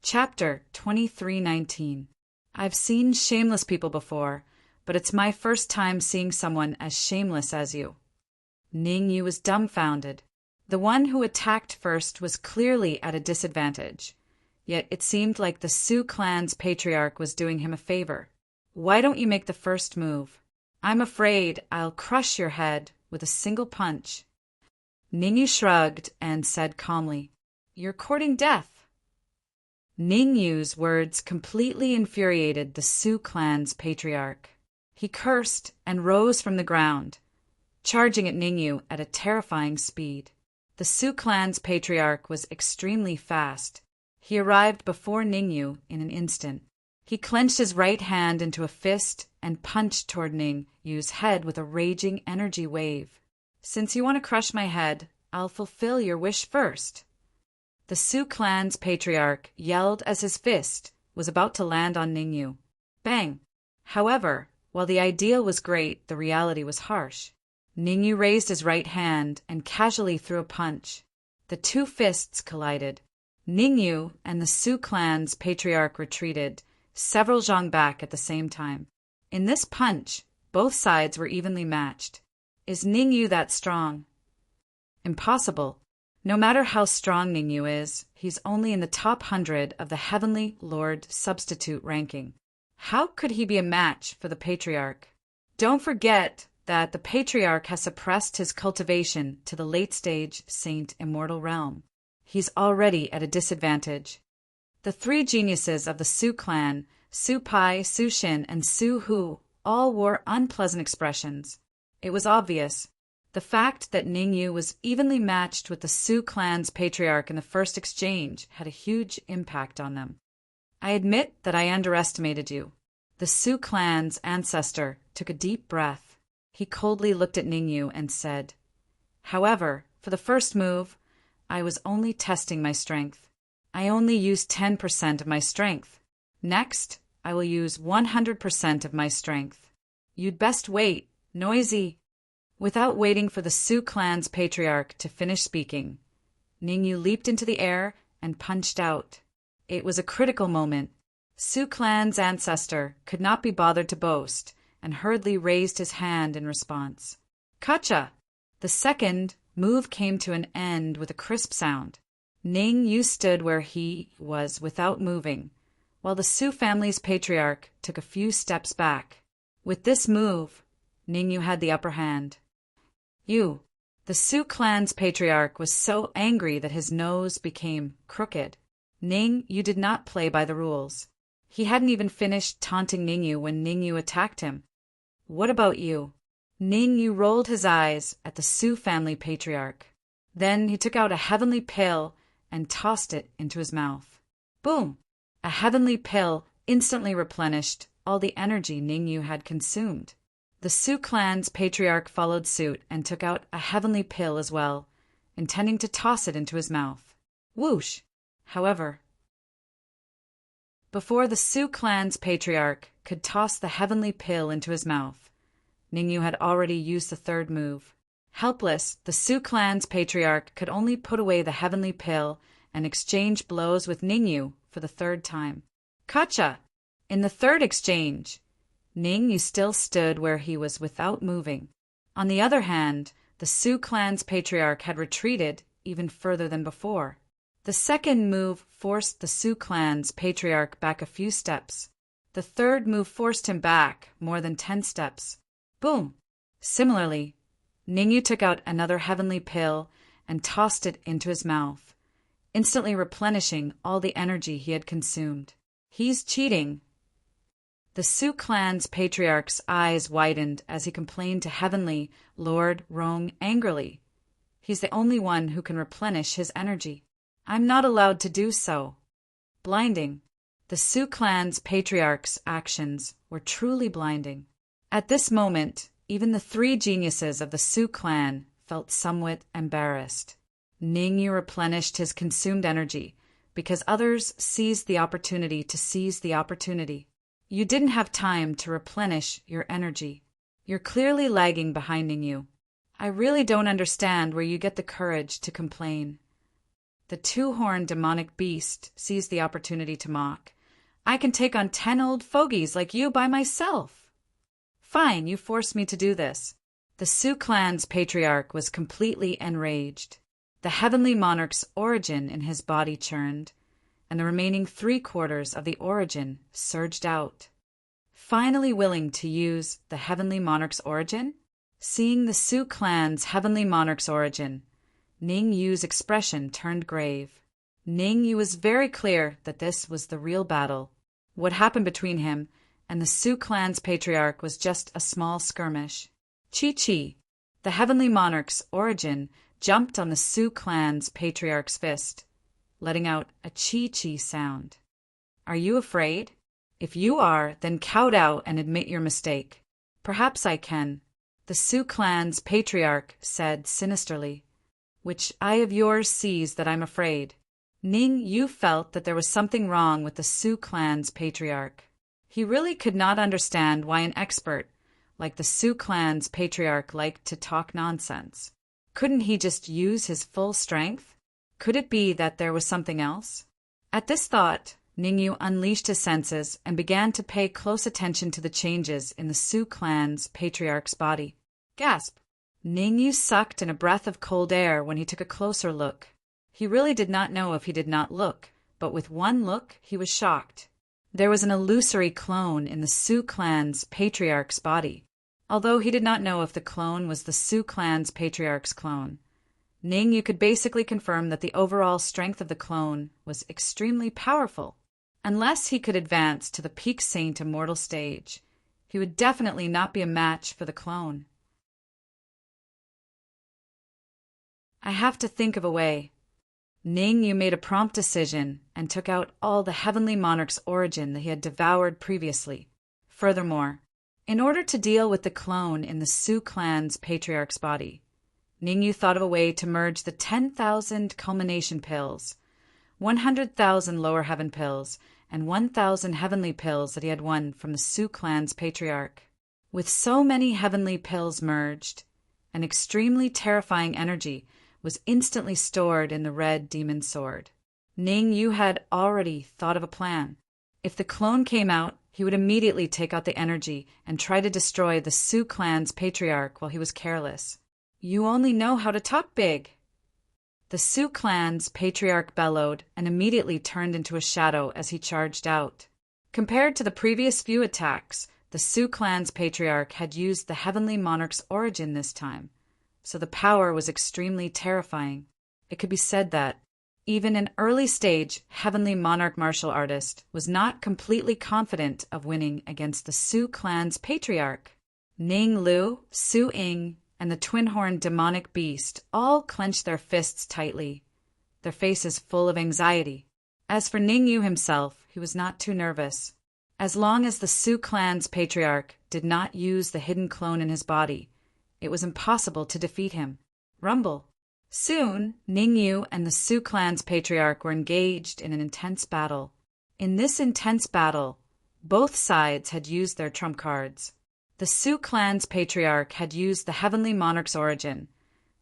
Chapter 2319. I've seen shameless people before, but it's my first time seeing someone as shameless as you. Ning Yu was dumbfounded. The one who attacked first was clearly at a disadvantage, yet it seemed like the Sioux clan's patriarch was doing him a favor. Why don't you make the first move? I'm afraid I'll crush your head with a single punch. Ning Yu shrugged and said calmly, You're courting death. Ning Yu's words completely infuriated the Sioux clan's patriarch. He cursed and rose from the ground, charging at Ning Yu at a terrifying speed. The Sioux clan's patriarch was extremely fast. He arrived before Ning Yu in an instant. He clenched his right hand into a fist and punched toward Ning Yu's head with a raging energy wave. Since you want to crush my head, I'll fulfill your wish first. The Sioux clan's patriarch yelled as his fist was about to land on Ning Yu. Bang! However, while the ideal was great, the reality was harsh. Ning Yu raised his right hand and casually threw a punch. The two fists collided. Ning Yu and the Sioux clan's patriarch retreated, several zhang back at the same time. In this punch, both sides were evenly matched. Is Ning Yu that strong? Impossible. No matter how strong Ning Yu is, he's only in the top 100 of the Heavenly Lord Substitute ranking. How could he be a match for the Patriarch? Don't forget that the Patriarch has suppressed his cultivation to the late-stage Saint Immortal realm. He's already at a disadvantage. The three geniuses of the Sioux clan, Su Pai, Su Xin, and Su Hu, all wore unpleasant expressions. It was obvious. The fact that Ning Yu was evenly matched with the Sioux clan's patriarch in the first exchange had a huge impact on them. I admit that I underestimated you. The Sioux clan's ancestor took a deep breath. He coldly looked at Ning Yu and said, However, for the first move, I was only testing my strength. I only used 10% of my strength. Next, I will use 100% of my strength. You'd best wait, noisy. Without waiting for the Sioux clan's patriarch to finish speaking, Ning Yu leaped into the air and punched out. It was a critical moment. Sioux clan's ancestor could not be bothered to boast and hurriedly raised his hand in response. Kacha! The second move came to an end with a crisp sound. Ning Yu stood where he was without moving, while the Sioux family's patriarch took a few steps back. With this move, Ning Yu had the upper hand. The Sioux clan's patriarch was so angry that his nose became crooked. Ning Yu did not play by the rules. He hadn't even finished taunting Ning Yu when Ning Yu attacked him. What about you? Ning Yu rolled his eyes at the Sioux family patriarch. Then he took out a heavenly pill and tossed it into his mouth. Boom! A heavenly pill instantly replenished all the energy Ning Yu had consumed. The Sioux clan's patriarch followed suit and took out a heavenly pill as well, intending to toss it into his mouth. Whoosh! However, before the Sioux clan's patriarch could toss the heavenly pill into his mouth, Ning Yu had already used the third move. Helpless, the Sioux clan's patriarch could only put away the heavenly pill and exchange blows with Ning Yu for the third time. Kacha! In the third exchange, Ning Yu still stood where he was without moving. On the other hand, the Sioux clan's patriarch had retreated even further than before. The second move forced the Sioux clan's patriarch back a few steps. The third move forced him back more than 10 steps. Boom! Similarly, Ning Yu took out another heavenly pill and tossed it into his mouth, instantly replenishing all the energy he had consumed. He's cheating. The Sioux clan's patriarch's eyes widened as he complained to Heavenly Lord Rong angrily. He's the only one who can replenish his energy. I'm not allowed to do so. Blinding. The Sioux clan's patriarch's actions were truly blinding. At this moment, even the three geniuses of the Sioux clan felt somewhat embarrassed. Ning Yu replenished his consumed energy because others seized the opportunity to seize the opportunity. You didn't have time to replenish your energy. You're clearly lagging behind Ning Yu. I really don't understand where you get the courage to complain. The two-horned demonic beast seized the opportunity to mock. I can take on 10 old fogies like you by myself. Fine, you forced me to do this. The Sioux clan's patriarch was completely enraged. The heavenly monarch's origin in his body churned, and the remaining 3/4 of the origin surged out. Finally willing to use the heavenly monarch's origin? Seeing the Sioux clan's heavenly monarch's origin, Ning Yu's expression turned grave. Ning Yu was very clear that this was the real battle. What happened between him and the Sioux clan's patriarch was just a small skirmish. Chi-Chi, the heavenly monarch's origin, jumped on the Sioux clan's patriarch's fist, letting out a Chi-Chi sound. Are you afraid? If you are, then kowtow and admit your mistake. Perhaps I can, the Sioux clan's patriarch said sinisterly. Which eye of yours sees that I'm afraid? Ning Yu felt that there was something wrong with the Sioux clan's patriarch. He really could not understand why an expert like the Sioux clan's patriarch liked to talk nonsense. Couldn't he just use his full strength? Could it be that there was something else? At this thought, Ning Yu unleashed his senses and began to pay close attention to the changes in the Sioux clan's patriarch's body. Gasp! Ning Yu sucked in a breath of cold air when he took a closer look. He really did not know if he did not look, but with one look he was shocked. There was an illusory clone in the Sioux clan's patriarch's body, although he did not know if the clone was the Sioux clan's patriarch's clone. Ning Yu could basically confirm that the overall strength of the clone was extremely powerful. Unless he could advance to the peak saint immortal stage, he would definitely not be a match for the clone. I have to think of a way. Ning Yu made a prompt decision and took out all the heavenly monarch's origin that he had devoured previously. Furthermore, in order to deal with the clone in the Sioux clan's patriarch's body, Ning Yu thought of a way to merge the 10,000 culmination pills, 100,000 lower heaven pills, and 1,000 heavenly pills that he had won from the Sioux clan's patriarch. With so many heavenly pills merged, an extremely terrifying energy was instantly stored in the red demon sword. Ning Yu had already thought of a plan. If the clone came out, he would immediately take out the energy and try to destroy the Sioux clan's patriarch while he was careless. You only know how to talk big. The Sioux clan's patriarch bellowed and immediately turned into a shadow as he charged out. Compared to the previous few attacks, the Sioux clan's patriarch had used the heavenly monarch's origin this time, so the power was extremely terrifying. It could be said that even an early-stage heavenly monarch martial artist was not completely confident of winning against the Sioux clan's patriarch. Ning Lu, Su Ying, and the twin-horned demonic beast all clenched their fists tightly, their faces full of anxiety. As for Ning Yu himself, he was not too nervous. As long as the Sioux clan's patriarch did not use the hidden clone in his body, it was impossible to defeat him. Rumble. Soon, Ning Yu and the Sioux clan's patriarch were engaged in an intense battle. In this intense battle, both sides had used their trump cards. The Sioux clan's patriarch had used the heavenly monarch's origin,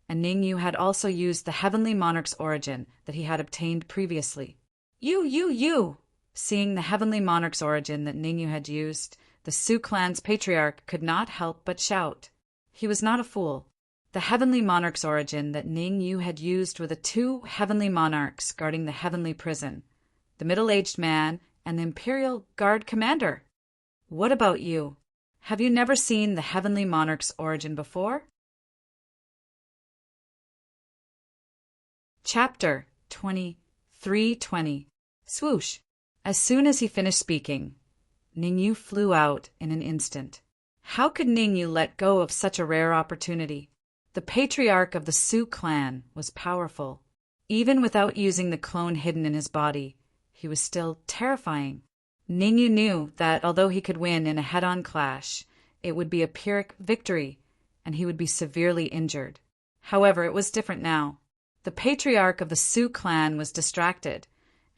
and Ning Yu had also used the heavenly monarch's origin that he had obtained previously. You! Seeing the heavenly monarch's origin that Ning Yu had used, the Sioux clan's patriarch could not help but shout. He was not a fool. The heavenly monarch's origin that Ning Yu had used were the two heavenly monarchs guarding the heavenly prison, the middle-aged man and the Imperial Guard commander. What about you? Have you never seen the heavenly monarch's origin before? Chapter 23:20. Swoosh. As soon as he finished speaking, Ning Yu flew out in an instant. How could Ning Yu let go of such a rare opportunity? The patriarch of the Sioux clan was powerful. Even without using the clone hidden in his body, he was still terrifying. Ning Yu knew that although he could win in a head-on clash, it would be a Pyrrhic victory, and he would be severely injured. However, it was different now. The patriarch of the Sioux clan was distracted,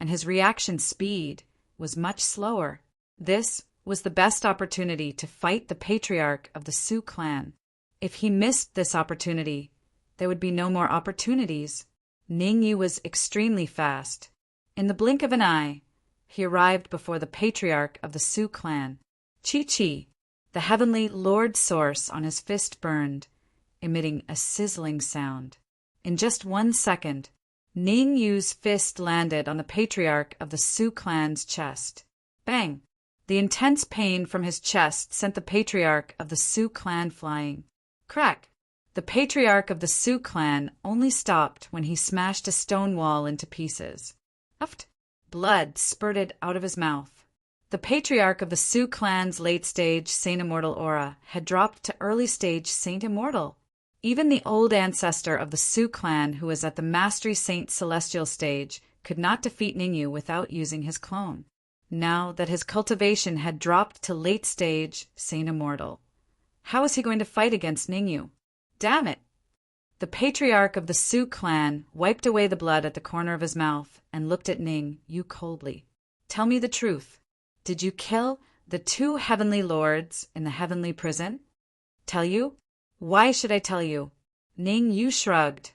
and his reaction speed was much slower. This was the best opportunity to fight the patriarch of the Sioux clan. If he missed this opportunity, there would be no more opportunities. Ningyu was extremely fast. In the blink of an eye, he arrived before the patriarch of the Sioux clan. Chi-Chi, the heavenly Lord Source on his fist burned, emitting a sizzling sound. In just 1 second, Ningyu's fist landed on the patriarch of the Sioux clan's chest. Bang! The intense pain from his chest sent the patriarch of the Sioux clan flying. Crack! The patriarch of the Sioux clan only stopped when he smashed a stone wall into pieces. Uft! Blood spurted out of his mouth. The patriarch of the Sioux clan's late-stage Saint Immortal aura had dropped to early-stage Saint Immortal. Even the old ancestor of the Sioux clan, who was at the Mastery Saint Celestial stage, could not defeat Ningyu without using his clone. Now that his cultivation had dropped to late-stage Saint Immortal, how was he going to fight against Ningyu? Damn it! The patriarch of the Sioux clan wiped away the blood at the corner of his mouth and looked at Ningyu coldly. Tell me the truth. Did you kill the 2 heavenly lords in the heavenly prison? Tell you? Why should I tell you? Ningyu shrugged.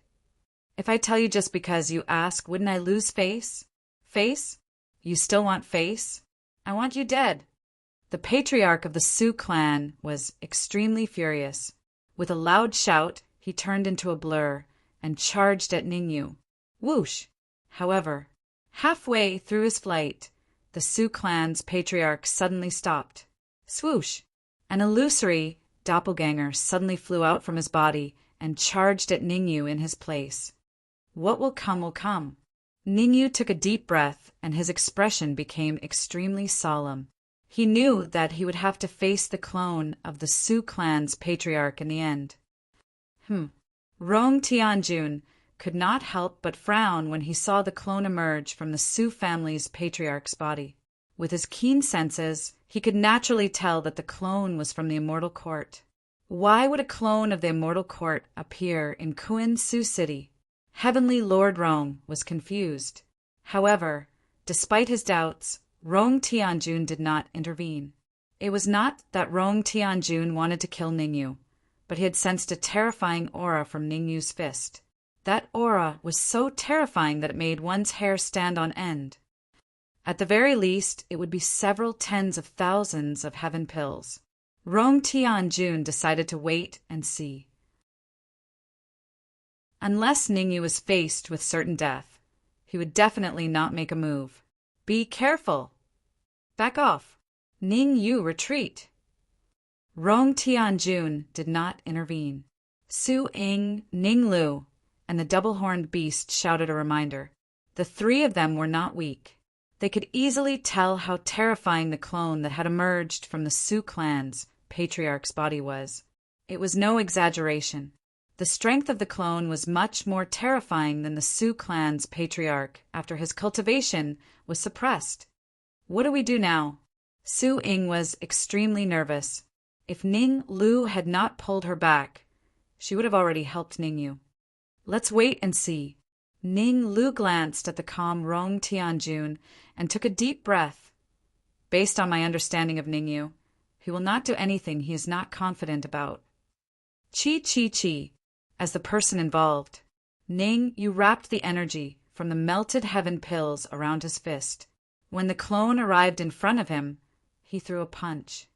If I tell you just because you ask, wouldn't I lose face? Face? You still want face? I want you dead. The patriarch of the Sioux clan was extremely furious. With a loud shout, he turned into a blur and charged at Ningyu. Whoosh! However, halfway through his flight, the Sioux clan's patriarch suddenly stopped. Swoosh! An illusory doppelganger suddenly flew out from his body and charged at Ningyu in his place. What will come will come. Ningyu took a deep breath and his expression became extremely solemn. He knew that he would have to face the clone of the Sioux clan's patriarch in the end. Rong Tianjun could not help but frown when he saw the clone emerge from the Sioux family's patriarch's body. With his keen senses, he could naturally tell that the clone was from the Immortal Court. Why would a clone of the Immortal Court appear in Kuin Sioux City? Heavenly Lord Rong was confused. However, despite his doubts, Rong Tianjun did not intervene. It was not that Rong Tianjun wanted to kill Ningyu, but he had sensed a terrifying aura from Ningyu's fist. That aura was so terrifying that it made one's hair stand on end. At the very least, it would be several tens of thousands of heaven pills. Rong Tianjun decided to wait and see. Unless Ningyu was faced with certain death, he would definitely not make a move. Be careful. Back off. Ningyu, retreat. Rong Tianjun did not intervene. Su Ying, Ninglu, and the double-horned beast shouted a reminder. The 3 of them were not weak. They could easily tell how terrifying the clone that had emerged from the Sioux clan's patriarch's body was. It was no exaggeration. The strength of the clone was much more terrifying than the Sioux clan's patriarch after his cultivation was suppressed. What do we do now? Su Ying was extremely nervous. If Ning Lu had not pulled her back, she would have already helped Ningyu. Let's wait and see. Ning Lu glanced at the calm Rong Tianjun and took a deep breath. Based on my understanding of Ningyu, he will not do anything he is not confident about. Chi, as the person involved. Ning, you wrapped the energy from the melted heaven pills around his fist. When the clone arrived in front of him, he threw a punch.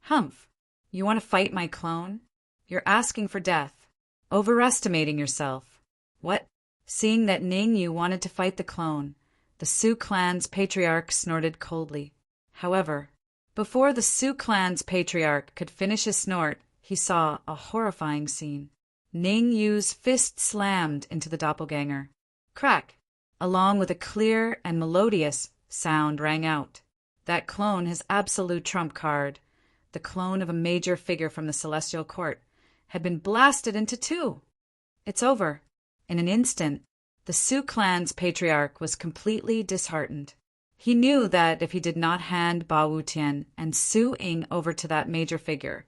Humph, you want to fight my clone? You're asking for death, overestimating yourself. What? Seeing that Ningyu wanted to fight the clone, the Sioux clan's patriarch snorted coldly. However, before the Sioux clan's patriarch could finish his snort, he saw a horrifying scene. Ningyu's fist slammed into the doppelganger. Crack! Along with a clear and melodious sound rang out. That clone, his absolute trump card, the clone of a major figure from the Celestial Court, had been blasted into 2. It's over. In an instant, the Sioux clan's patriarch was completely disheartened. He knew that if he did not hand Ba Wutian and Su Ying over to that major figure,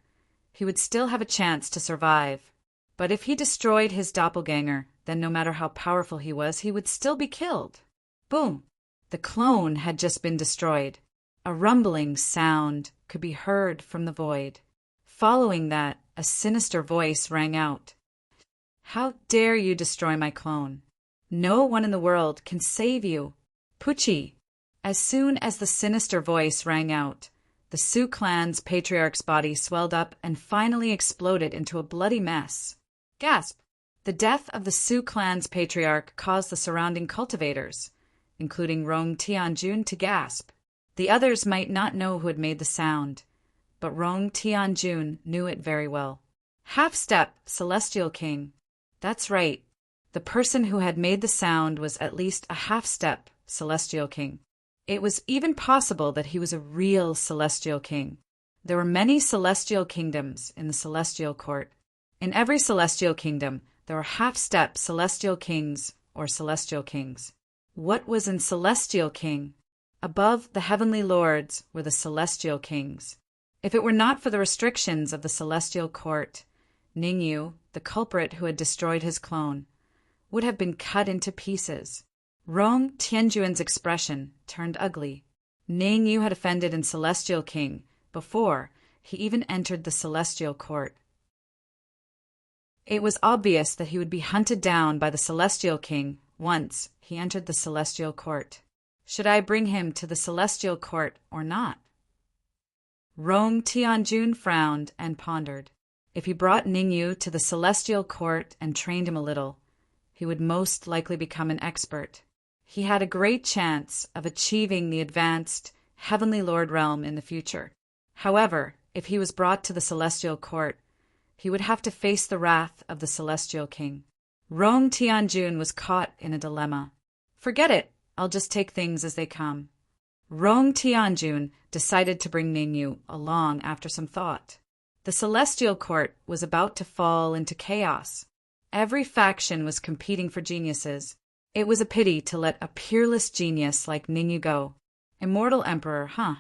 he would still have a chance to survive. But if he destroyed his doppelganger, then no matter how powerful he was, he would still be killed. Boom! The clone had just been destroyed. A rumbling sound could be heard from the void. Following that, a sinister voice rang out. How dare you destroy my clone? No one in the world can save you. Pucci. As soon as the sinister voice rang out, the Sioux clan's patriarch's body swelled up and finally exploded into a bloody mess. Gasp! The death of the Sioux clan's patriarch caused the surrounding cultivators, including Rong Tianjun, to gasp. The others might not know who had made the sound, but Rong Tianjun knew it very well. Half-step, Celestial King. That's right. The person who had made the sound was at least a half-step Celestial King. It was even possible that he was a real Celestial King. There were many Celestial Kingdoms in the Celestial Court. In every Celestial Kingdom, there were half-step Celestial Kings or Celestial Kings. What was in Celestial King? Above the Heavenly Lords were the Celestial Kings. If it were not for the restrictions of the Celestial Court, Ningyu, the culprit who had destroyed his clone, would have been cut into pieces. Rong Tianjuan's expression turned ugly. Ningyu had offended in Celestial King before he even entered the Celestial Court. It was obvious that he would be hunted down by the Celestial King once he entered the Celestial Court. Should I bring him to the Celestial Court or not? Rong Tianjun frowned and pondered. If he brought Ningyu to the Celestial Court and trained him a little, he would most likely become an expert. He had a great chance of achieving the advanced Heavenly Lord realm in the future. However, if he was brought to the Celestial Court, he would have to face the wrath of the Celestial King. Rong Tianjun was caught in a dilemma. Forget it, I'll just take things as they come. Rong Tianjun decided to bring Ningyu along after some thought. The Celestial Court was about to fall into chaos. Every faction was competing for geniuses. It was a pity to let a peerless genius like Ningyu go. Immortal Emperor, huh?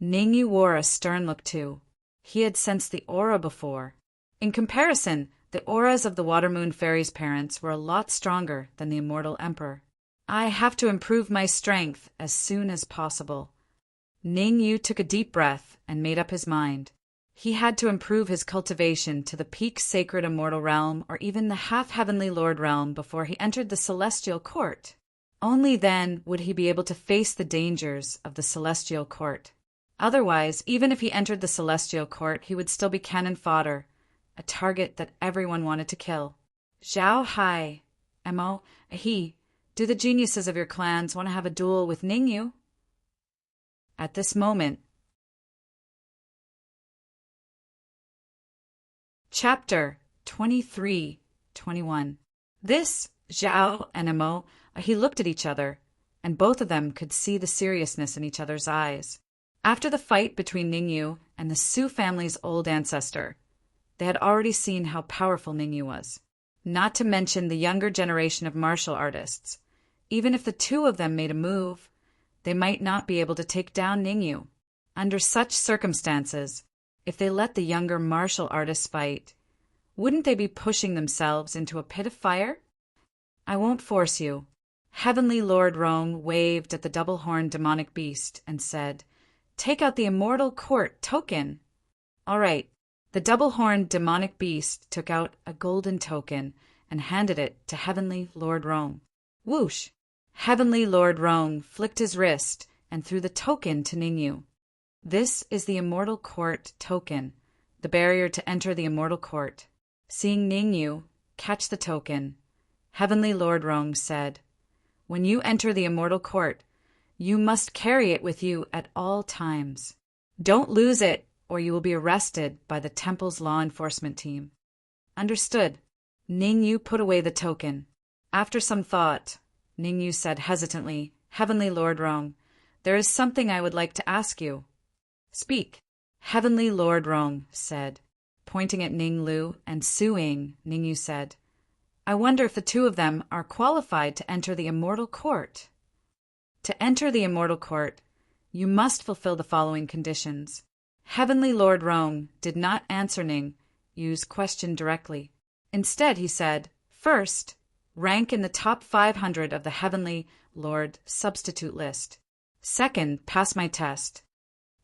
Ningyu wore a stern look too. He had sensed the aura before. In comparison, the auras of the Watermoon Fairy's parents were a lot stronger than the Immortal Emperor. I have to improve my strength as soon as possible. Ningyu took a deep breath and made up his mind. He had to improve his cultivation to the peak sacred immortal realm or even the half-heavenly lord realm before he entered the Celestial Court. Only then would he be able to face the dangers of the Celestial Court. Otherwise, even if he entered the Celestial Court, he would still be cannon fodder, a target that everyone wanted to kill. Zhao Hai, Mo, he, do the geniuses of your clans want to have a duel with Ningyu? At this moment, Chapter 23-21. This, Zhao and Mo, he looked at each other, and both of them could see the seriousness in each other's eyes. After the fight between Ningyu and the Sioux family's old ancestor, they had already seen how powerful Ningyu was. Not to mention the younger generation of martial artists. Even if the two of them made a move, they might not be able to take down Ningyu. Under such circumstances, if they let the younger martial artists fight, wouldn't they be pushing themselves into a pit of fire? I won't force you. Heavenly Lord Rong waved at the double-horned demonic beast and said, "Take out the Immortal Court token." All right. The double-horned demonic beast took out a golden token and handed it to Heavenly Lord Rong. Whoosh! Heavenly Lord Rong flicked his wrist and threw the token to Ningyu. This is the Immortal Court token, the barrier to enter the Immortal Court. Seeing Ningyu catch the token, Heavenly Lord Rong said, "When you enter the Immortal Court, you must carry it with you at all times. Don't lose it, or you will be arrested by the temple's law enforcement team." Understood. Ningyu put away the token. After some thought, Ningyu said hesitantly, "Heavenly Lord Rong, there is something I would like to ask you." "Speak." Heavenly Lord Rong said. Pointing at Ninglu and suing, Ningyu said, "I wonder if the two of them are qualified to enter the Immortal Court." To enter the Immortal Court, you must fulfill the following conditions. Heavenly Lord Rong did not answer Ningyu's question directly. Instead, he said, "First, rank in the top 500 of the Heavenly Lord substitute list. Second, pass my test."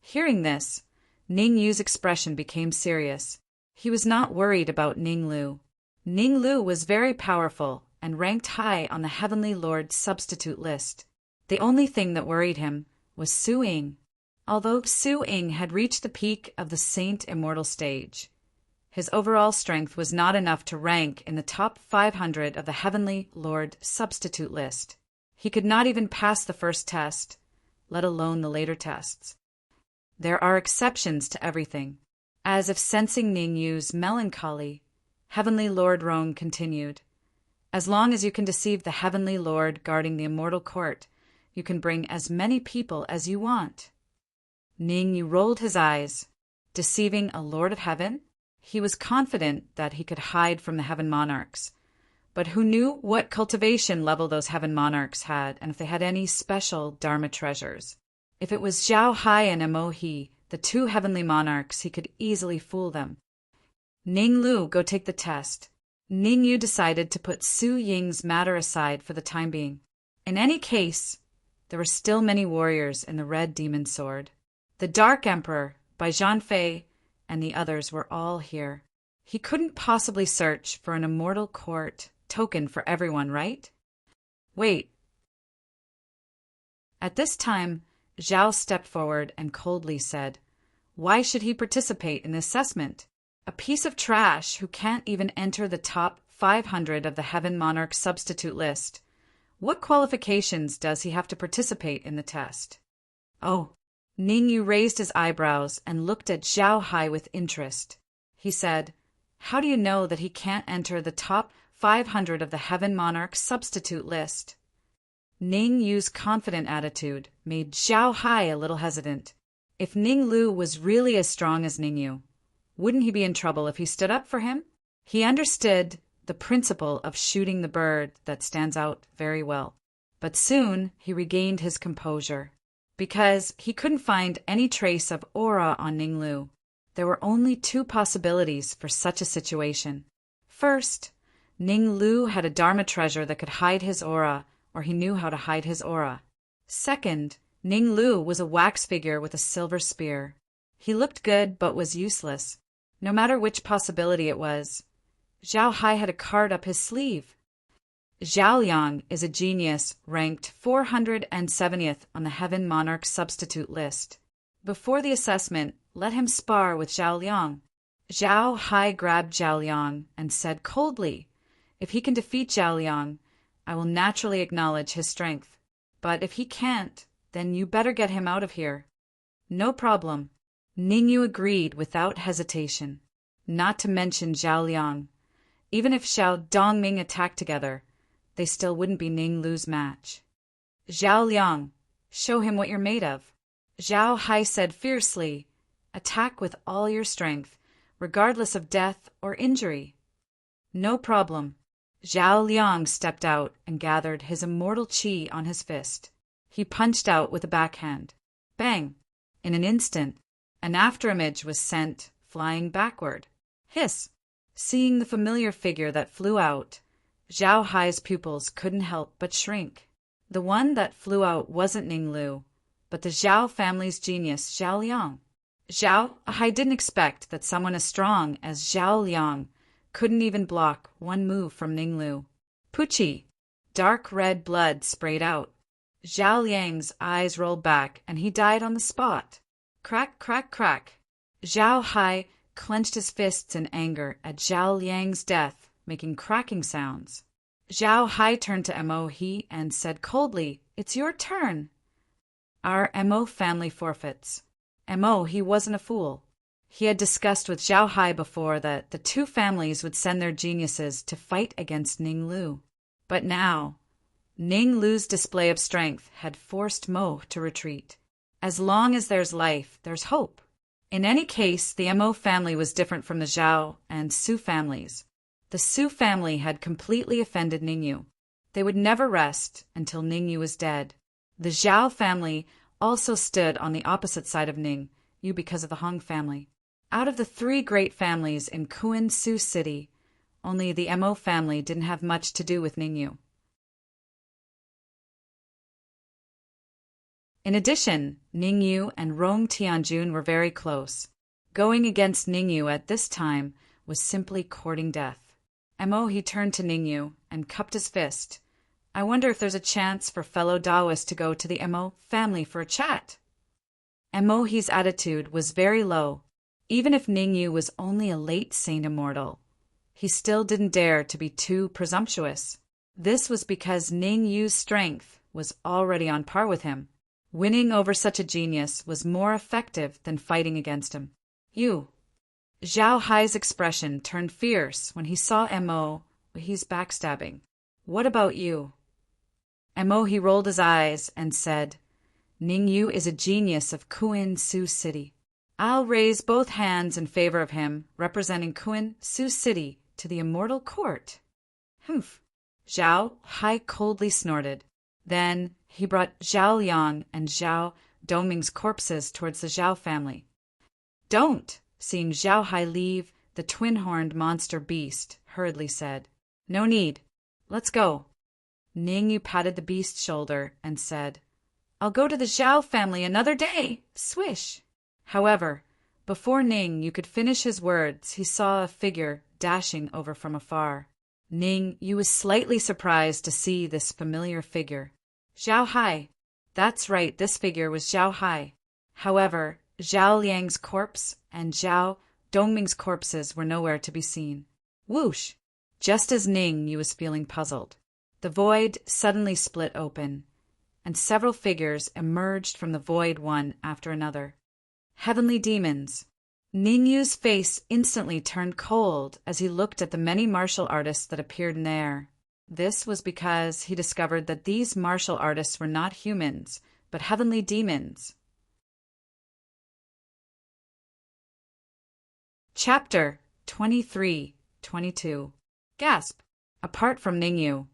Hearing this, Ningyu's expression became serious. He was not worried about Ninglu. Ninglu was very powerful and ranked high on the Heavenly Lord's substitute list. The only thing that worried him was Su Ying. Although Su Ying had reached the peak of the Saint Immortal stage, his overall strength was not enough to rank in the top 500 of the Heavenly Lord substitute list. He could not even pass the first test, let alone the later tests. There are exceptions to everything. As if sensing Ning Yu's melancholy, Heavenly Lord Rong continued, "As long as you can deceive the Heavenly Lord guarding the immortal court, you can bring as many people as you want." Ning Yu rolled his eyes. Deceiving a Lord of Heaven? He was confident that he could hide from the Heaven Monarchs. But who knew what cultivation level those Heaven Monarchs had, and if they had any special Dharma treasures? If it was Zhao Hai and Mo He, the two Heavenly Monarchs, he could easily fool them. Ning Lu, go take the test. Ning Yu decided to put Su Ying's matter aside for the time being. In any case, there were still many warriors in the Red Demon Sword. The Dark Emperor, Bai Zhanfei, and the others were all here. He couldn't possibly search for an immortal court token for everyone, right? Wait. At this time, Zhao stepped forward and coldly said, "Why should he participate in the assessment? A piece of trash who can't even enter the top 500 of the Heaven Monarch substitute list. What qualifications does he have to participate in the test?" Oh, Ning Yu raised his eyebrows and looked at Zhao Hai with interest. He said, "How do you know that he can't enter the top 500 of the Heaven Monarch substitute list?" Ning Yu's confident attitude made Zhao Hai a little hesitant. If Ning Lu was really as strong as Ning Yu, wouldn't he be in trouble if he stood up for him? He understood the principle of shooting the bird that stands out very well. But soon he regained his composure. Because he couldn't find any trace of aura on Ning Lu, there were only two possibilities for such a situation. First, Ning Lu had a Dharma treasure that could hide his aura, or he knew how to hide his aura. Second, Ning Lu was a wax figure with a silver spear. He looked good but was useless. No matter which possibility it was, Zhao Hai had a card up his sleeve. Zhao Liang is a genius ranked 470th on the Heaven Monarch substitute list. Before the assessment, let him spar with Zhao Liang. Zhao Hai grabbed Zhao Liang and said coldly, "If he can defeat Zhao Liang, I will naturally acknowledge his strength. But if he can't, then you better get him out of here." "No problem." Ning Yu agreed without hesitation. Not to mention Zhao Liang. Even if Xiao Dongming attacked together, they still wouldn't be Ning Lu's match. "Zhao Liang, show him what you're made of." Zhao Hai said fiercely, "Attack with all your strength, regardless of death or injury." "No problem." Zhao Liang stepped out and gathered his immortal chi on his fist. He punched out with a backhand. Bang! In an instant, an afterimage was sent flying backward. Hiss! Seeing the familiar figure that flew out, Zhao Hai's pupils couldn't help but shrink. The one that flew out wasn't Ning Lu, but the Zhao family's genius, Zhao Liang. Zhao Hai didn't expect that someone as strong as Zhao Liang couldn't even block one move from Ning Lu. Puchi! Dark red blood sprayed out. Zhao Liang's eyes rolled back and he died on the spot. Crack, crack, crack. Zhao Hai clenched his fists in anger at Zhao Liang's death, making cracking sounds. Zhao Hai turned to Mo He and said coldly, "It's your turn." Our Mo family forfeits. Mo He wasn't a fool. He had discussed with Zhao Hai before that the two families would send their geniuses to fight against Ning Lu. But now, Ning Lu's display of strength had forced Mo to retreat. As long as there's life, there's hope. In any case, the Mo family was different from the Zhao and Su families. The Su family had completely offended Ning Yu. They would never rest until Ning Yu was dead. The Zhao family also stood on the opposite side of Ning Yu because of the Hong family. Out of the three great families in Kuan Su City, only the Mo family didn't have much to do with Ning Yu. In addition, Ning Yu and Rong Tianjun were very close. Going against Ning Yu at this time was simply courting death. Mo he turned to Ningyu and cupped his fist. I wonder if there's a chance for fellow Taoists to go to the Mo family for a chat. Mo he's attitude was very low. Even if Ningyu was only a late saint immortal, he still didn't dare to be too presumptuous. This was because Ningyu's strength was already on par with him. Winning over such a genius was more effective than fighting against him. You. Zhao Hai's expression turned fierce when he saw Mo he's backstabbing. What about you? Mo he rolled his eyes and said, Ningyu is a genius of Kuin Su City. I'll raise both hands in favor of him, representing Kuin Su City to the immortal court. Humph. Zhao Hai coldly snorted. Then he brought Zhao Liang and Zhao Dongming's corpses towards the Zhao family. Don't! Seeing Zhao Hai leave, the twin-horned monster beast hurriedly said. No need. Let's go. Ningyu patted the beast's shoulder and said, I'll go to the Zhao family another day. Swish. However, before Ningyu could finish his words, he saw a figure dashing over from afar. Ningyu was slightly surprised to see this familiar figure. Zhao Hai. That's right, this figure was Zhao Hai. However, Zhao Liang's corpse and Zhao Dongming's corpses were nowhere to be seen. Whoosh! Just as Ningyu was feeling puzzled, the void suddenly split open, and several figures emerged from the void one after another. Heavenly demons. Ningyu's face instantly turned cold as he looked at the many martial artists that appeared in the air. This was because he discovered that these martial artists were not humans, but heavenly demons. Chapter 23-22. Gasp! Apart from Ningyu,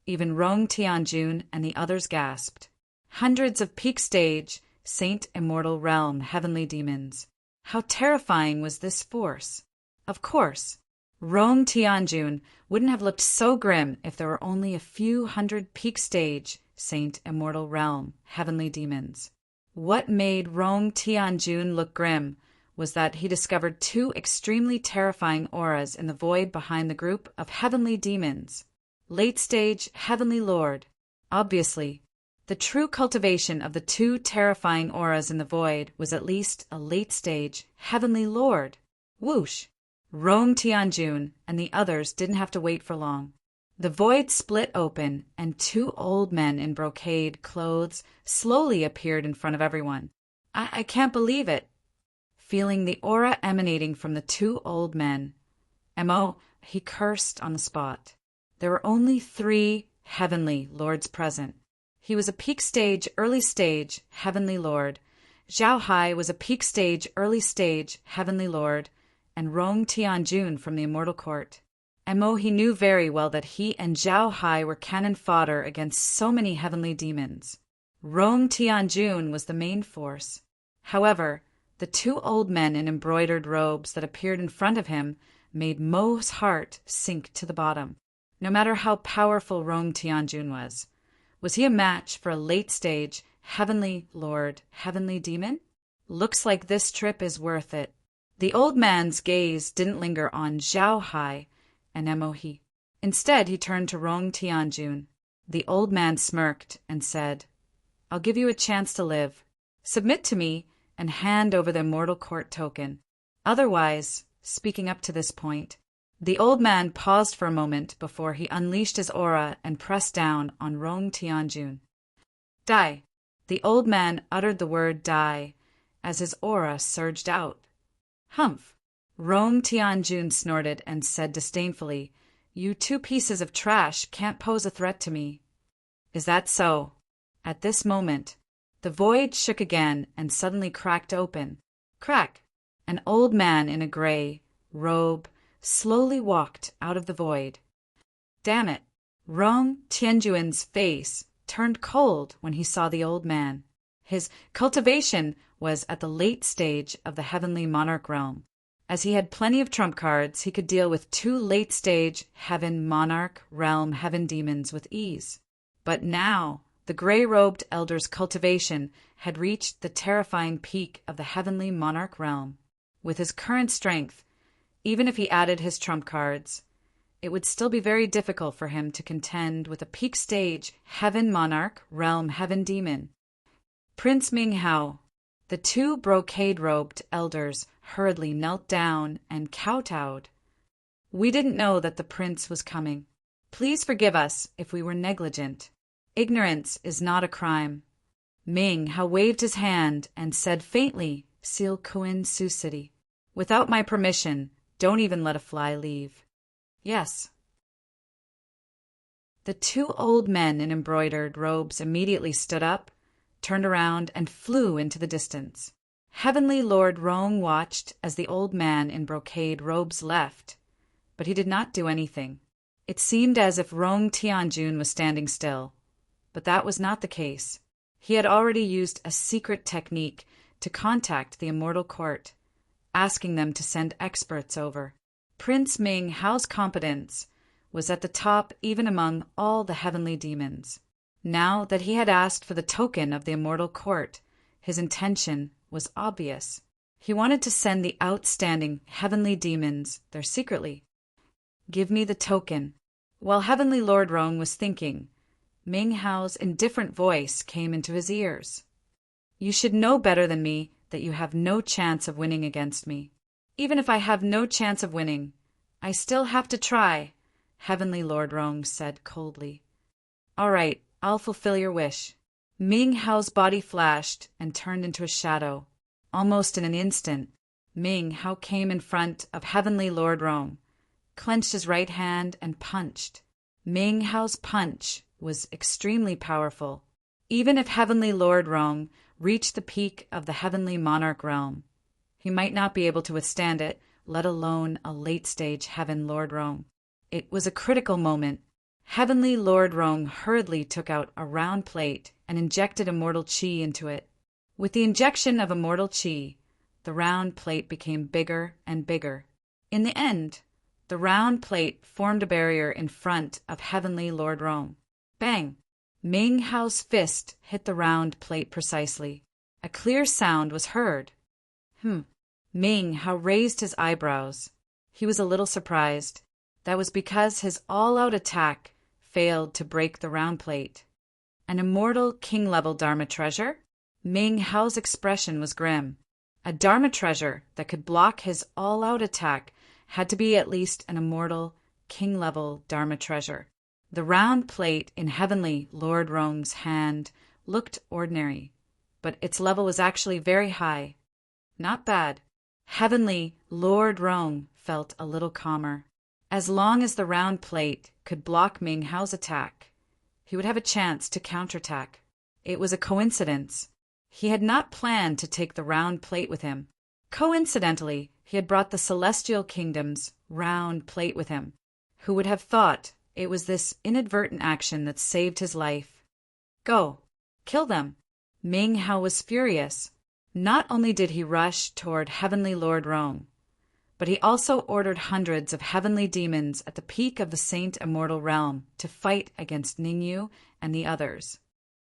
even Rong Tianjun and the others gasped. Hundreds of peak stage, Saint Immortal Realm heavenly demons. How terrifying was this force? Of course, Rong Tianjun wouldn't have looked so grim if there were only a few hundred peak stage, Saint Immortal Realm heavenly demons. What made Rong Tianjun look grim was that he discovered two extremely terrifying auras in the void behind the group of heavenly demons. Late stage Heavenly Lord. Obviously, the true cultivation of the two terrifying auras in the void was at least a late stage Heavenly Lord. Whoosh! Rong Tianjun and the others didn't have to wait for long. The void split open and two old men in brocade clothes slowly appeared in front of everyone. I can't believe it. Feeling the aura emanating from the two old men, Mo, he cursed on the spot. There were only 3 heavenly lords present. He was a peak stage, early stage, heavenly lord. Zhao Hai was a peak stage, early stage, heavenly lord, and Rong Tianjun from the immortal court. Mo he knew very well that he and Zhao Hai were cannon fodder against so many heavenly demons. Rong Tianjun was the main force. However, the 2 old men in embroidered robes that appeared in front of him made Mo's heart sink to the bottom. No matter how powerful Rong Tianjun was he a match for a late-stage, heavenly lord, heavenly demon? Looks like this trip is worth it. The old man's gaze didn't linger on Zhao Hai and Mo he. Instead, he turned to Rong Tianjun. The old man smirked and said, I'll give you a chance to live. Submit to me and hand over the immortal court token. Otherwise, speaking up to this point, the old man paused for a moment before he unleashed his aura and pressed down on Rong Tianjun. Die. The old man uttered the word die as his aura surged out. Humph. Rong Tianjun snorted and said disdainfully, You 2 pieces of trash can't pose a threat to me. Is that so? At this moment, the void shook again and suddenly cracked open. Crack! An old man in a gray robe slowly walked out of the void. Damn it! Rong Tianjun's face turned cold when he saw the old man. His cultivation was at the late stage of the heavenly monarch realm. As he had plenty of trump cards, he could deal with 2 late-stage heaven monarch realm heaven demons with ease. But now, the gray-robed elder's cultivation had reached the terrifying peak of the heavenly monarch realm. With his current strength, even if he added his trump cards, it would still be very difficult for him to contend with a peak stage heaven monarch, realm heaven demon. Prince Ming Hao. The two brocade-robed elders hurriedly knelt down and kowtowed. We didn't know that the prince was coming. Please forgive us if we were negligent. Ignorance is not a crime. Ming Hao waved his hand and said faintly, "Seal Kuin Sioux City. Without my permission, don't even let a fly leave." Yes. The two old men in embroidered robes immediately stood up, turned around, and flew into the distance. Heavenly Lord Rong watched as the old man in brocade robes left, but he did not do anything. It seemed as if Rong Tianjun was standing still, but that was not the case. He had already used a secret technique to contact the Immortal Court, asking them to send experts over. Prince Ming Hao's competence was at the top even among all the heavenly demons. Now that he had asked for the token of the Immortal Court, his intention was obvious. He wanted to send the outstanding heavenly demons there secretly. "Give me the token." While Heavenly Lord Rong was thinking, Ming Hao's indifferent voice came into his ears. "You should know better than me that you have no chance of winning against me. Even if I have no chance of winning, I still have to try," Heavenly Lord Rong said coldly. "All right, I'll fulfill your wish." Ming Hao's body flashed and turned into a shadow. Almost in an instant, Ming Hao came in front of Heavenly Lord Rong, clenched his right hand, and punched. Ming Hao's punch was extremely powerful. Even if Heavenly Lord Rong reached the peak of the Heavenly Monarch realm, he might not be able to withstand it, let alone a late-stage Heaven Lord Rong. It was a critical moment. Heavenly Lord Rong hurriedly took out a round plate and injected immortal qi into it. With the injection of immortal qi, the round plate became bigger and bigger. In the end, the round plate formed a barrier in front of Heavenly Lord Rong. Bang! Ming Hao's fist hit the round plate precisely. A clear sound was heard. Ming Hao raised his eyebrows. He was a little surprised. That was because his all-out attack failed to break the round plate. An immortal king-level Dharma treasure? Ming Hao's expression was grim. A Dharma treasure that could block his all-out attack had to be at least an immortal king-level Dharma treasure. The round plate in Heavenly Lord Rong's hand looked ordinary, but its level was actually very high. Not bad. Heavenly Lord Rong felt a little calmer. As long as the round plate could block Ming Hao's attack, he would have a chance to counterattack. It was a coincidence. He had not planned to take the round plate with him. Coincidentally, he had brought the Celestial Kingdom's round plate with him. Who would have thought it was this inadvertent action that saved his life? Go. Kill them. Ming Hao was furious. Not only did he rush toward Heavenly Lord Rong, but he also ordered hundreds of heavenly demons at the peak of the Saint Immortal Realm to fight against Ningyu and the others.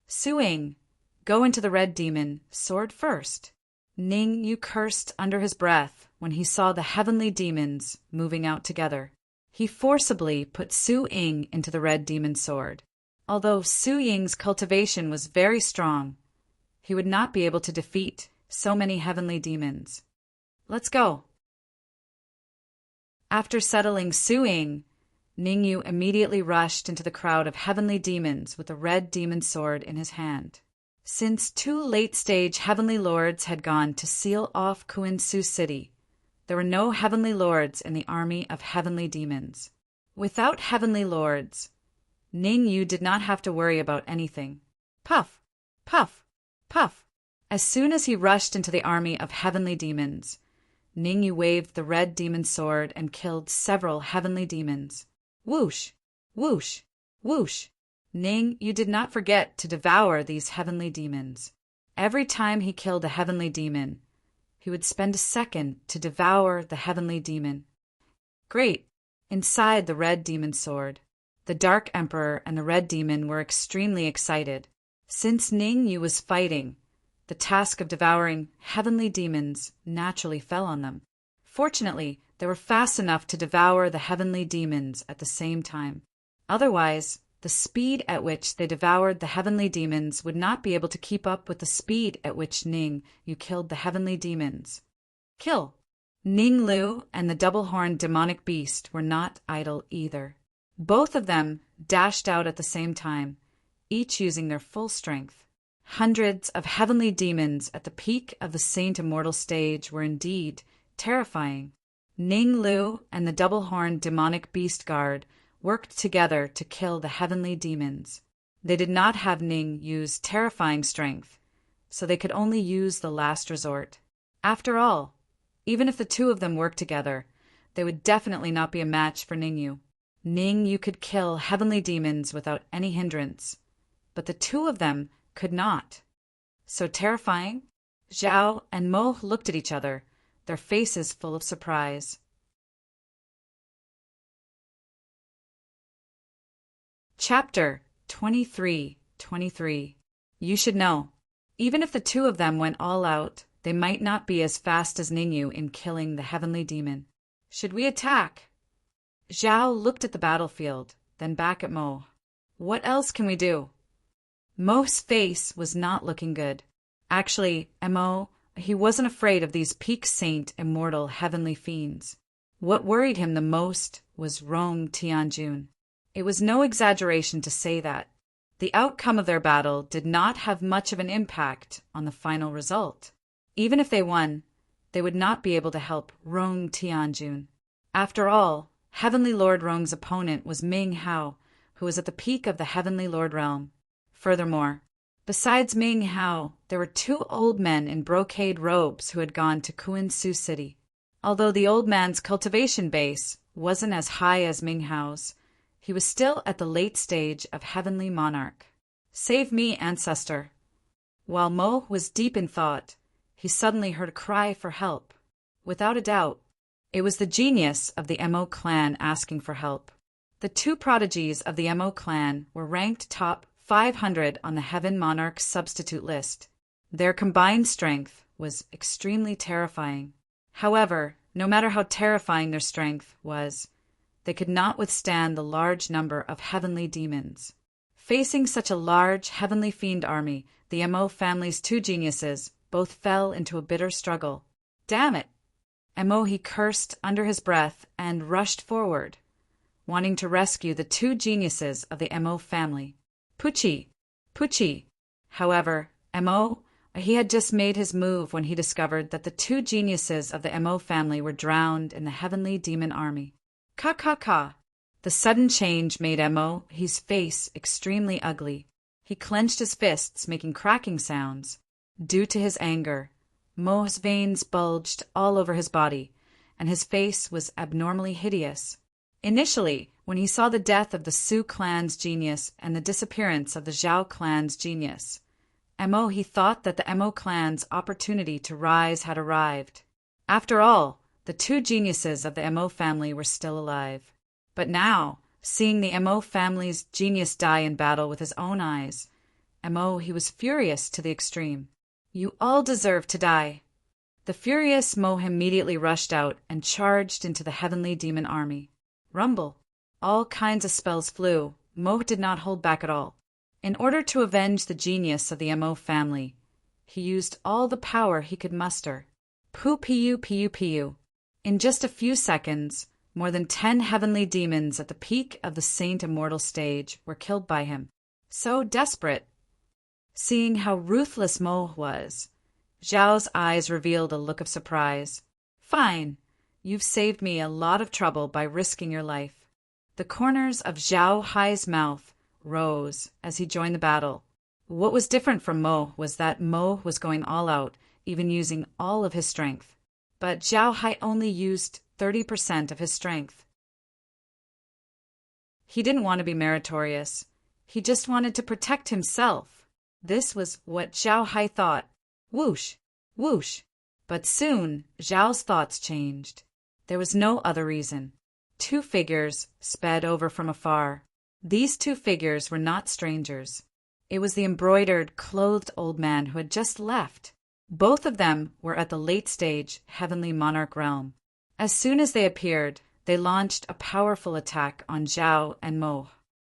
Suing, go into the red demon, sword first. Ningyu cursed under his breath when he saw the heavenly demons moving out together. He forcibly put Su Ying into the red demon sword. Although Su Ying's cultivation was very strong, he would not be able to defeat so many heavenly demons. Let's go. After settling Su Ying, Ningyu immediately rushed into the crowd of heavenly demons with a red demon sword in his hand. Since two late-stage heavenly lords had gone to seal off Kuin-Su City, there were no heavenly lords in the army of heavenly demons. Without heavenly lords, Ningyu did not have to worry about anything. Puff, puff, puff. As soon as he rushed into the army of heavenly demons, Ningyu waved the red demon sword and killed several heavenly demons. Whoosh, whoosh, whoosh. Ningyu did not forget to devour these heavenly demons. Every time he killed a heavenly demon, he would spend a second to devour the heavenly demon. Great! Inside the red demon sword, the Dark Emperor and the red demon were extremely excited. Since Ningyu was fighting, the task of devouring heavenly demons naturally fell on them. Fortunately, they were fast enough to devour the heavenly demons at the same time. Otherwise, the speed at which they devoured the heavenly demons would not be able to keep up with the speed at which Ning Yu killed the heavenly demons. Kill! Ning Lu and the double-horned demonic beast were not idle either. Both of them dashed out at the same time, each using their full strength. Hundreds of heavenly demons at the peak of the Saint Immortal stage were indeed terrifying. Ning Lu and the double-horned demonic beast guard worked together to kill the heavenly demons. They did not have Ning use terrifying strength, so they could only use the last resort. After all, even if the two of them worked together, they would definitely not be a match for Ning Yu. Ning Yu could kill heavenly demons without any hindrance, but the two of them could not. So terrifying? Zhao and Mo looked at each other, their faces full of surprise. Chapter 23:23. You should know, even if the two of them went all out, they might not be as fast as Ning Yu in killing the heavenly demon. Should we attack? Zhao looked at the battlefield, then back at Mo. What else can we do? Mo's face was not looking good. Actually, Mo, he wasn't afraid of these peak saint immortal heavenly fiends. What worried him the most was Rong Tianjun. It was no exaggeration to say that. The outcome of their battle did not have much of an impact on the final result. Even if they won, they would not be able to help Rong Tianjun. After all, Heavenly Lord Rong's opponent was Ming Hao, who was at the peak of the Heavenly Lord realm. Furthermore, besides Ming Hao, there were two old men in brocade robes who had gone to Kuan-Su City. Although the old man's cultivation base wasn't as high as Ming Hao's, he was still at the late stage of Heavenly Monarch. Save me, ancestor. While Mo was deep in thought, he suddenly heard a cry for help. Without a doubt, it was the genius of the Mo clan asking for help. The two prodigies of the Mo clan were ranked top 500 on the Heaven Monarch substitute list. Their combined strength was extremely terrifying. However, no matter how terrifying their strength was, they could not withstand the large number of heavenly demons. Facing such a large heavenly fiend army, the Mo family's two geniuses both fell into a bitter struggle. Damn it! Mo, he cursed under his breath and rushed forward, wanting to rescue the two geniuses of the Mo family. Pucci! Pucci! However, Mo, he had just made his move when he discovered that the two geniuses of the Mo family were drowned in the heavenly demon army. Ka! The sudden change made Mo, his face extremely ugly. He clenched his fists, making cracking sounds. Due to his anger, Mo's veins bulged all over his body, and his face was abnormally hideous. Initially, when he saw the death of the Su clan's genius and the disappearance of the Zhao clan's genius, Mo, he thought that the Mo clan's opportunity to rise had arrived. After all, the two geniuses of the Mo family were still alive. But now, seeing the Mo family's genius die in battle with his own eyes, Mo, he was furious to the extreme. You all deserve to die. The furious Mo immediately rushed out and charged into the heavenly demon army. Rumble. All kinds of spells flew. Mo did not hold back at all. In order to avenge the genius of the Mo family, he used all the power he could muster. Pu. In just a few seconds, more than 10 heavenly demons at the peak of the Saint Immortal stage were killed by him. So desperate. Seeing how ruthless Mo was, Zhao's eyes revealed a look of surprise. Fine. You've saved me a lot of trouble by risking your life. The corners of Zhao Hai's mouth rose as he joined the battle. What was different from Mo was that Mo was going all out, even using all of his strength. But Zhao Hai only used 30% of his strength. He didn't want to be meritorious. He just wanted to protect himself. This was what Zhao Hai thought. Whoosh! Whoosh! But soon, Zhao's thoughts changed. There was no other reason. Two figures sped over from afar. These two figures were not strangers. It was the embroidered, clothed old man who had just left. Both of them were at the late stage Heavenly Monarch realm. As soon as they appeared, they launched a powerful attack on Zhao and Mo.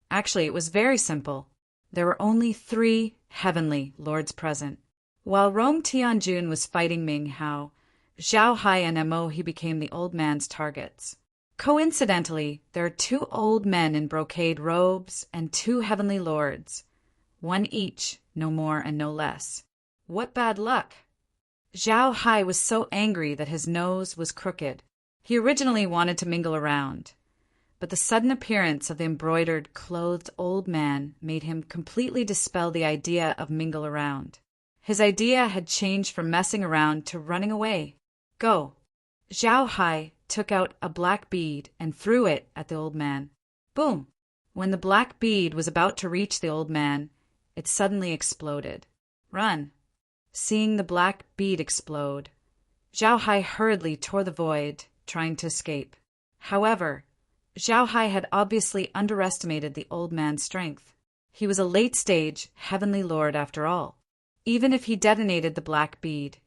Actually, it was very simple. There were only 3 heavenly lords present. While Rong Tianjun was fighting Ming Hao, Zhao Hai and Mo he became the old man's targets. Coincidentally, there are 2 old men in brocade robes and 2 heavenly lords, 1 each, no more and no less. What bad luck! Zhao Hai was so angry that his nose was crooked. He originally wanted to mingle around, but the sudden appearance of the embroidered, clothed old man made him completely dispel the idea of mingle around. His idea had changed from messing around to running away. Go! Zhao Hai took out a black bead and threw it at the old man. Boom! When the black bead was about to reach the old man, it suddenly exploded. Run! Seeing the black bead explode, Zhao Hai hurriedly tore the void, trying to escape. However, Zhao Hai had obviously underestimated the old man's strength. He was a late-stage heavenly lord after all. Even if he detonated the black bead,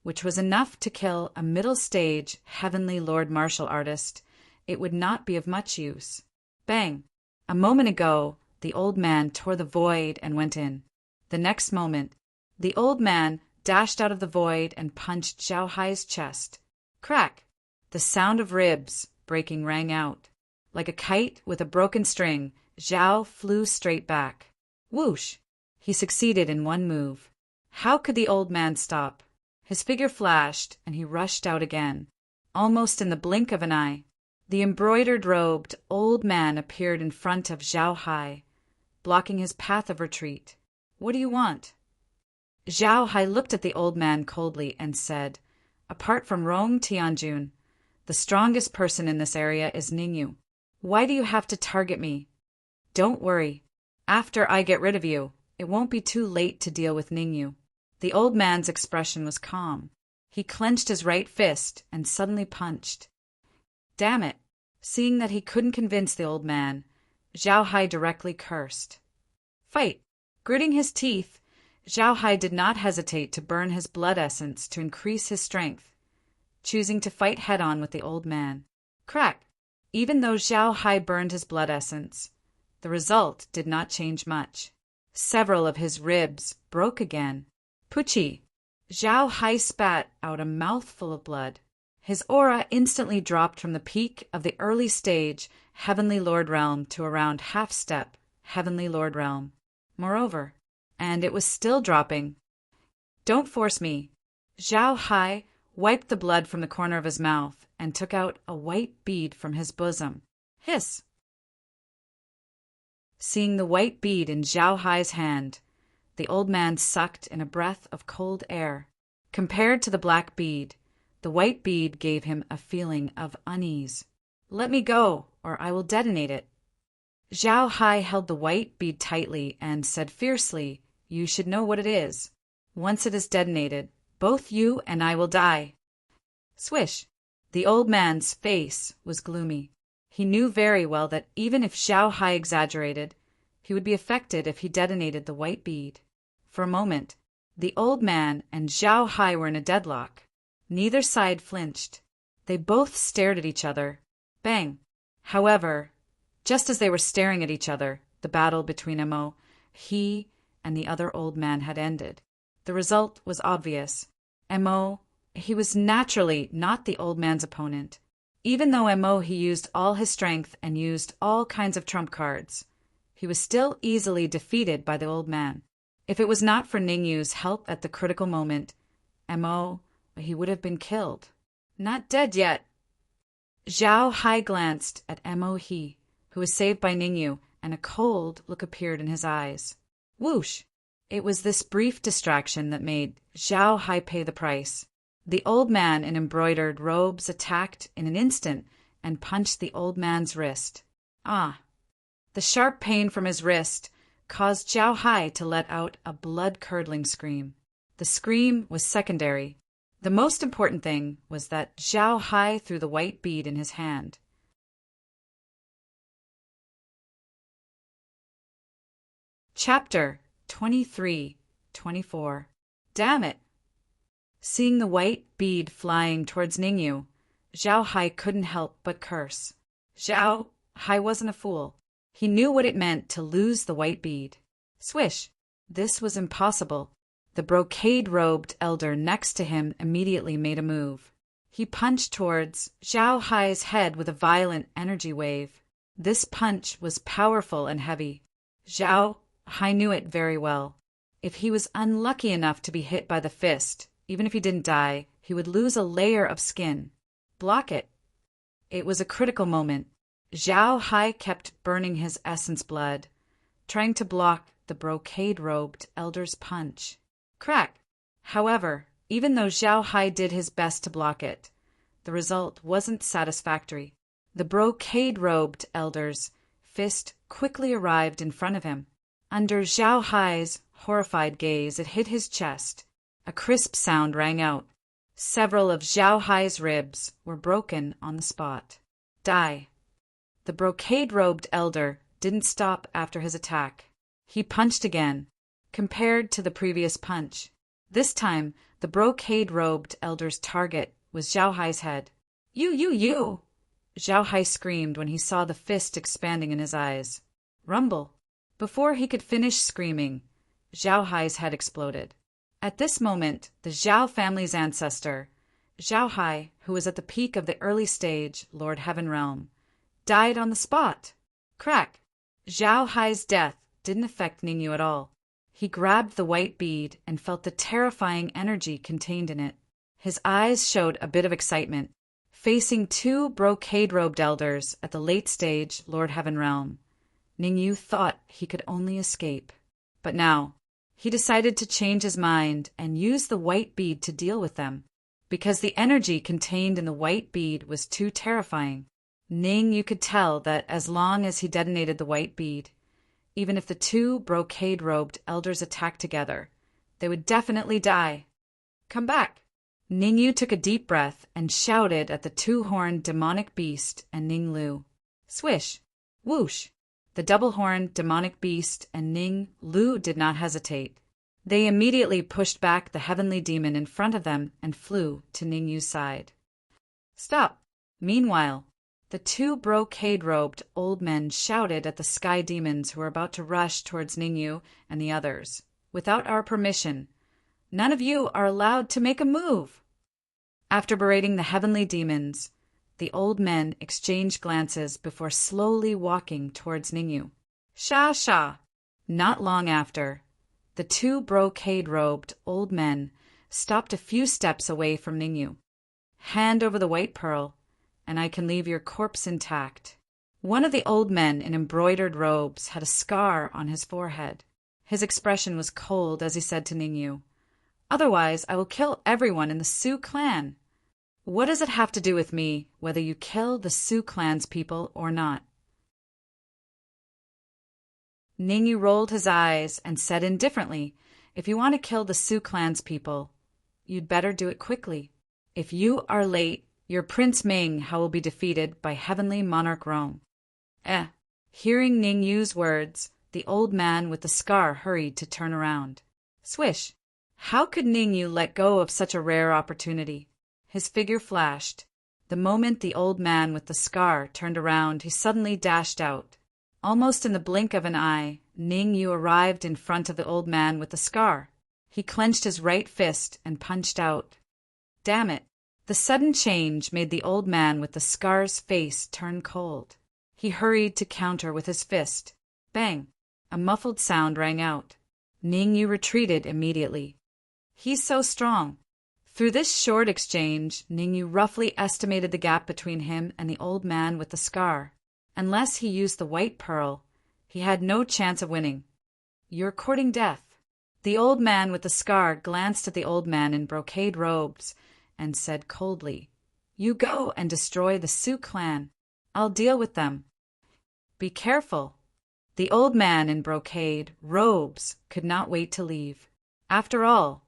which was enough to kill a middle-stage heavenly lord martial artist, it would not be of much use. Bang! A moment ago, the old man tore the void and went in. The next moment, the old man dashed out of the void and punched Zhao Hai's chest. Crack! The sound of ribs breaking rang out. Like a kite with a broken string, Zhao flew straight back. Whoosh! He succeeded in one move. How could the old man stop? His figure flashed, and he rushed out again. Almost in the blink of an eye, the embroidered-robed old man appeared in front of Zhao Hai, blocking his path of retreat. What do you want? Zhao Hai looked at the old man coldly and said, apart from Rong Tianjun, the strongest person in this area is Ningyu. Why do you have to target me? Don't worry. After I get rid of you, it won't be too late to deal with Ningyu. The old man's expression was calm. He clenched his right fist and suddenly punched. Damn it! Seeing that he couldn't convince the old man, Zhao Hai directly cursed. Fight! Gritting his teeth, Zhao Hai did not hesitate to burn his blood essence to increase his strength, choosing to fight head-on with the old man. Crack! Even though Zhao Hai burned his blood essence, the result did not change much. Several of his ribs broke again. Pucci! Zhao Hai spat out a mouthful of blood. His aura instantly dropped from the peak of the early stage Heavenly Lord Realm to around half-step Heavenly Lord Realm. Moreover, and it was still dropping. Don't force me. Zhao Hai wiped the blood from the corner of his mouth and took out a white bead from his bosom. Hiss! Seeing the white bead in Zhao Hai's hand, the old man sucked in a breath of cold air. Compared to the black bead, the white bead gave him a feeling of unease. Let me go, or I will detonate it. Zhao Hai held the white bead tightly and said fiercely, You should know what it is. Once it is detonated, both you and I will die. Swish! The old man's face was gloomy. He knew very well that even if Zhao Hai exaggerated, he would be affected if he detonated the white bead. For a moment, the old man and Zhao Hai were in a deadlock. Neither side flinched. They both stared at each other. Bang! However, just as they were staring at each other, the battle between Mo, he and the other old man had ended. The result was obvious. Mo, he was naturally not the old man's opponent. Even though Mo he used all his strength and used all kinds of trump cards, he was still easily defeated by the old man. If it was not for Ningyu's help at the critical moment, Mo, he would have been killed. Not dead yet. Zhao Hai glanced at Mo he, who was saved by Ningyu, and a cold look appeared in his eyes. Whoosh! It was this brief distraction that made Zhao Hai pay the price. The old man in embroidered robes attacked in an instant and punched the old man's wrist. Ah! The sharp pain from his wrist caused Zhao Hai to let out a blood-curdling scream. The scream was secondary. The most important thing was that Zhao Hai threw the white bead in his hand. Chapter 23-24. Damn it! Seeing the white bead flying towards Ningyu, Zhao Hai couldn't help but curse. Zhao Hai wasn't a fool. He knew what it meant to lose the white bead. Swish! This was impossible. The brocade-robed elder next to him immediately made a move. He punched towards Zhao Hai's head with a violent energy wave. This punch was powerful and heavy. Zhao Hai knew it very well. If he was unlucky enough to be hit by the fist, even if he didn't die, he would lose a layer of skin. Block it. It was a critical moment. Zhao Hai kept burning his essence blood, trying to block the brocade-robed elder's punch. Crack! However, even though Zhao Hai did his best to block it, the result wasn't satisfactory. The brocade-robed elder's fist quickly arrived in front of him. Under Zhao Hai's horrified gaze, it hit his chest. A crisp sound rang out. Several of Zhao Hai's ribs were broken on the spot. Die. The brocade-robed elder didn't stop after his attack. He punched again, compared to the previous punch. This time, the brocade-robed elder's target was Zhao Hai's head. You! Zhao Hai screamed when he saw the fist expanding in his eyes. Rumble! Before he could finish screaming, Zhao Hai's head exploded. At this moment, the Zhao family's ancestor, Zhao Hai, who was at the peak of the early stage Lord Heaven Realm, died on the spot. Crack! Zhao Hai's death didn't affect Ningyu at all. He grabbed the white bead and felt the terrifying energy contained in it. His eyes showed a bit of excitement. Facing two brocade-robed elders at the late stage Lord Heaven Realm, Ningyu thought he could only escape. But now, he decided to change his mind and use the white bead to deal with them, because the energy contained in the white bead was too terrifying. Ningyu could tell that as long as he detonated the white bead, even if the two brocade-robed elders attacked together, they would definitely die. Come back! Ningyu took a deep breath and shouted at the two-horned demonic beast and Ning Lu. Swish! Whoosh! The double-horned demonic beast and Ning Lu did not hesitate. They immediately pushed back the heavenly demon in front of them and flew to Ningyu's side. Stop! Meanwhile, the two brocade-robed old men shouted at the sky demons who were about to rush towards Ningyu and the others. Without our permission, none of you are allowed to make a move. After berating the heavenly demons, the old men exchanged glances before slowly walking towards Ningyu. Sha! Not long after, the two brocade-robed old men stopped a few steps away from Ningyu. Hand over the white pearl, and I can leave your corpse intact. One of the old men in embroidered robes had a scar on his forehead. His expression was cold as he said to Ningyu, Otherwise, I will kill everyone in the Sioux clan. What does it have to do with me, whether you kill the Sioux clan's people or not? Ningyu rolled his eyes and said indifferently, If you want to kill the Sioux clan's people, you'd better do it quickly. If you are late, your Prince Ming will be defeated by Heavenly Monarch Rome. Hearing Ningyu's words, the old man with the scar hurried to turn around. Swish! How could Ningyu let go of such a rare opportunity? His figure flashed. The moment the old man with the scar turned around, he suddenly dashed out. Almost in the blink of an eye, Ningyu arrived in front of the old man with the scar. He clenched his right fist and punched out. Damn it! The sudden change made the old man with the scar's face turn cold. He hurried to counter with his fist. Bang! A muffled sound rang out. Ningyu retreated immediately. He's so strong. Through this short exchange, Ningyu roughly estimated the gap between him and the old man with the scar. Unless he used the white pearl, he had no chance of winning. You're courting death. The old man with the scar glanced at the old man in brocade robes and said coldly, You go and destroy the Sioux clan. I'll deal with them. Be careful. The old man in brocade robes could not wait to leave. After all,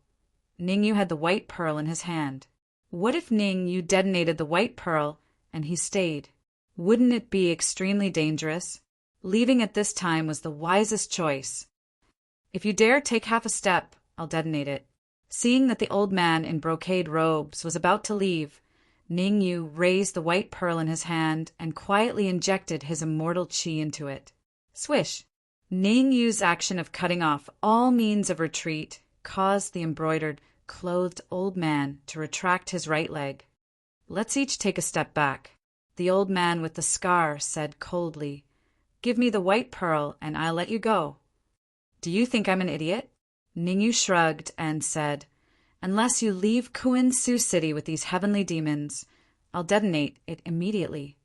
Ningyu had the white pearl in his hand. What if Ningyu detonated the white pearl and he stayed? Wouldn't it be extremely dangerous? Leaving at this time was the wisest choice. If you dare take half a step, I'll detonate it. Seeing that the old man in brocade robes was about to leave, Ning Yu raised the white pearl in his hand and quietly injected his immortal qi into it. Swish! Ning Yu's action of cutting off all means of retreat caused the embroidered, clothed old man to retract his right leg. "Let's each take a step back," the old man with the scar said coldly. "Give me the white pearl and I'll let you go." "Do you think I'm an idiot?" Ning Yu shrugged and said, "Unless you leave Su City with these heavenly demons, I'll detonate it immediately."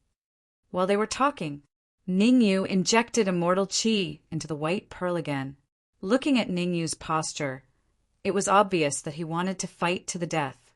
While they were talking, Ning Yu injected immortal qi into the white pearl again. Looking at Ning Yu's posture, it was obvious that he wanted to fight to the death.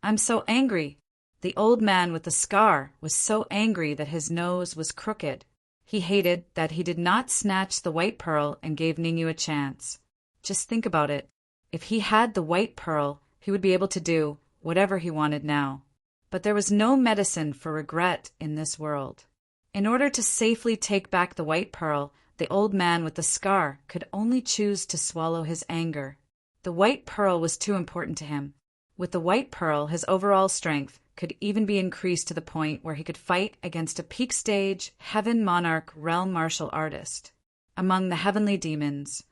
"I'm so angry." The old man with the scar was so angry that his nose was crooked. He hated that he did not snatch the white pearl and gave Ning Yu a chance. Just think about it. If he had the white pearl, he would be able to do whatever he wanted now. But there was no medicine for regret in this world. In order to safely take back the white pearl, the old man with the scar could only choose to swallow his anger. The white pearl was too important to him. With the white pearl, his overall strength could even be increased to the point where he could fight against a peak stage Heaven Monarch realm martial artist. Among the heavenly demons,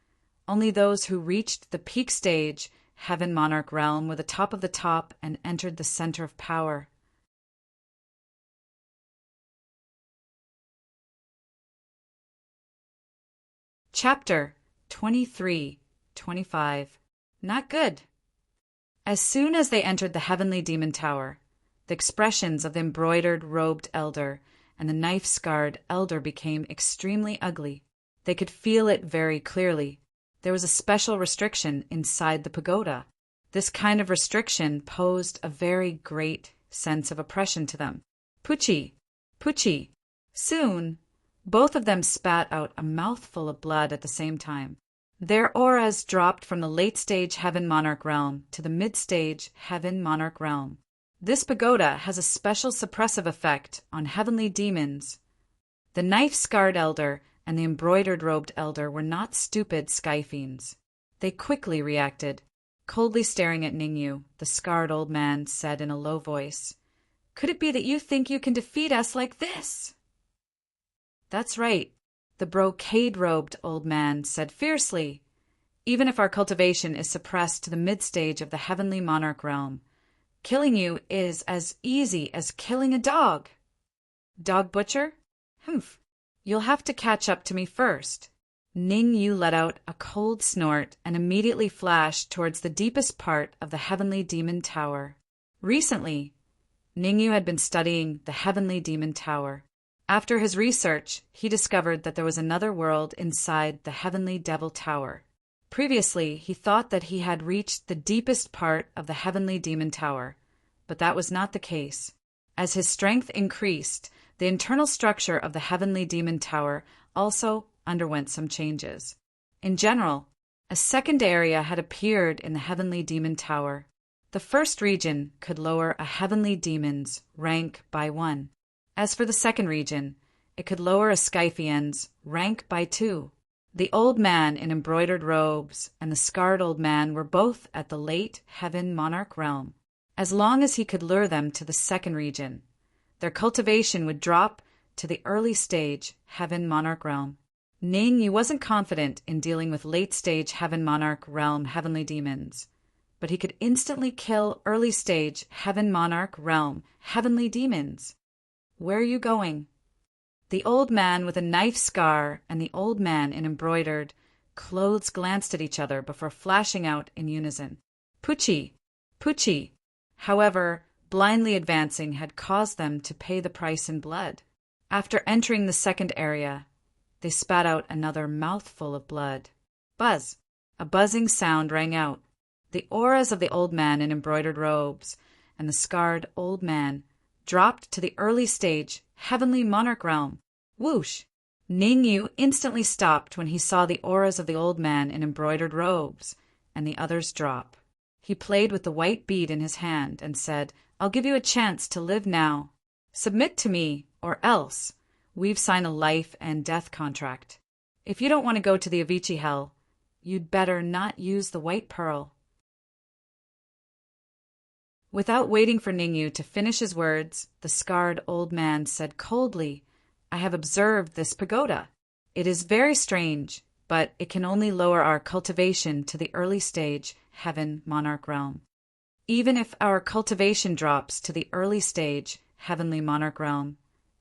only those who reached the peak stage Heaven Monarch realm were the top of the top and entered the center of power. Chapter 23-25. Not good. As soon as they entered the heavenly demon tower, the expressions of the embroidered robed elder and the knife-scarred elder became extremely ugly. They could feel it very clearly. There was a special restriction inside the pagoda. This kind of restriction posed a very great sense of oppression to them. Puchi! Puchi! Soon, both of them spat out a mouthful of blood at the same time. Their auras dropped from the late-stage Heaven Monarch realm to the mid-stage Heaven Monarch realm. This pagoda has a special suppressive effect on heavenly demons. The knife-scarred elder and the embroidered-robed elder were not stupid sky fiends. They quickly reacted. Coldly staring at Ning Yu, the scarred old man said in a low voice, "Could it be that you think you can defeat us like this?" "That's right," the brocade-robed old man said fiercely. "Even if our cultivation is suppressed to the mid-stage of the Heavenly Monarch realm, killing you is as easy as killing a dog." "Dog butcher? Humph. You'll have to catch up to me first." Ning Yu let out a cold snort and immediately flashed towards the deepest part of the Heavenly Demon Tower. Recently, Ning Yu had been studying the Heavenly Demon Tower. After his research, he discovered that there was another world inside the Heavenly Devil Tower. Previously, he thought that he had reached the deepest part of the Heavenly Demon Tower, but that was not the case. As his strength increased, the internal structure of the Heavenly Demon Tower also underwent some changes. In general, a second area had appeared in the Heavenly Demon Tower. The first region could lower a heavenly demon's rank by 1. As for the second region, it could lower a Skyfiend's rank by 2. The old man in embroidered robes and the scarred old man were both at the late Heaven Monarch realm. As long as he could lure them to the second region, their cultivation would drop to the early stage Heaven Monarch realm. Ning Yu wasn't confident in dealing with late-stage Heaven Monarch realm heavenly demons, but he could instantly kill early-stage Heaven Monarch realm heavenly demons. "Where are you going?" The old man with a knife scar and the old man in embroidered clothes glanced at each other before flashing out in unison. "Puchi! Puchi!" However, blindly advancing had caused them to pay the price in blood. After entering the second area, they spat out another mouthful of blood. Buzz! A buzzing sound rang out. The auras of the old man in embroidered robes and the scarred old man dropped to the early stage Heavenly Monarch realm. Whoosh! Ning Yu instantly stopped when he saw the auras of the old man in embroidered robes and the others drop. He played with the white bead in his hand and said, "I'll give you a chance to live now. Submit to me, or else we've signed a life and death contract. If you don't want to go to the Avicii Hell, you'd better not use the white pearl." Without waiting for Ningyu to finish his words, the scarred old man said coldly, "I have observed this pagoda. It is very strange, but it can only lower our cultivation to the early stage, Heaven Monarch Realm. Even if our cultivation drops to the early stage, Heavenly Monarch Realm,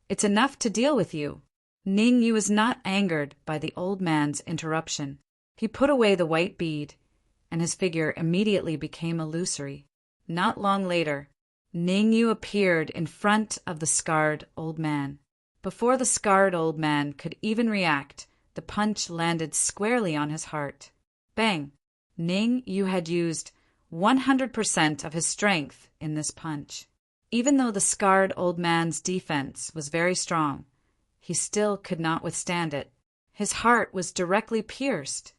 it's enough to deal with you." Ningyu was not angered by the old man's interruption. He put away the white bead, and his figure immediately became illusory. Not long later, Ningyu appeared in front of the scarred old man. Before the scarred old man could even react, the punch landed squarely on his heart. Bang! Ningyu had used 100% of his strength in this punch. Even though the scarred old man's defense was very strong, he still could not withstand it. His heart was directly pierced.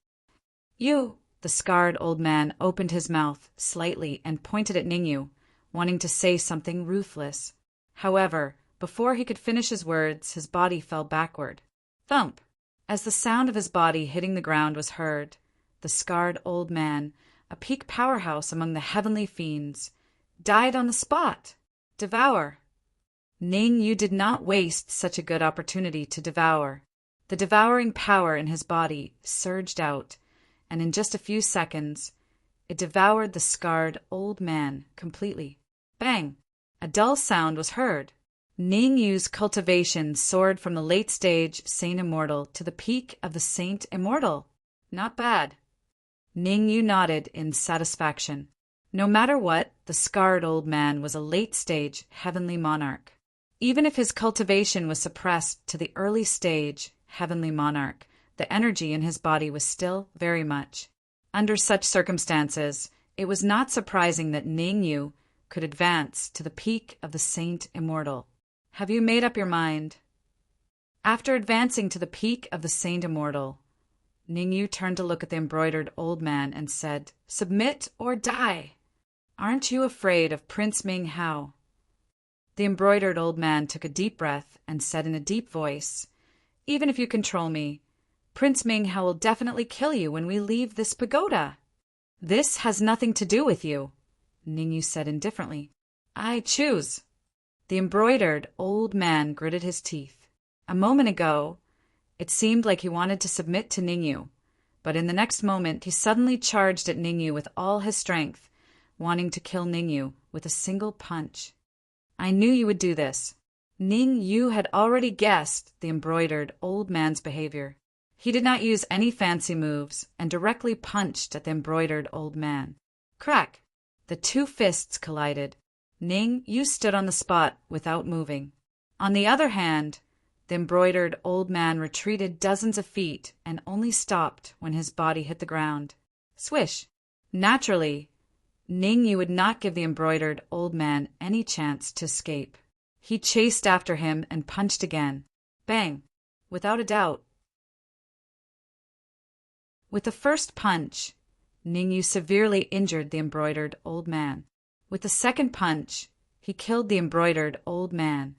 "You!" The scarred old man opened his mouth slightly and pointed at Ningyu, wanting to say something ruthless. However, before he could finish his words, his body fell backward. Thump! As the sound of his body hitting the ground was heard, the scarred old man, a peak powerhouse among the heavenly fiends, died on the spot. Devour! Ningyu did not waste such a good opportunity to devour. The devouring power in his body surged out, and in just a few seconds, it devoured the scarred old man completely. Bang! A dull sound was heard. Ningyu's cultivation soared from the late stage Saint Immortal to the peak of the Saint Immortal. Not bad. Ningyu nodded in satisfaction. No matter what, the scarred old man was a late stage Heavenly Monarch. Even if his cultivation was suppressed to the early stage Heavenly Monarch, the energy in his body was still very much. Under such circumstances, it was not surprising that Ningyu could advance to the peak of the Saint Immortal. Have you made up your mind? After advancing to the peak of the Saint Immortal, Ningyu turned to look at the embroidered old man and said, "Submit or die! Aren't you afraid of Prince Ming Hao?" The embroidered old man took a deep breath and said in a deep voice, "Even if you control me, Prince Ming Hao will definitely kill you when we leave this pagoda." "This has nothing to do with you," Ningyu said indifferently. "I choose." The embroidered old man gritted his teeth. A moment ago, it seemed like he wanted to submit to Ningyu, but in the next moment he suddenly charged at Ningyu with all his strength, wanting to kill Ningyu with a single punch. "I knew you would do this." Ningyu had already guessed the embroidered old man's behavior. He did not use any fancy moves and directly punched at the embroidered old man. Crack! The two fists collided. Ningyu stood on the spot without moving. On the other hand, the embroidered old man retreated dozens of feet and only stopped when his body hit the ground. Swish! Naturally, Ningyu would not give the embroidered old man any chance to escape. He chased after him and punched again. Bang! Without a doubt. With the first punch, Ningyu severely injured the embroidered old man. With the second punch, he killed the embroidered old man.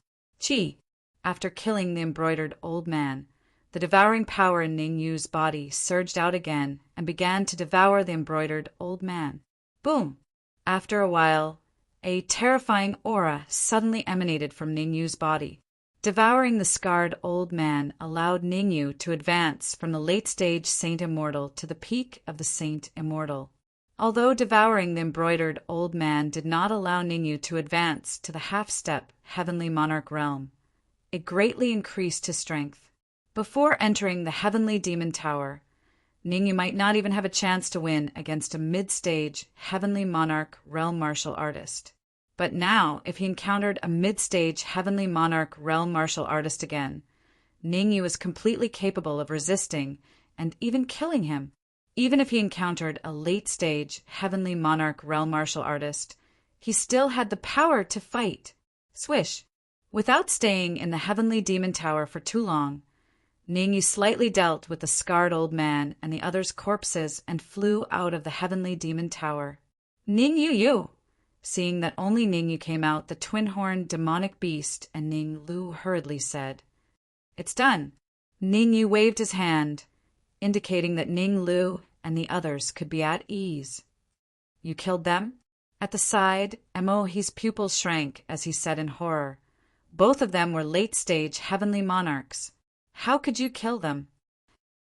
Chi! After killing the embroidered old man, the devouring power in Ningyu's body surged out again and began to devour the embroidered old man. Boom! After a while, a terrifying aura suddenly emanated from Ningyu's body. Devouring the scarred old man allowed Ningyu to advance from the late-stage Saint Immortal to the peak of the Saint Immortal. Although devouring the embroidered old man did not allow Ningyu to advance to the half-step Heavenly Monarch realm, it greatly increased his strength. Before entering the Heavenly Demon Tower, Ningyu might not even have a chance to win against a mid-stage Heavenly Monarch realm martial artist. But now, if he encountered a mid-stage Heavenly Monarch realm martial artist again, Ningyu was completely capable of resisting and even killing him. Even if he encountered a late-stage Heavenly Monarch realm martial artist, he still had the power to fight. Swish! Without staying in the Heavenly Demon Tower for too long, Ningyu slightly dealt with the scarred old man and the others' corpses and flew out of the Heavenly Demon Tower. Ningyu! Seeing that only Ningyu came out, the twin-horned demonic beast and Ning Lu hurriedly said, "It's done." Ningyu waved his hand, indicating that Ning Lu and the others could be at ease. "You killed them?" At the side, Emohi's pupils shrank as he said in horror, "Both of them were late-stage heavenly monarchs. How could you kill them?"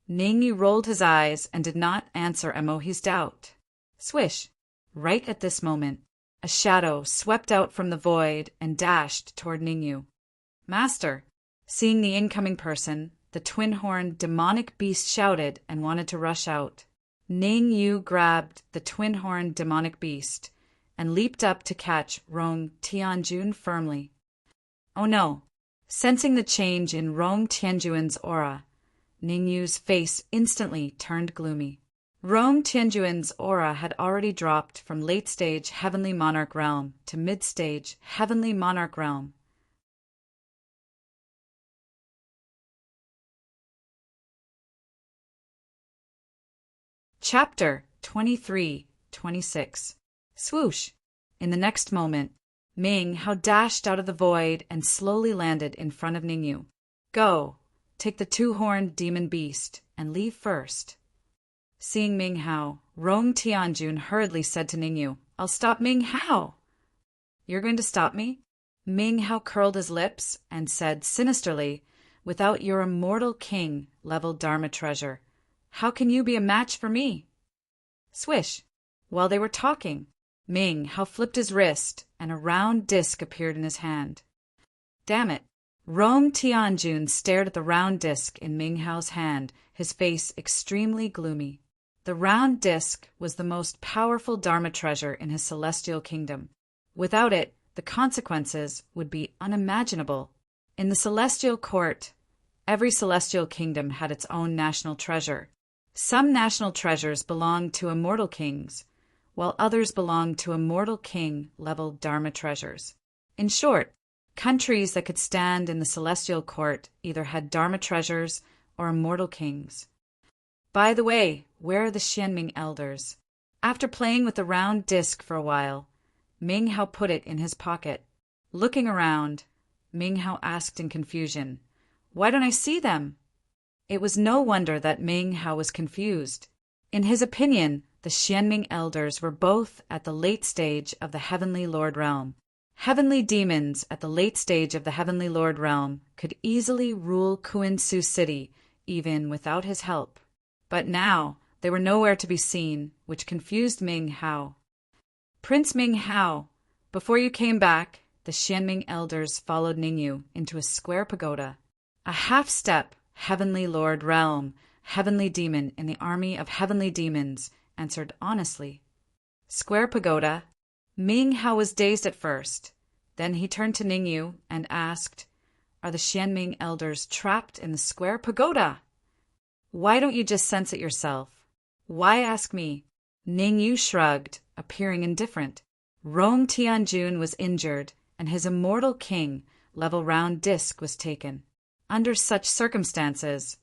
Ningyu rolled his eyes and did not answer Emohi's doubt. Swish! Right at this moment, a shadow swept out from the void and dashed toward Ningyu. "Master!" Seeing the incoming person, the twin-horned demonic beast shouted and wanted to rush out. Ningyu grabbed the twin-horned demonic beast and leaped up to catch Rong Tianjun firmly. Oh no! Sensing the change in Rong Tianjun's aura, Ningyu's face instantly turned gloomy. Rong Tianjun's aura had already dropped from late-stage Heavenly Monarch realm to mid-stage Heavenly Monarch realm. Chapter 23-26. Swoosh! In the next moment, Ming Hao dashed out of the void and slowly landed in front of Ningyu. "Go! Take the two-horned demon beast, and leave first." Seeing Ming Hao, Rong Tianjun hurriedly said to Ningyu, "I'll stop Ming Hao." "You're going to stop me?" Ming Hao curled his lips and said sinisterly, "Without your immortal king-level Dharma treasure, how can you be a match for me?" Swish! While they were talking, Ming Hao flipped his wrist, and a round disc appeared in his hand. Damn it! Rong Tianjun stared at the round disc in Ming Hao's hand, his face extremely gloomy. The round disc was the most powerful Dharma treasure in his celestial kingdom. Without it, the consequences would be unimaginable. In the celestial court, every celestial kingdom had its own national treasure. Some national treasures belonged to immortal kings, while others belonged to immortal king-level Dharma treasures. In short, countries that could stand in the celestial court either had Dharma treasures or immortal kings. By the way, where are the Xianming elders? After playing with the round disc for a while, Ming Hao put it in his pocket. Looking around, Ming Hao asked in confusion, "Why don't I see them?" It was no wonder that Ming Hao was confused. In his opinion, the Xianming elders were both at the late stage of the Heavenly Lord realm. Heavenly demons at the late stage of the Heavenly Lord realm could easily rule Kuinsu City even without his help. But now they were nowhere to be seen, which confused Ming Hao. "Prince Ming Hao, before you came back, the Xianming elders followed Ningyu into a square pagoda. A half-step Heavenly Lord realm, heavenly demon in the army of heavenly demons, answered honestly. Square pagoda. Ming Hao was dazed at first. Then he turned to Ningyu and asked, "Are the Xianming elders trapped in the square pagoda?" "Why don't you just sense it yourself? Why ask me?" Ningyu shrugged, appearing indifferent. Rong Tianjun was injured, and his immortal king-level round disc was taken. Under such circumstances,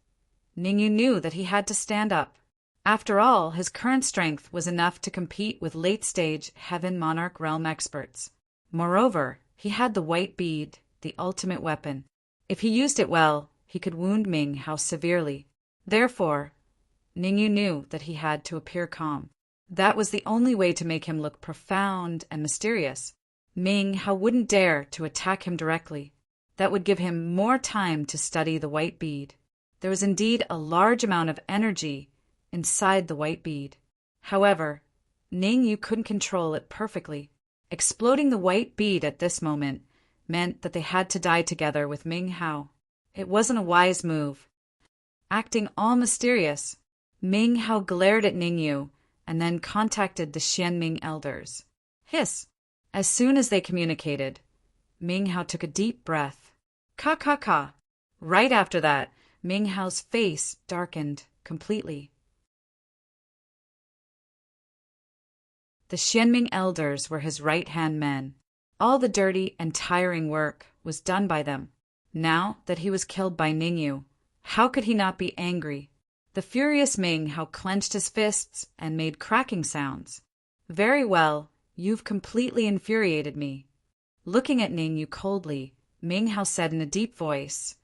Ningyu knew that he had to stand up. After all, his current strength was enough to compete with late-stage Heaven Monarch realm experts. Moreover, he had the white bead, the ultimate weapon. If he used it well, he could wound Ming Hao severely. Therefore, Ningyu knew that he had to appear calm. That was the only way to make him look profound and mysterious. Ming Hao wouldn't dare to attack him directly. That would give him more time to study the white bead. There was indeed a large amount of energy inside the white bead. However, Ningyu couldn't control it perfectly. Exploding the white bead at this moment meant that they had to die together with Ming Hao. It wasn't a wise move. Acting all mysterious, Ming Hao glared at Ningyu and then contacted the Xianming elders. Hiss! As soon as they communicated, Ming Hao took a deep breath. Ka ka ka! Right after that, Ming Hao's face darkened completely. The Xianming elders were his right-hand men. All the dirty and tiring work was done by them. Now that he was killed by Ningyu, how could he not be angry? The furious Ming Hao clenched his fists and made cracking sounds. "Very well, you've completely infuriated me." Looking at Ningyu coldly, Ming Hao said in a deep voice,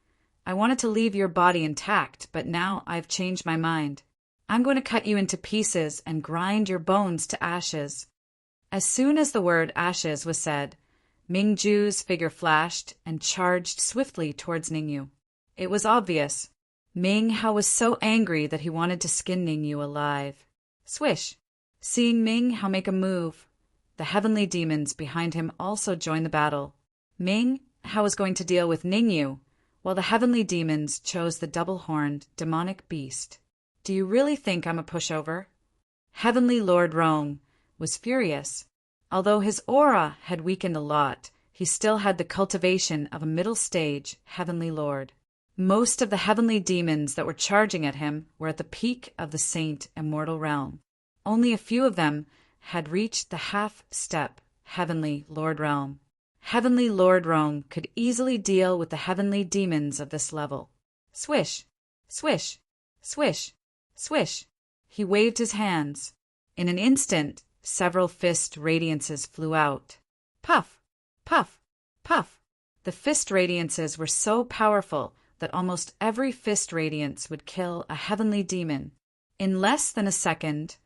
"I wanted to leave your body intact, but now I've changed my mind. I'm going to cut you into pieces and grind your bones to ashes." As soon as the word ashes was said, Ming Ju's figure flashed and charged swiftly towards Ningyu. It was obvious. Ming Hao was so angry that he wanted to skin Ningyu alive. Swish! Seeing Ming Hao make a move, the heavenly demons behind him also joined the battle. Ming Hao was going to deal with Ningyu, while the heavenly demons chose the double-horned demonic beast. Do you really think I'm a pushover? Heavenly Lord Rong was furious. Although his aura had weakened a lot, he still had the cultivation of a middle-stage heavenly lord. Most of the heavenly demons that were charging at him were at the peak of the saint immortal realm. Only a few of them had reached the half-step heavenly lord realm. Heavenly Lord Rong could easily deal with the heavenly demons of this level. Swish! Swish! Swish! Swish! He waved his hands. In an instant, several fist radiances flew out. Puff! Puff! Puff! The fist radiances were so powerful that almost every fist radiance would kill a heavenly demon. In less than a second,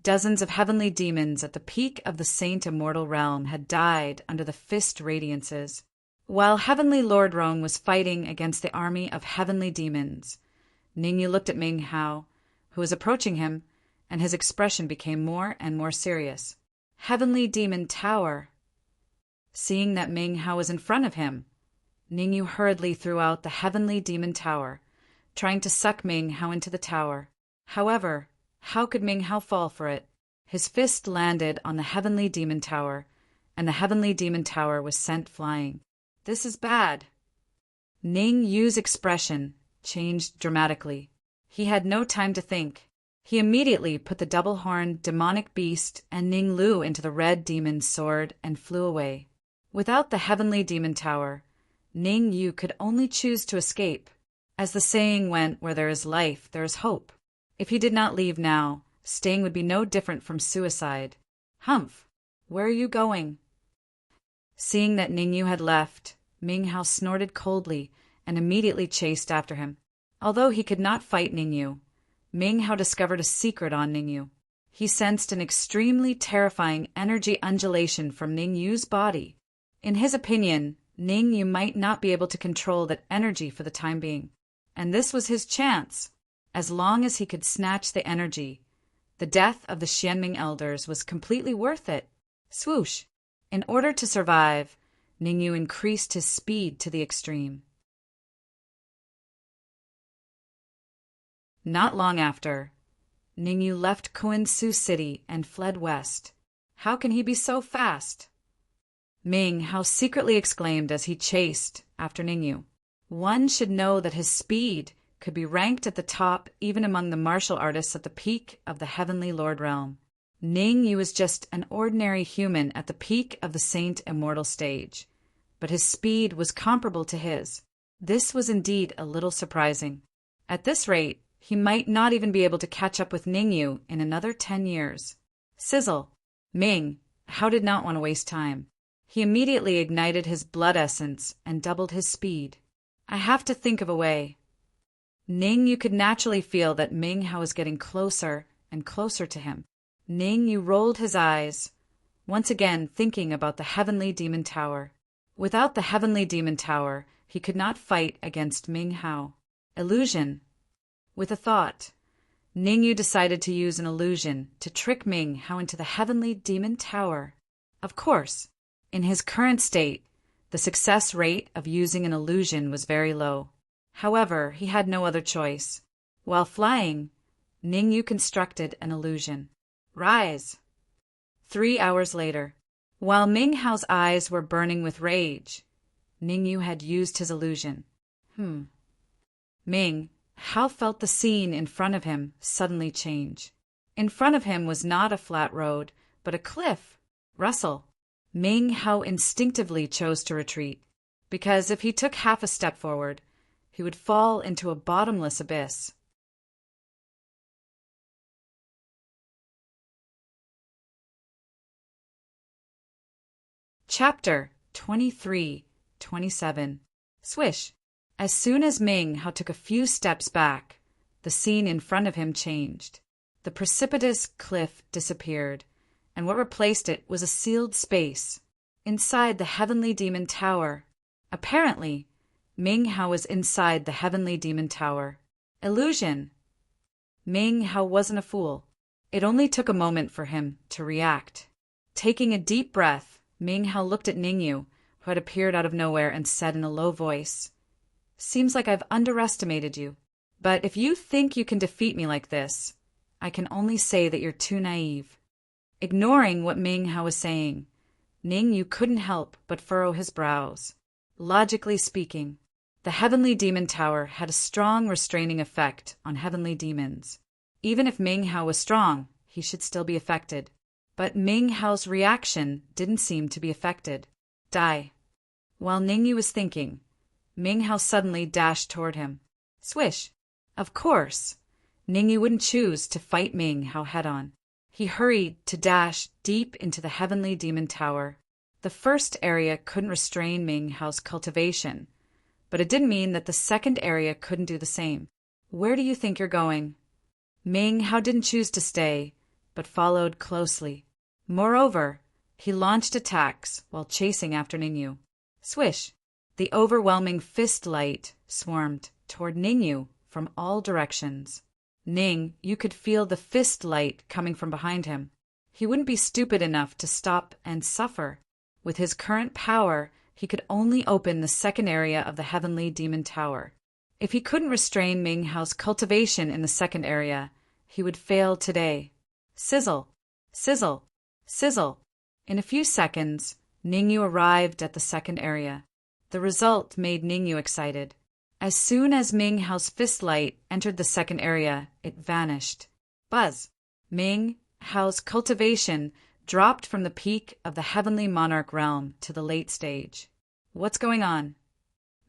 dozens of heavenly demons at the peak of the saint immortal realm had died under the fist radiances. While Heavenly Lord Rong was fighting against the army of heavenly demons, Ningyu looked at Ming Hao, who was approaching him, and his expression became more and more serious. Heavenly Demon Tower. Seeing that Ming Hao was in front of him, Ningyu hurriedly threw out the Heavenly Demon Tower, trying to suck Ming Hao into the tower. However, how could Ming Hao fall for it? His fist landed on the Heavenly Demon Tower, and the Heavenly Demon Tower was sent flying. This is bad. Ning Yu's expression changed dramatically. He had no time to think. He immediately put the double-horned demonic beast and Ning Lu into the red demon's sword and flew away. Without the Heavenly Demon Tower, Ning Yu could only choose to escape. As the saying went, where there is life, there is hope. If he did not leave now, staying would be no different from suicide. Humph! Where are you going? Seeing that Ningyu had left, Ming Hao snorted coldly and immediately chased after him. Although he could not fight Ningyu, Ming Hao discovered a secret on Ningyu. He sensed an extremely terrifying energy undulation from Ningyu's body. In his opinion, Ningyu might not be able to control that energy for the time being, and this was his chance. As long as he could snatch the energy, the death of the Xianming elders was completely worth it. Swoosh! In order to survive, Ningyu increased his speed to the extreme. Not long after, Ningyu left Kuan-Su City and fled west. How can he be so fast? Ming Hao secretly exclaimed as he chased after Ningyu. One should know that his speed could be ranked at the top even among the martial artists at the peak of the Heavenly Lord realm. Ningyu was just an ordinary human at the peak of the Saint Immortal stage, but his speed was comparable to his. This was indeed a little surprising. At this rate, he might not even be able to catch up with Ningyu in another 10 years. Sizzle! Ming Hao did not want to waste time. He immediately ignited his blood essence and doubled his speed. I have to think of a way. Ningyu could naturally feel that Ming Hao was getting closer and closer to him. Ningyu rolled his eyes, once again thinking about the Heavenly Demon Tower. Without the Heavenly Demon Tower, he could not fight against Ming Hao. Illusion. With a thought, Ningyu decided to use an illusion to trick Ming Hao into the Heavenly Demon Tower. Of course, in his current state, the success rate of using an illusion was very low. However, he had no other choice. While flying, Ningyu constructed an illusion. Rise! 3 hours later, while Ming Hao's eyes were burning with rage, Ningyu had used his illusion. Ming Hao felt the scene in front of him suddenly change. In front of him was not a flat road, but a cliff. Rustle. Ming Hao instinctively chose to retreat, because if he took half a step forward, he would fall into a bottomless abyss. Chapter 23-27. Swish! As soon as Ming Hao took a few steps back, the scene in front of him changed. The precipitous cliff disappeared, and what replaced it was a sealed space inside the heavenly demon tower. Apparently, Ming Hao was inside the heavenly demon tower. Illusion. Ming Hao wasn't a fool. It only took a moment for him to react. Taking a deep breath, Ming Hao looked at Ningyu, who had appeared out of nowhere, and said in a low voice, "Seems like I've underestimated you. But if you think you can defeat me like this, I can only say that you're too naive." Ignoring what Ming Hao was saying, Ningyu couldn't help but furrow his brows. Logically speaking, the heavenly demon tower had a strong restraining effect on heavenly demons. Even if Ming Hao was strong, he should still be affected. But Ming Hao's reaction didn't seem to be affected. Die. While Ningyu was thinking, Ming Hao suddenly dashed toward him. Swish! Of course, Ningyu wouldn't choose to fight Ming Hao head-on. He hurried to dash deep into the heavenly demon tower. The first area couldn't restrain Ming Hao's cultivation, but it didn't mean that the second area couldn't do the same. Where do you think you're going? Ming Hao didn't choose to stay, but followed closely. Moreover, he launched attacks while chasing after Ningyu. Swish! The overwhelming fist light swarmed toward Ningyu from all directions. You could feel the fist light coming from behind him. He wouldn't be stupid enough to stop and suffer. With his current power, he could only open the second area of the heavenly demon tower. If he couldn't restrain Ming Hao's cultivation in the second area, he would fail today. Sizzle! Sizzle! Sizzle! In a few seconds, Ningyu arrived at the second area. The result made Ningyu excited. As soon as Ming Hao's fist light entered the second area, it vanished. Buzz! Ming Hao's cultivation dropped from the peak of the heavenly monarch realm to the late stage. What's going on?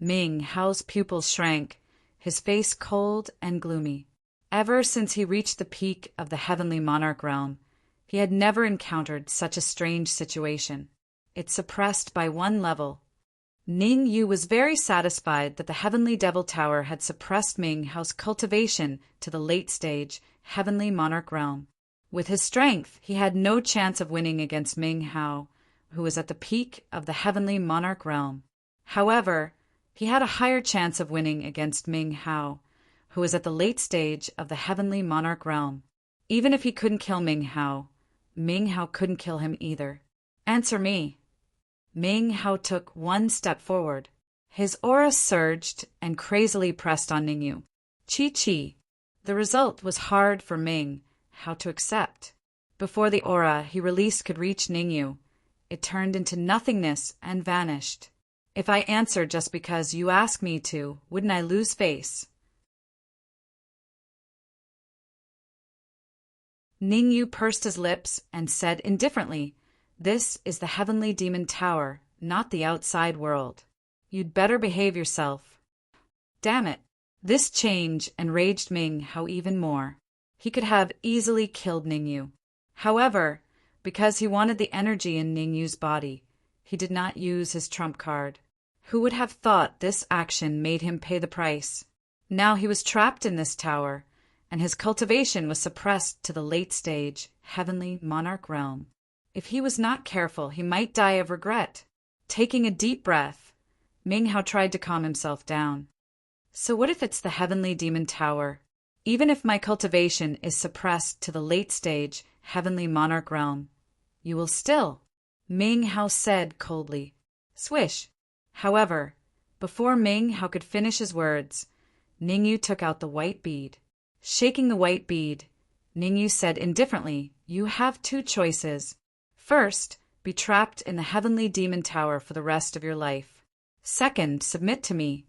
Ming Hao's pupils shrank, his face cold and gloomy. Ever since he reached the peak of the heavenly monarch realm, he had never encountered such a strange situation. It suppressed by one level. Ningyu was very satisfied that the heavenly devil tower had suppressed Ming Hao's cultivation to the late stage heavenly monarch realm. With his strength, he had no chance of winning against Ming Hao, who was at the peak of the heavenly monarch realm. However, he had a higher chance of winning against Ming Hao, who was at the late stage of the heavenly monarch realm. Even if he couldn't kill Ming Hao couldn't kill him either. Answer me. Ming Hao took one step forward. His aura surged and crazily pressed on Ningyu. Chi. The result was hard for Ming Hao to accept. Before the aura he released could reach Ningyu, it turned into nothingness and vanished. If I answer just because you ask me to, wouldn't I lose face? Ningyu pursed his lips and said indifferently, "This is the heavenly demon tower, not the outside world. You'd better behave yourself." Damn it! This change enraged Ming Hao even more. He could have easily killed Ningyu. However, because he wanted the energy in Ningyu's body, he did not use his trump card. Who would have thought this action made him pay the price? Now he was trapped in this tower, and his cultivation was suppressed to the late stage heavenly monarch realm. If he was not careful, he might die of regret. Taking a deep breath, Ming Hao tried to calm himself down. So what if it's the heavenly demon tower? Even if my cultivation is suppressed to the late stage heavenly monarch realm, you will still, Ming Hao said coldly. Swish! However, before Ming Hao could finish his words, Ningyu took out the white bead. Shaking the white bead, Ningyu said indifferently, "You have two choices. First, be trapped in the heavenly demon tower for the rest of your life. Second, submit to me."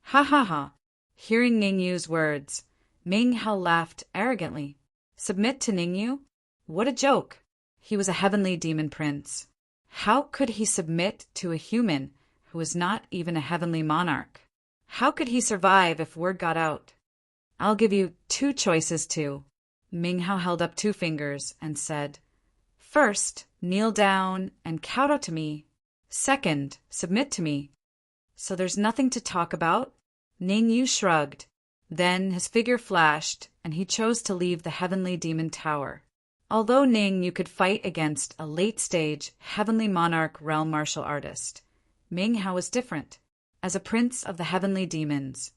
Ha ha ha! Hearing Ningyu's words, Ming Hao laughed arrogantly. Submit to Ningyu? What a joke! He was a heavenly demon prince. How could he submit to a human who was not even a heavenly monarch? How could he survive if word got out? I'll give you two choices too. Ming Hao held up two fingers and said, "First, kneel down and kowtow to me. Second, submit to me." So there's nothing to talk about? Ningyu shrugged. Then his figure flashed, and he chose to leave the heavenly demon tower. Although Ning Yu could fight against a late-stage Heavenly Monarch realm martial artist, Ming Hao was different. As a prince of the heavenly demons,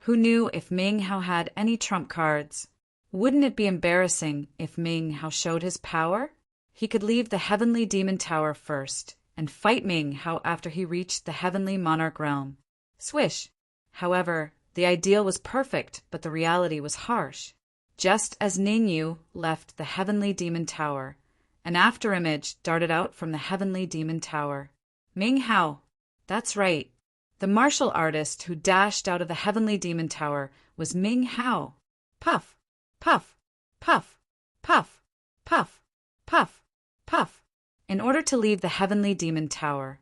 who knew if Ming Hao had any trump cards? Wouldn't it be embarrassing if Ming Hao showed his power? He could leave the Heavenly Demon Tower first and fight Ming Hao after he reached the Heavenly Monarch realm. Swish! However, the ideal was perfect, but the reality was harsh. Just as Ning Yu left the Heavenly Demon Tower, an afterimage darted out from the Heavenly Demon Tower. Ming Hao! That's right. The martial artist who dashed out of the Heavenly Demon Tower was Ming Hao. Puff! Puff! Puff! Puff! Puff! Puff! Puff! In order to leave the Heavenly Demon Tower,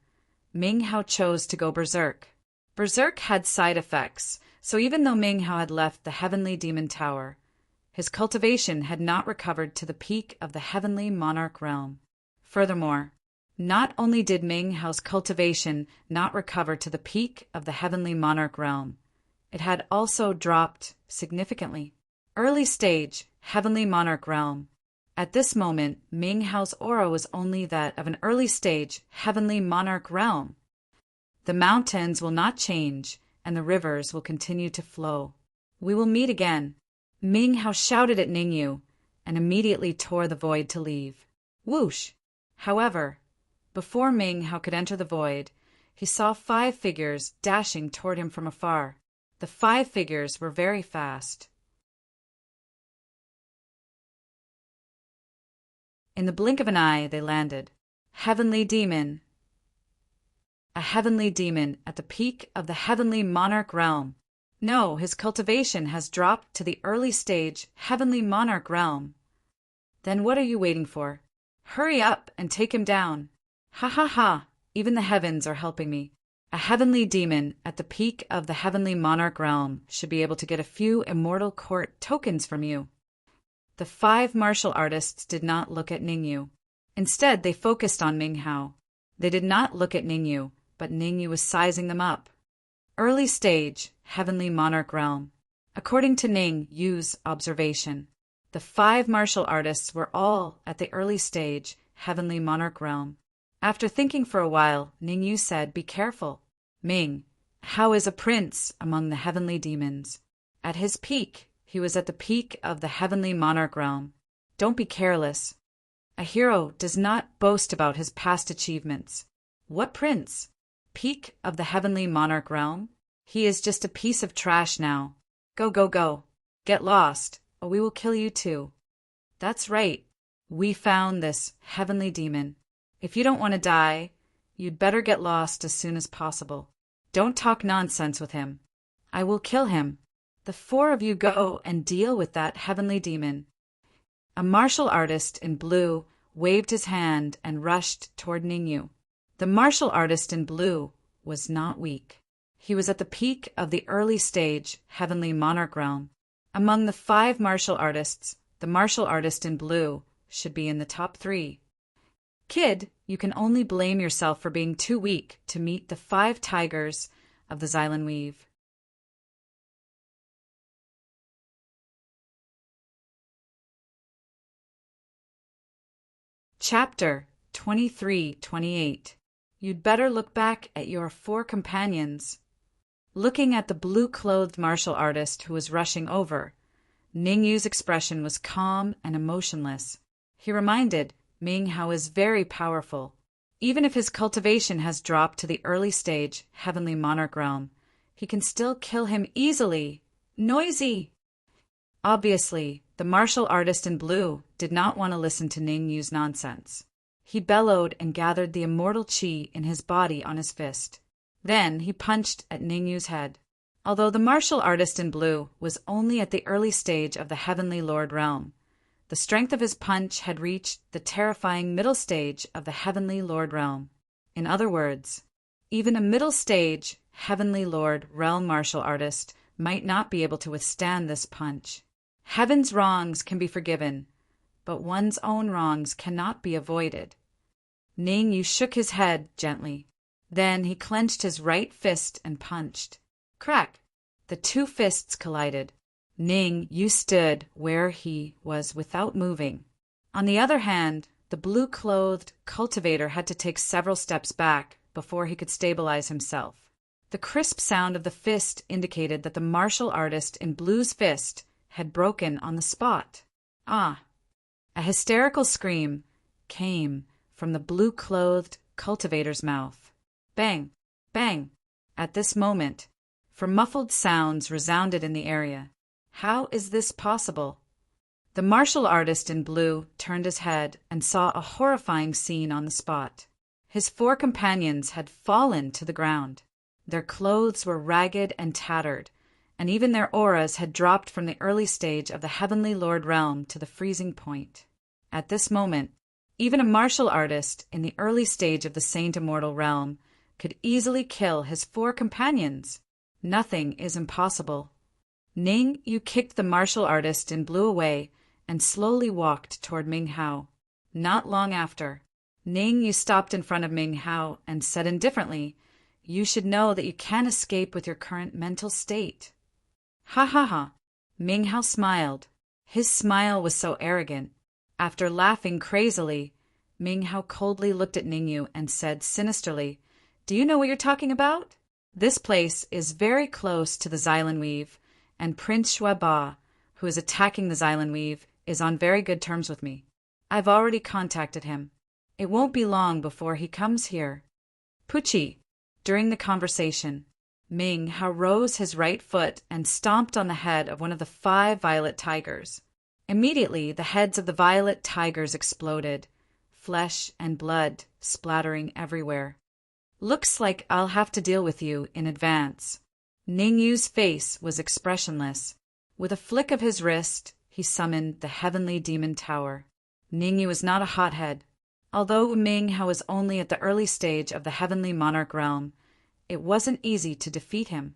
Ming Hao chose to go berserk. Berserk had side effects, so even though Ming Hao had left the Heavenly Demon Tower, his cultivation had not recovered to the peak of the Heavenly Monarch realm. Furthermore, not only did Ming Hao's cultivation not recover to the peak of the Heavenly Monarch realm, it had also dropped significantly. Early stage, Heavenly Monarch realm. At this moment, Ming Hao's aura was only that of an early stage, Heavenly Monarch realm. The mountains will not change, and the rivers will continue to flow. We will meet again. Ming Hao shouted at Ning Yu, and immediately tore the void to leave. Whoosh! However, before Ming Hao could enter the void, he saw 5 figures dashing toward him from afar. The 5 figures were very fast. In the blink of an eye, they landed. Heavenly Demon. A heavenly demon at the peak of the Heavenly Monarch realm. No, his cultivation has dropped to the early stage Heavenly Monarch realm. Then what are you waiting for? Hurry up and take him down. Ha ha ha, even the heavens are helping me. A heavenly demon at the peak of the Heavenly Monarch realm should be able to get a few Immortal Court tokens from you. The 5 martial artists did not look at Ning Yu. Instead, they focused on Ming Hao. They did not look at Ning Yu, but Ning Yu was sizing them up. Early stage, Heavenly Monarch realm. According to Ning Yu's observation, the 5 martial artists were all at the early stage, Heavenly Monarch realm. After thinking for a while, Ning Yu said, "Be careful. Ming Hao is a prince among the heavenly demons. At his peak, he was at the peak of the Heavenly Monarch realm. Don't be careless. A hero does not boast about his past achievements. What prince? Peak of the Heavenly Monarch realm? He is just a piece of trash now. Go, go, go. Get lost, or we will kill you too." That's right. We found this heavenly demon. If you don't want to die, you'd better get lost as soon as possible. Don't talk nonsense with him. I will kill him. The 4 of you go and deal with that heavenly demon. A martial artist in blue waved his hand and rushed toward Ning Yu. The martial artist in blue was not weak. He was at the peak of the early stage Heavenly Monarch realm. Among the 5 martial artists, the martial artist in blue should be in the top 3. Kid, you can only blame yourself for being too weak to meet the 5 tigers of the Xylan Weave. Chapter 23-28. You'd better look back at your 4 companions. Looking at the blue-clothed martial artist who was rushing over, Ning Yu's expression was calm and emotionless. He reminded Ming Hao is very powerful. Even if his cultivation has dropped to the early stage Heavenly Monarch realm, he can still kill him easily. Noisy! Obviously, the martial artist in blue did not want to listen to Ning Yu's nonsense. He bellowed and gathered the immortal chi in his body on his fist. Then he punched at Ning Yu's head. Although the martial artist in blue was only at the early stage of the Heavenly Lord realm, the strength of his punch had reached the terrifying middle stage of the Heavenly Lord realm. In other words, even a middle stage Heavenly Lord realm martial artist might not be able to withstand this punch. Heaven's wrongs can be forgiven, but one's own wrongs cannot be avoided. Ning Yu shook his head gently. Then he clenched his right fist and punched. Crack! The 2 fists collided. Ning Yu stood where he was without moving. On the other hand, the blue-clothed cultivator had to take several steps back before he could stabilize himself. The crisp sound of the fist indicated that the martial artist in blue's fist had broken on the spot. Ah! A hysterical scream came from the blue-clothed cultivator's mouth. Bang! Bang! At this moment, for muffled sounds resounded in the area. How is this possible? The martial artist in blue turned his head and saw a horrifying scene on the spot. His 4 companions had fallen to the ground. Their clothes were ragged and tattered, and even their auras had dropped from the early stage of the Heavenly Lord realm to the freezing point. At this moment, even a martial artist in the early stage of the Saint Immortal realm could easily kill his 4 companions. Nothing is impossible. Ning Yu kicked the martial artist in blue away and slowly walked toward Ming Hao. Not long after, Ning Yu stopped in front of Ming Hao and said indifferently, "You should know that you can't escape with your current mental state." Ha ha ha! Ming Hao smiled. His smile was so arrogant. After laughing crazily, Ming Hao coldly looked at Ning Yu and said sinisterly, "Do you know what you're talking about? This place is very close to the Xylan Weave, and Prince Shuaba, who is attacking the Xylan Weave, is on very good terms with me. I've already contacted him. It won't be long before he comes here." Pucci. During the conversation, Ming Hao rose his right foot and stomped on the head of one of the 5 violet tigers. Immediately, the heads of the violet tigers exploded, flesh and blood splattering everywhere. "Looks like I'll have to deal with you in advance." Ning Yu's face was expressionless. With a flick of his wrist, he summoned the Heavenly Demon Tower. Ning Yu was not a hothead. Although Ming Hao was only at the early stage of the Heavenly Monarch realm, it wasn't easy to defeat him.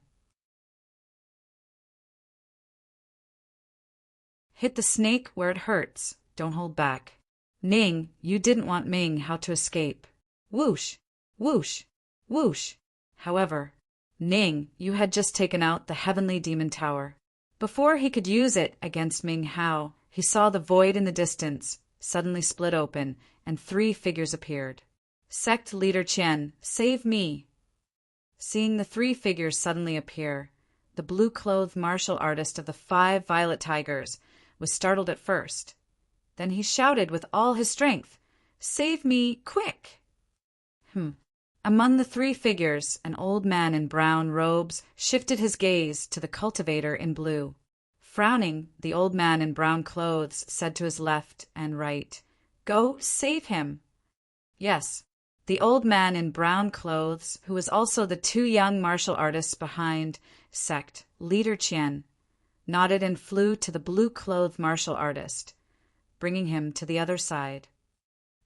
Hit the snake where it hurts. Don't hold back. Ning, you didn't want Ming Hao to escape. Whoosh! Whoosh! Whoosh! However, Ning, you had just taken out the Heavenly Demon Tower. Before he could use it against Ming Hao, he saw the void in the distance suddenly split open, and 3 figures appeared. "Sect Leader Qian, save me!" Seeing the 3 figures suddenly appear, the blue-clothed martial artist of the 5 violet tigers was startled at first. Then he shouted with all his strength, "Save me, quick!" Among the 3 figures, an old man in brown robes shifted his gaze to the cultivator in blue. Frowning, the old man in brown clothes said to his left and right, "Go save him." Yes, the old man in brown clothes, who was also the 2 young martial artists behind Sect Leader Qian, nodded and flew to the blue-clothed martial artist, bringing him to the other side.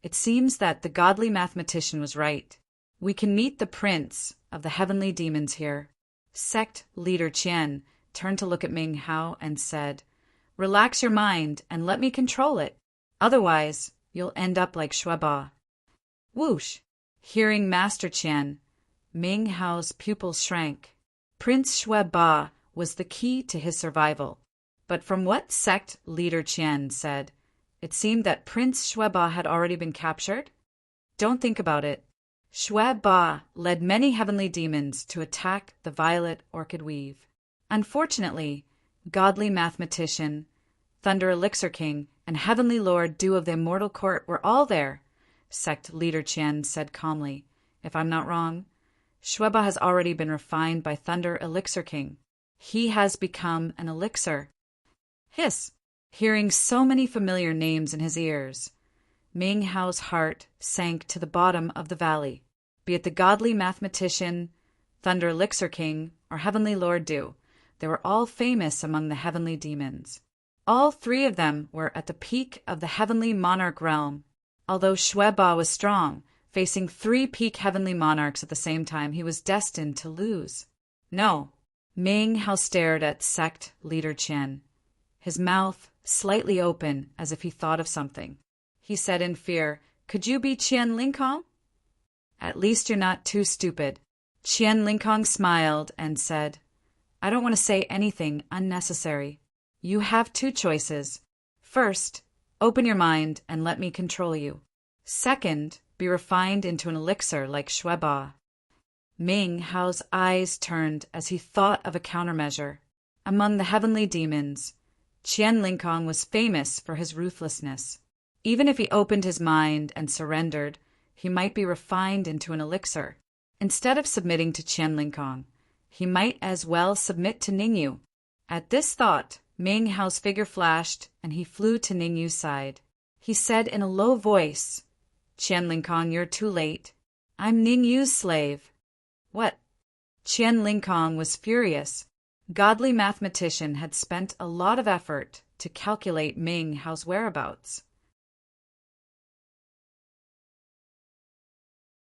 It seems that the godly mathematician was right. We can meet the prince of the heavenly demons here. Sect Leader Qian turned to look at Ming Hao and said, "Relax your mind and let me control it. Otherwise, you'll end up like Shuaba." Whoosh! Hearing Master Qian, Ming Hao's pupils shrank. Prince Shuaba was the key to his survival. But from what Sect Leader Qian said, it seemed that Prince Shuaba had already been captured. Don't think about it. Shuaba led many heavenly demons to attack the violet orchid weave. Unfortunately, godly mathematician, Thunder Elixir King, and Heavenly Lord Dew of the Immortal Court were all there, Sect Leader Qian said calmly. If I'm not wrong, Shuaba has already been refined by Thunder Elixir King. He has become an elixir. Hiss! Hearing so many familiar names in his ears, Ming Hao's heart sank to the bottom of the valley. Be it the godly mathematician, Thunder Elixir King, or Heavenly Lord Dew, they were all famous among the heavenly demons. All 3 of them were at the peak of the heavenly monarch realm. Although Shuaba was strong, facing 3 peak heavenly monarchs at the same time, he was destined to lose. No. Ming Hao stared at Sect Leader Qian, his mouth slightly open as if he thought of something. He said in fear, "Could you be Qian Linkong?" "At least you're not too stupid." Qian Linkong smiled and said, "I don't want to say anything unnecessary. You have 2 choices. First, Open your mind and let me control you. Second, be refined into an elixir like Shueba. Ming Hao's eyes turned as he thought of a countermeasure. Among the heavenly demons, Qian Linkong was famous for his ruthlessness. Even if he opened his mind and surrendered, he might be refined into an elixir. Instead of submitting to Qian Linkong, he might as well submit to Ningyu. At this thought, Ming Hao's figure flashed, and he flew to Ningyu's side. He said in a low voice, "Qian Linkong, you're too late. I'm Ningyu's slave." "What?" Qian Linkong was furious. Godly mathematician had spent a lot of effort to calculate Ming Hao's whereabouts.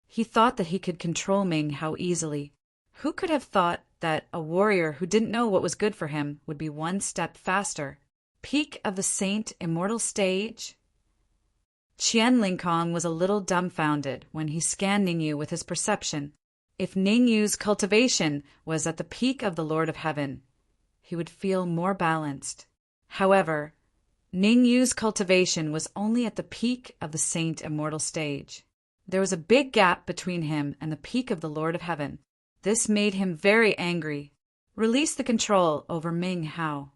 He thought that he could control Ming Hao easily. Who could have thought that a warrior who didn't know what was good for him would be one step faster? Peak of the Saint Immortal stage? Qian Linkong was a little dumbfounded when he scanned Ningyu with his perception. If Ningyu's cultivation was at the peak of the Lord of Heaven, he would feel more balanced. However, Ningyu's cultivation was only at the peak of the Saint Immortal stage. There was a big gap between him and the peak of the Lord of Heaven. This made him very angry. Release the control over Ming Hao.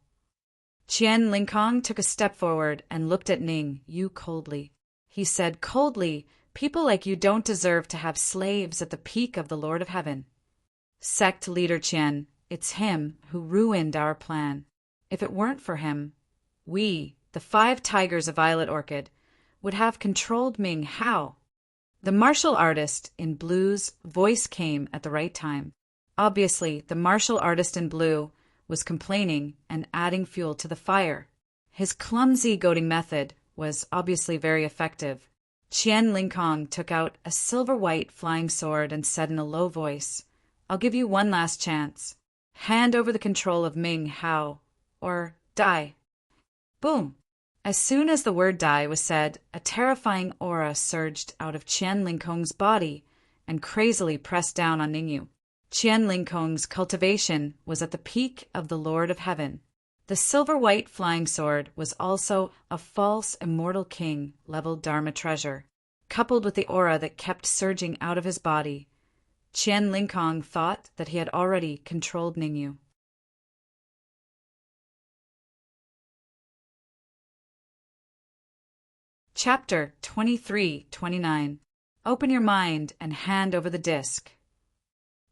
Qian Linkong took a step forward and looked at Ningyu coldly. He said coldly, "People like you don't deserve to have slaves at the peak of the Lord of Heaven." Sect leader Qian, it's him who ruined our plan. If it weren't for him, we, the 5 tigers of Violet Orchid, would have controlled Ming Hao. The martial artist in blue's voice came at the right time. Obviously, the martial artist in blue was complaining and adding fuel to the fire. His clumsy goading method was obviously very effective. Qian Linkong took out a silver-white flying sword and said in a low voice, "I'll give you one last chance. Hand over the control of Ming Hao, or die." Boom! As soon as the word die was said, a terrifying aura surged out of Qian Linkong's body and crazily pressed down on Ningyu. Qian Linkong's cultivation was at the peak of the Lord of Heaven. The silver-white flying sword was also a false immortal king level Dharma treasure. Coupled with the aura that kept surging out of his body, Qian Linkong thought that he had already controlled Ningyu. Chapter 23-29. Open your mind and hand over the disc.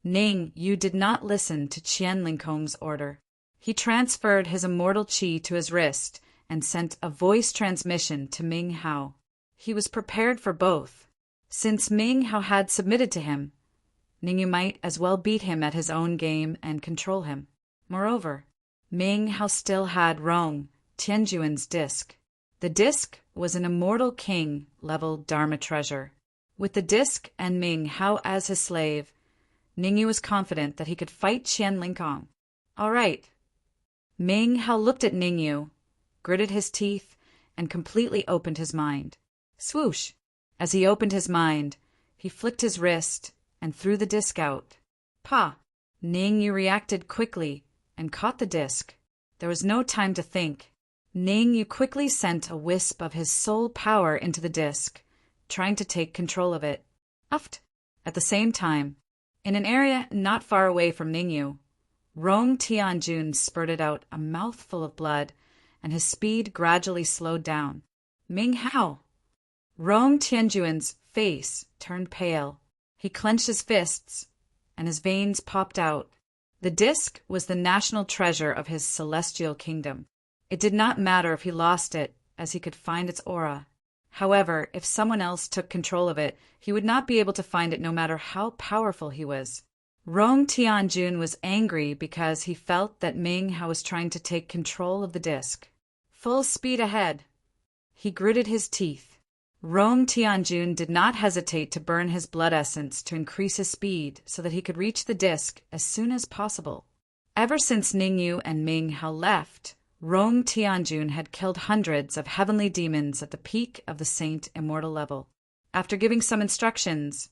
Ningyu did not listen to Qian Linkong's order. He transferred his immortal qi to his wrist and sent a voice transmission to Ming Hao. He was prepared for both. Since Ming Hao had submitted to him, Ningyu might as well beat him at his own game and control him. Moreover, Ming Hao still had Rong Tianjuan's disc. The disc was an immortal king-level Dharma treasure. With the disc and Ming Hao as his slave, Ningyu was confident that he could fight Qian Linkong. All right. Ming Hao looked at Ningyu, gritted his teeth, and completely opened his mind. Swoosh! As he opened his mind, he flicked his wrist and threw the disc out. Pa! Ningyu reacted quickly and caught the disc. There was no time to think. Ningyu quickly sent a wisp of his soul power into the disc, trying to take control of it. Uft! At the same time, in an area not far away from Ningyu, Rong Tianjun spurted out a mouthful of blood, and his speed gradually slowed down. Ming Hao! Rong Tianjuan's face turned pale. He clenched his fists, and his veins popped out. The disc was the national treasure of his celestial kingdom. It did not matter if he lost it, as he could find its aura. However, if someone else took control of it, he would not be able to find it no matter how powerful he was. Rong Tianjun was angry because he felt that Ming Hao was trying to take control of the disc. Full speed ahead. He gritted his teeth. Rong Tianjun did not hesitate to burn his blood essence to increase his speed so that he could reach the disc as soon as possible. Ever since Ningyu and Ming Hao left, Rong Tianjun had killed hundreds of heavenly demons at the peak of the Saint Immortal level. After giving some instructions,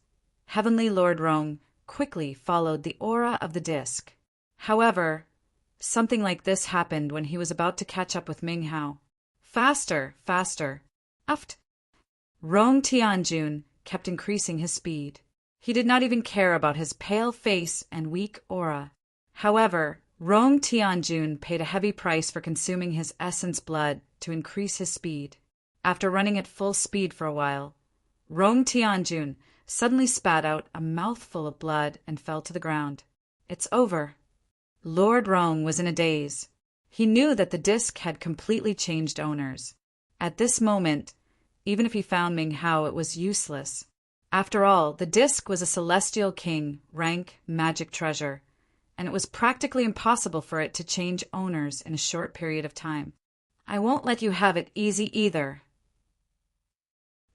Heavenly Lord Rong quickly followed the aura of the disc. However, something like this happened when he was about to catch up with Ming Hao. Faster, faster. Uft. Rong Tianjun kept increasing his speed. He did not even care about his pale face and weak aura. However, Rong Tianjun paid a heavy price for consuming his essence blood to increase his speed. After running at full speed for a while, Rong Tianjun suddenly spat out a mouthful of blood and fell to the ground. It's over. Lord Rong was in a daze. He knew that the disc had completely changed owners. At this moment, even if he found Ming Hao, it was useless. After all, the disc was a celestial king, rank, magic treasure, and it was practically impossible for it to change owners in a short period of time. I won't let you have it easy either.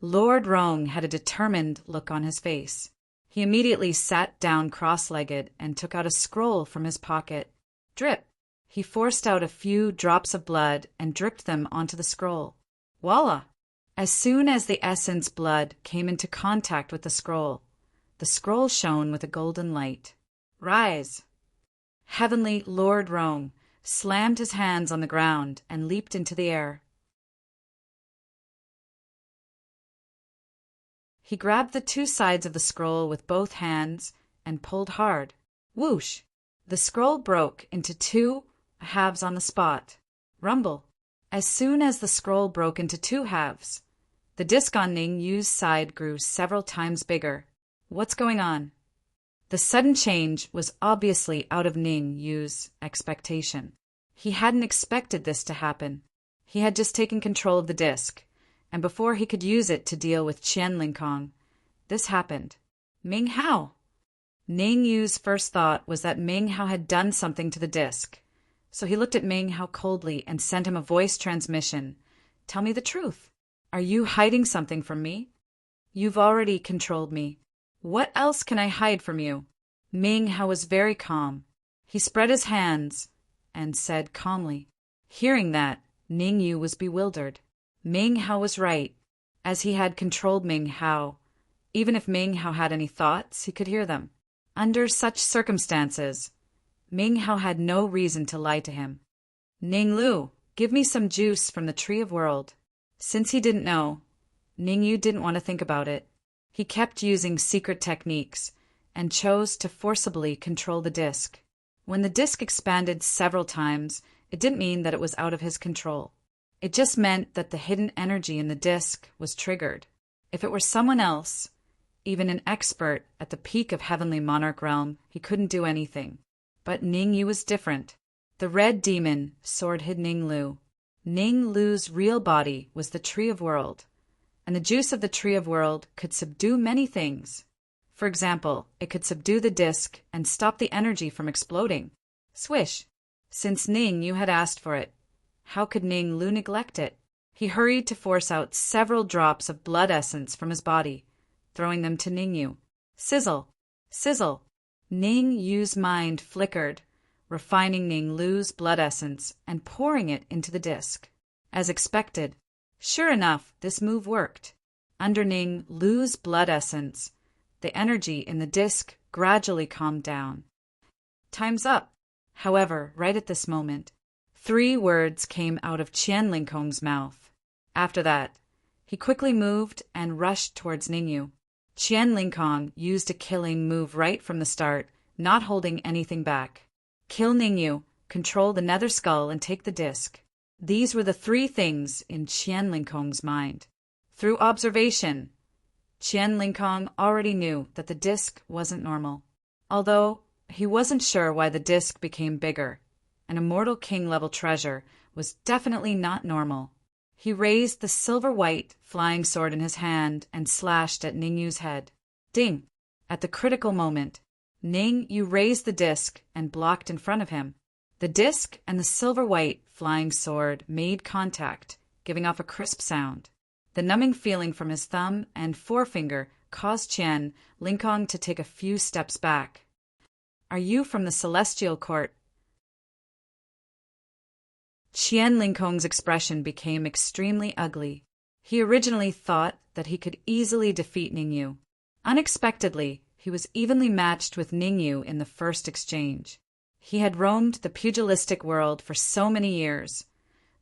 Lord Rong had a determined look on his face. He immediately sat down cross-legged and took out a scroll from his pocket. Drip! He forced out a few drops of blood and dripped them onto the scroll. Voila! As soon as the essence blood came into contact with the scroll shone with a golden light. Rise! Heavenly Lord Rong slammed his hands on the ground and leaped into the air. He grabbed the two sides of the scroll with both hands and pulled hard. Whoosh! The scroll broke into two halves on the spot. Rumble! As soon as the scroll broke into two halves, the disc on Ning Yu's side grew several times bigger. What's going on? The sudden change was obviously out of Ning Yu's expectation. He hadn't expected this to happen. He had just taken control of the disc, and before he could use it to deal with Qian Linkong, this happened. Ming Hao! Ning Yu's first thought was that Ming Hao had done something to the disc, so he looked at Ming Hao coldly and sent him a voice transmission. Tell me the truth. Are you hiding something from me? You've already controlled me. What else can I hide from you? Ming Hao was very calm. He spread his hands and said calmly. Hearing that, Ning Yu was bewildered. Ming Hao was right. As he had controlled Ming Hao, even if Ming Hao had any thoughts, he could hear them. Under such circumstances, Ming Hao had no reason to lie to him. Ning Lu, give me some juice from the Tree of World. Since he didn't know, Ning Yu didn't want to think about it. He kept using secret techniques and chose to forcibly control the disc. When the disc expanded several times, it didn't mean that it was out of his control. It just meant that the hidden energy in the disc was triggered. If it were someone else, even an expert at the peak of Heavenly Monarch Realm, he couldn't do anything. But Ning Yu was different. The red demon sword hid Ning Lu. Ning Lu's real body was the Tree of World, and the juice of the Tree of World could subdue many things. For example, it could subdue the disc and stop the energy from exploding. Swish! Since Ning Yu had asked for it, how could Ning Lu neglect it? He hurried to force out several drops of blood essence from his body, throwing them to Ning Yu. Sizzle! Sizzle! Ning Yu's mind flickered, refining Ning Lu's blood essence and pouring it into the disc. As expected, sure enough, this move worked. Under Ning Lu's blood essence, the energy in the disc gradually calmed down. Time's up. However, right at this moment, 3 words came out of Qian Linkong's mouth. After that, he quickly moved and rushed towards Ning Yu. Qian Linkong used a killing move right from the start, not holding anything back. Kill Ning Yu, control the nether skull, and take the disc. These were the 3 things in Qian Linkong's mind. Through observation, Qian Linkong already knew that the disc wasn't normal. Although he wasn't sure why the disc became bigger, an immortal king-level treasure was definitely not normal. He raised the silver-white flying sword in his hand and slashed at Ning Yu's head. Ding! At the critical moment, Ning Yu raised the disc and blocked in front of him. The disc and the silver-white flying sword made contact, giving off a crisp sound. The numbing feeling from his thumb and forefinger caused Qian Linkong to take a few steps back. Are you from the Celestial Court? Qian Linkong's expression became extremely ugly. He originally thought that he could easily defeat Ning Yu. Unexpectedly, he was evenly matched with Ning Yu in the first exchange. He had roamed the pugilistic world for so many years,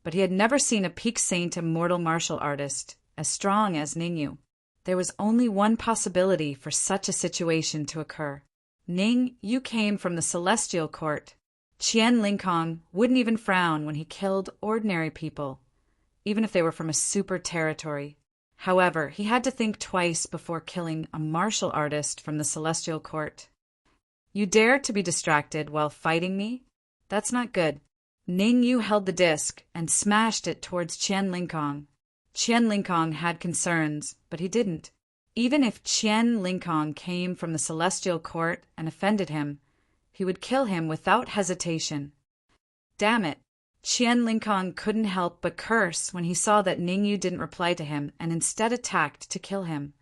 but he had never seen a peak saint immortal martial artist as strong as Ningyu. There was only one possibility for such a situation to occur. Ning Yu came from the celestial court. Qian Lingkong wouldn't even frown when he killed ordinary people, even if they were from a super territory. However, he had to think twice before killing a martial artist from the celestial court. You dare to be distracted while fighting me? That's not good. Ning Yu held the disc and smashed it towards Qian Lingkong. Qian Lingkong had concerns, but he didn't. Even if Qian Lingkong came from the celestial court and offended him, he would kill him without hesitation. Damn it! Qian Lingkong couldn't help but curse when he saw that Ningyu didn't reply to him and instead attacked to kill him.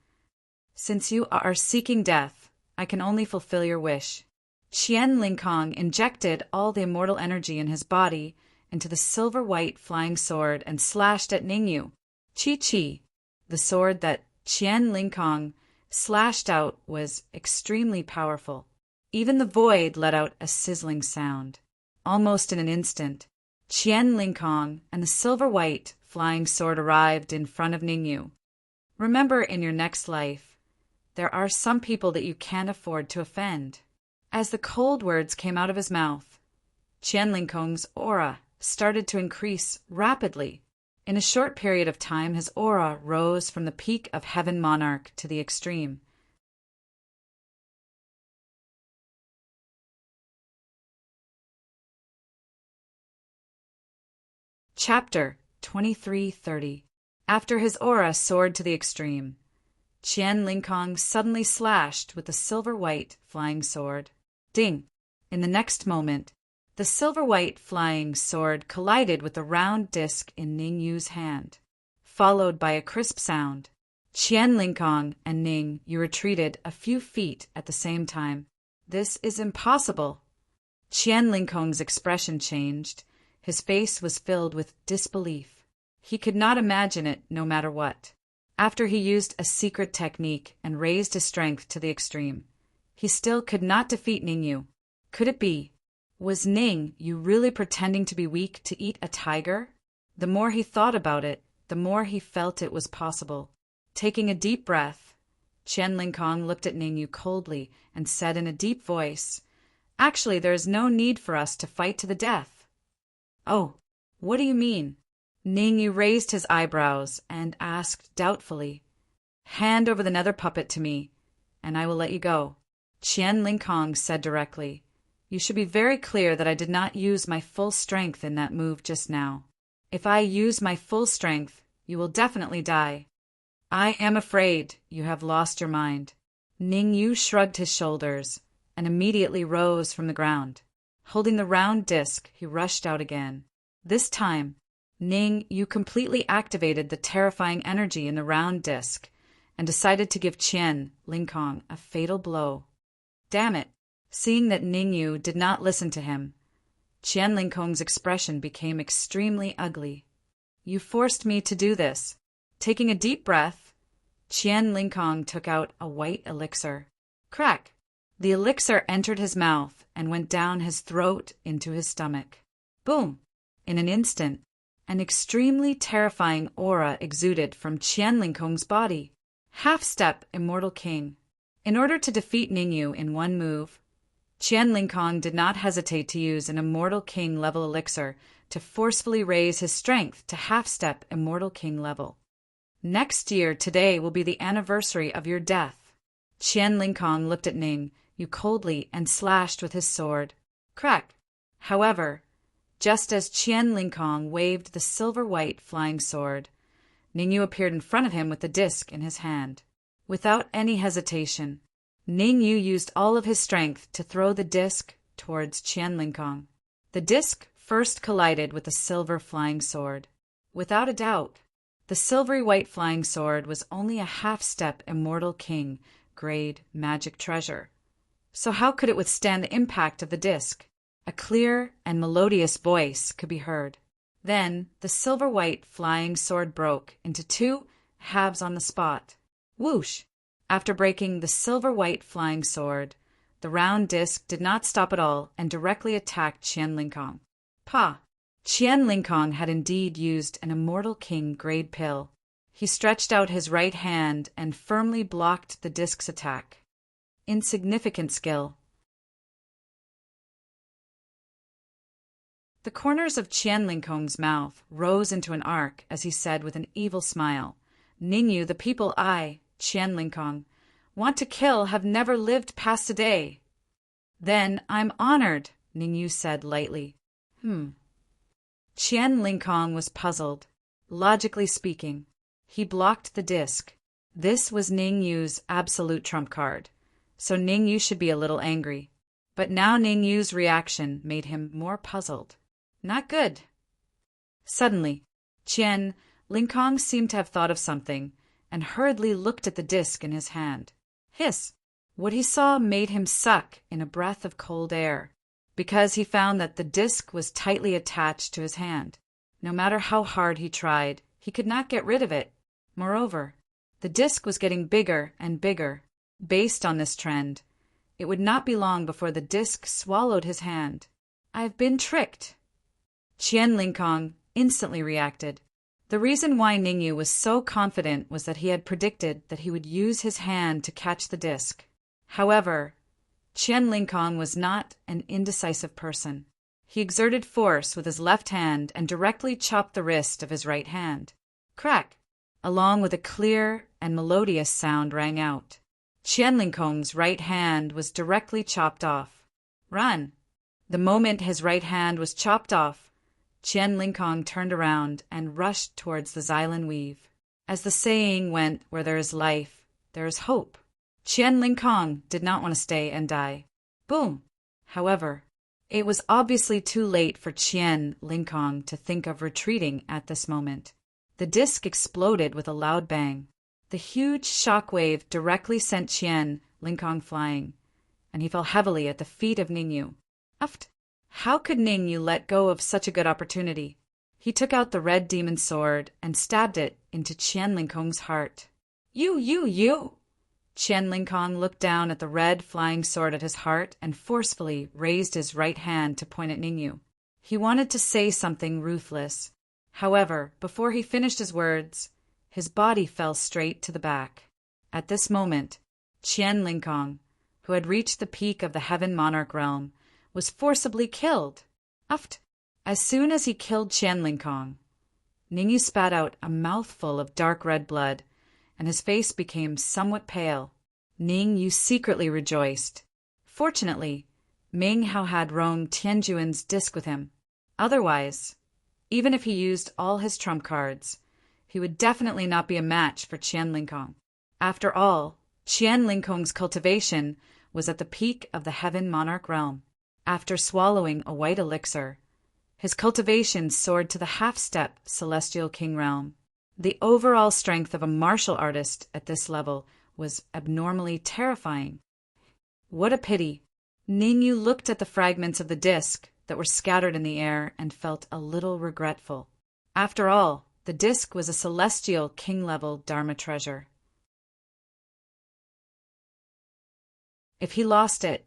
Since you are seeking death, I can only fulfill your wish. Qian Lingkong injected all the immortal energy in his body into the silver-white flying sword and slashed at Ningyu. Chi-Chi, the sword that Qian Lingkong slashed out, was extremely powerful. Even the void let out a sizzling sound. Almost in an instant, Qian Lingkong and the silver-white flying sword arrived in front of Ningyu. Remember, in your next life, there are some people that you can't afford to offend. As the cold words came out of his mouth, Qian Lingkong's aura started to increase rapidly. In a short period of time, his aura rose from the peak of Heaven Monarch to the extreme. Chapter 2330. After his aura soared to the extreme, Qian Lingkong suddenly slashed with the silver-white flying sword. Ding! In the next moment, the silver-white flying sword collided with the round disc in Ning Yu's hand, followed by a crisp sound. Qian Lingkong and Ning Yu retreated a few feet at the same time. This is impossible. Qian Lingkong's expression changed. His face was filled with disbelief. He could not imagine it no matter what. After he used a secret technique and raised his strength to the extreme, he still could not defeat Ning Yu. Could it be? Was Ning Yu really pretending to be weak to eat a tiger? The more he thought about it, the more he felt it was possible. Taking a deep breath, Qian Lingkong looked at Ning Yu coldly and said in a deep voice, "Actually, there is no need for us to fight to the death." "Oh, what do you mean?" Ning Yu raised his eyebrows and asked doubtfully, "Hand over the nether puppet to me, and I will let you go." Qian Lingkong said directly, "You should be very clear that I did not use my full strength in that move just now. If I use my full strength, you will definitely die." "I am afraid you have lost your mind." Ning Yu shrugged his shoulders and immediately rose from the ground. Holding the round disc, he rushed out again. This time, Ning Yu completely activated the terrifying energy in the round disc and decided to give Qian Lingkong a fatal blow. Damn it! Seeing that Ning Yu did not listen to him, Qian Lingkong's expression became extremely ugly. "You forced me to do this." Taking a deep breath, Qian Lingkong took out a white elixir. Crack! The elixir entered his mouth and went down his throat into his stomach. Boom! In an instant, an extremely terrifying aura exuded from Qian Lingkong's body. Half-step Immortal King. In order to defeat Ning Yu in one move, Qian Lingkong did not hesitate to use an Immortal King level elixir to forcefully raise his strength to half-step Immortal King level. "Next year, today will be the anniversary of your death." Qian Lingkong looked at Ning Yu coldly and slashed with his sword. Crack! However, just as Qian Lingkong waved the silver-white flying sword, Ning Yu appeared in front of him with the disc in his hand. Without any hesitation, Ning Yu used all of his strength to throw the disc towards Qian Lingkong. The disc first collided with the silver flying sword. Without a doubt, the silvery white flying sword was only a half-step Immortal King grade magic treasure. So how could it withstand the impact of the disc? A clear and melodious voice could be heard. Then the silver-white flying sword broke into two halves on the spot. Whoosh! After breaking the silver-white flying sword, the round disc did not stop at all and directly attacked Qian Lingkong. Pah! Qian Lingkong had indeed used an Immortal King grade pill. He stretched out his right hand and firmly blocked the disc's attack. Insignificant skill. The corners of Qian Lingkong's mouth rose into an arc as he said with an evil smile, "Ningyu, the people I, Qian Lingkong, want to kill have never lived past a day." "Then I'm honored," Ningyu said lightly. Qian Lingkong was puzzled. Logically speaking, he blocked the disc. This was Ningyu's absolute trump card, so Ningyu should be a little angry. But now Ningyu's reaction made him more puzzled. Not good. Suddenly, Qian Lingkong seemed to have thought of something and hurriedly looked at the disc in his hand. Hiss! What he saw made him suck in a breath of cold air, because he found that the disc was tightly attached to his hand. No matter how hard he tried, he could not get rid of it. Moreover, the disc was getting bigger and bigger. Based on this trend, it would not be long before the disc swallowed his hand. "I've been tricked." Qian Lingkong instantly reacted. The reason why Ningyu was so confident was that he had predicted that he would use his hand to catch the disc. However, Qian Lingkong was not an indecisive person. He exerted force with his left hand and directly chopped the wrist of his right hand. Crack! Along with a clear and melodious sound rang out. Qian Lingkong's right hand was directly chopped off. Run! The moment his right hand was chopped off, Qian Lingkong turned around and rushed towards the Xylan weave. As the saying went, where there is life, there is hope. Qian Lingkong did not want to stay and die. Boom! However, it was obviously too late for Qian Lingkong to think of retreating at this moment. The disc exploded with a loud bang. The huge shock wave directly sent Qian Lingkong flying, and he fell heavily at the feet of Ningyu. Uft! How could Ningyu let go of such a good opportunity? He took out the red demon sword and stabbed it into Qian Lingkong's heart. You! Qian Lingkong looked down at the red flying sword at his heart and forcefully raised his right hand to point at Ningyu. He wanted to say something ruthless. However, before he finished his words, his body fell straight to the back. At this moment, Qian Lingkong, who had reached the peak of the Heaven Monarch realm, was forcibly killed. Uft! As soon as he killed Qian Lingkong, Ningyu spat out a mouthful of dark red blood, and his face became somewhat pale. Ningyu secretly rejoiced. Fortunately, Ming Hao had Rong Tianjuan's disc with him. Otherwise, even if he used all his trump cards, he would definitely not be a match for Qian Lingkong. After all, Qian Lingkong's cultivation was at the peak of the Heaven Monarch realm. After swallowing a white elixir, his cultivation soared to the half-step Celestial King realm. The overall strength of a martial artist at this level was abnormally terrifying. What a pity! Ningyu looked at the fragments of the disc that were scattered in the air and felt a little regretful. After all, the disc was a Celestial King-level Dharma treasure. If he lost it,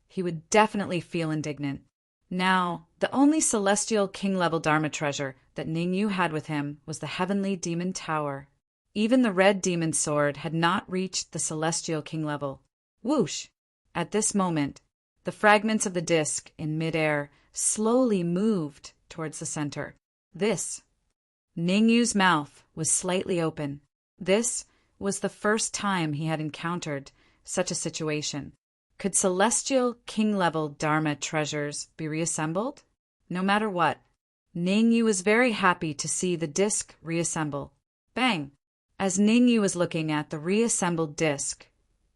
he would definitely feel indignant. Now, the only Celestial King-level Dharma treasure that Ningyu had with him was the Heavenly Demon Tower. Even the red demon sword had not reached the Celestial King level. Whoosh! At this moment, the fragments of the disc in midair slowly moved towards the center. Ningyu's mouth was slightly open. This was the first time he had encountered such a situation. Could Celestial King-level Dharma treasures be reassembled? No matter what, Ningyu was very happy to see the disc reassemble. Bang! As Ningyu was looking at the reassembled disc,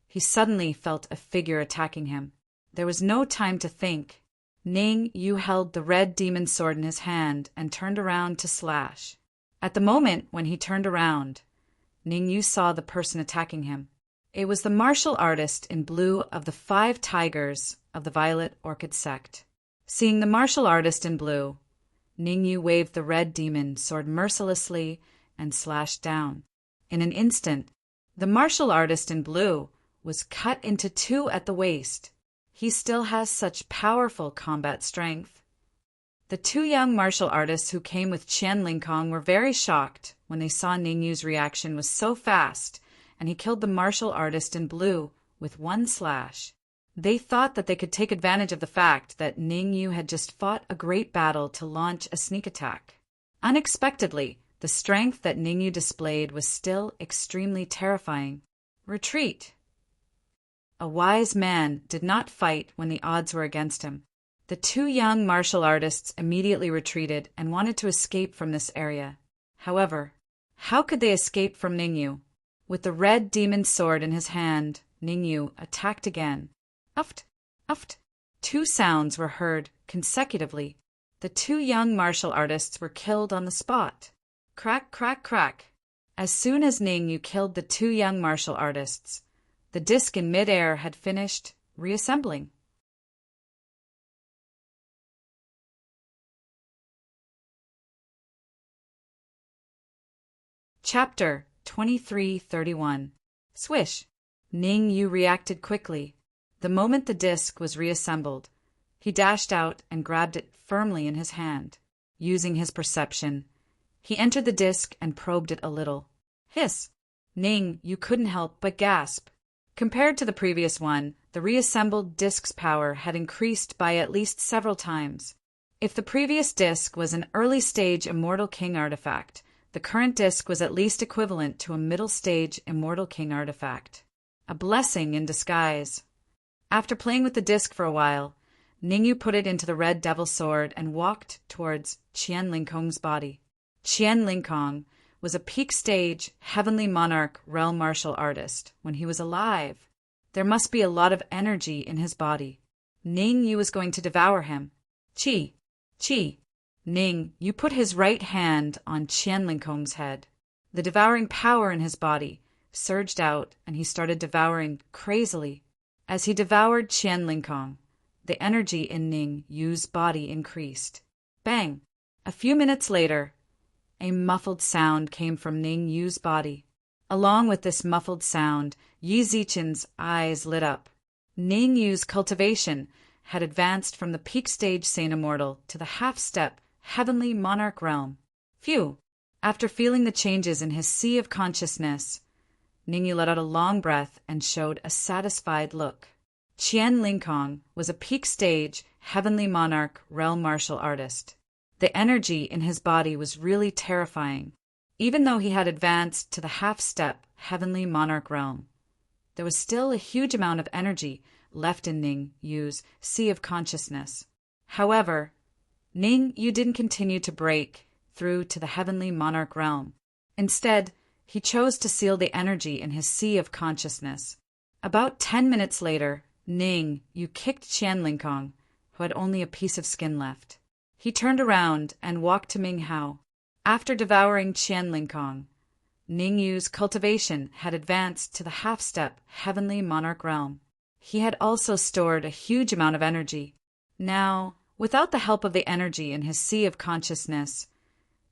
he suddenly felt a figure attacking him. There was no time to think. Ningyu held the red demon sword in his hand and turned around to slash. At the moment when he turned around, Ningyu saw the person attacking him. It was the martial artist in blue of the 5 tigers of the Violet Orchid sect. Seeing the martial artist in blue, Ningyu waved the red demon sword mercilessly and slashed down. In an instant, the martial artist in blue was cut into 2 at the waist. He still has such powerful combat strength. The 2 young martial artists who came with Qian Lingkong were very shocked when they saw Ningyu's reaction was so fast, and he killed the martial artist in blue with one slash. They thought that they could take advantage of the fact that Ningyu had just fought a great battle to launch a sneak attack. Unexpectedly, the strength that Ningyu displayed was still extremely terrifying. Retreat! A wise man did not fight when the odds were against him. The two young martial artists immediately retreated and wanted to escape from this area. However, how could they escape from Ningyu? With the red demon sword in his hand, Ningyu attacked again. Uft, uft. Two sounds were heard consecutively. The two young martial artists were killed on the spot. Crack, crack, crack. As soon as Ningyu killed the two young martial artists, the disc in midair had finished reassembling. Chapter 2331. Swish! Ningyu reacted quickly. The moment the disc was reassembled, he dashed out and grabbed it firmly in his hand. Using his perception, he entered the disc and probed it a little. Hiss! Ningyu couldn't help but gasp. Compared to the previous one, the reassembled disc's power had increased by at least several times. If the previous disc was an early-stage Immortal King artifact, the current disc was at least equivalent to a middle-stage Immortal King artifact. A blessing in disguise. After playing with the disc for a while, Ningyu put it into the Red Devil Sword and walked towards Qian Lingkong's body. Qian Lingkong was a peak-stage Heavenly Monarch realm martial artist when he was alive. There must be a lot of energy in his body. Ningyu was going to devour him. Chi! Chi! Ningyu put his right hand on Qian Lingkong's head. The devouring power in his body surged out, and he started devouring crazily. As he devoured Qian Lingkong, the energy in Ningyu's body increased. Bang! A few minutes later, a muffled sound came from Ningyu's body. Along with this muffled sound, Yi Zichen's eyes lit up. Ningyu's cultivation had advanced from the peak stage Saint Immortal to the half-step Heavenly Monarch realm. Phew! After feeling the changes in his sea of consciousness, Ningyu let out a long breath and showed a satisfied look. Qian Lingkong was a peak stage Heavenly Monarch realm martial artist. The energy in his body was really terrifying. Even though he had advanced to the half-step Heavenly Monarch realm, there was still a huge amount of energy left in Ningyu's sea of consciousness. However, Ningyu didn't continue to break through to the Heavenly Monarch realm. Instead, he chose to seal the energy in his sea of consciousness. About 10 minutes later, Ningyu kicked Qian Lingkong, who had only a piece of skin left. He turned around and walked to Ming Hao. After devouring Qian Lingkong, Ningyu's cultivation had advanced to the half-step Heavenly Monarch realm. He had also stored a huge amount of energy. Now, without the help of the energy in his sea of consciousness,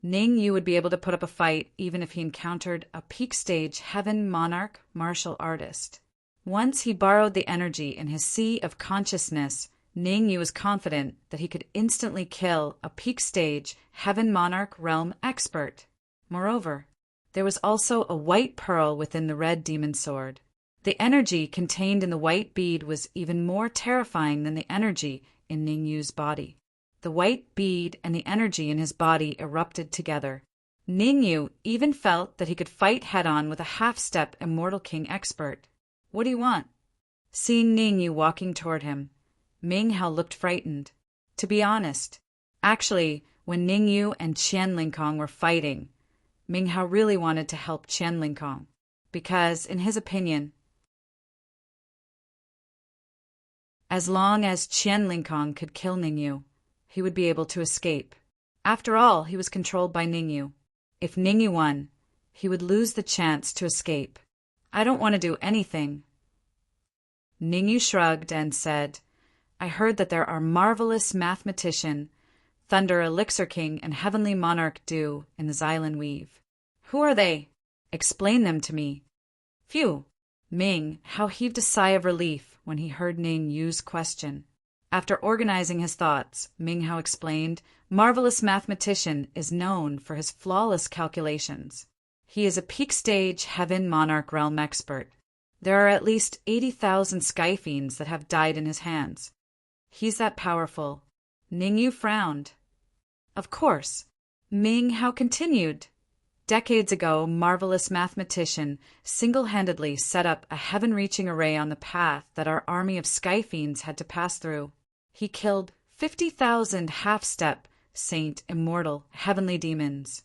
Ningyu would be able to put up a fight even if he encountered a peak-stage Heaven Monarch martial artist. Once he borrowed the energy in his sea of consciousness, Ningyu was confident that he could instantly kill a peak-stage Heaven Monarch realm expert. Moreover, there was also a white pearl within the red demon sword. The energy contained in the white bead was even more terrifying than the energy in Ningyu's body. The white bead and the energy in his body erupted together. Ningyu even felt that he could fight head-on with a half-step Immortal King expert. What do you want? Seeing Ningyu walking toward him, Ming Hao looked frightened. To be honest, actually, when Ningyu and Qian Lingkong were fighting, Ming Hao really wanted to help Qian Lingkong, because, in his opinion, as long as Qian Lingkong could kill Ningyu, he would be able to escape. After all, he was controlled by Ningyu. If Ningyu won, he would lose the chance to escape. I don't want to do anything. Ningyu shrugged and said, I heard that there are marvelous mathematician, Thunder Elixir King, and Heavenly Monarch Du in the Xylan Weave. Who are they? Explain them to me. Phew! Ming Hao heaved a sigh of relief when he heard Ningyu's question. After organizing his thoughts, Ming Hao explained, Marvelous Mathematician is known for his flawless calculations. He is a peak stage heaven monarch realm expert. There are at least 80,000 sky fiends that have died in his hands. He's that powerful. Ningyu frowned. Of course. Ming Hao continued. Decades ago, marvelous mathematician single-handedly set up a heaven-reaching array on the path that our army of sky fiends had to pass through. He killed 50,000 half-step, saint, immortal, heavenly demons.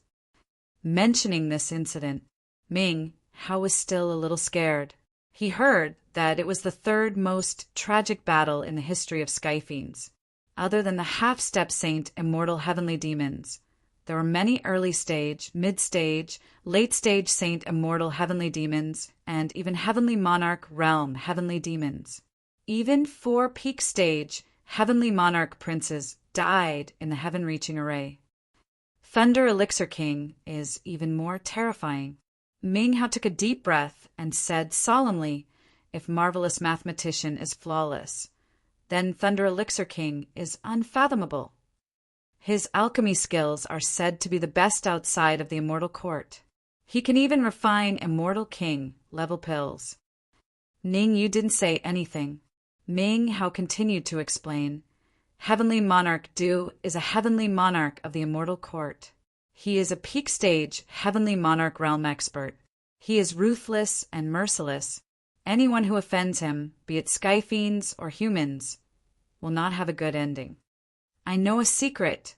Mentioning this incident, Ming Hao was still a little scared. He heard that it was the third most tragic battle in the history of sky fiends. Other than the half-step saint, immortal, heavenly demons, there were many early-stage, mid-stage, late-stage saint, immortal, heavenly demons, and even heavenly monarch realm heavenly demons. Even 4 peak-stage, heavenly monarch princes died in the heaven-reaching array. Thunder Elixir King is even more terrifying. Ming Hao took a deep breath and said solemnly, "If marvelous mathematician is flawless, then Thunder Elixir King is unfathomable. His alchemy skills are said to be the best outside of the immortal court. He can even refine immortal king level pills." Ningyu didn't say anything. Ming Hao continued to explain. Heavenly Monarch Du is a heavenly monarch of the immortal court. He is a peak stage heavenly monarch realm expert. He is ruthless and merciless. Anyone who offends him, be it sky fiends or humans, will not have a good ending. I know a secret,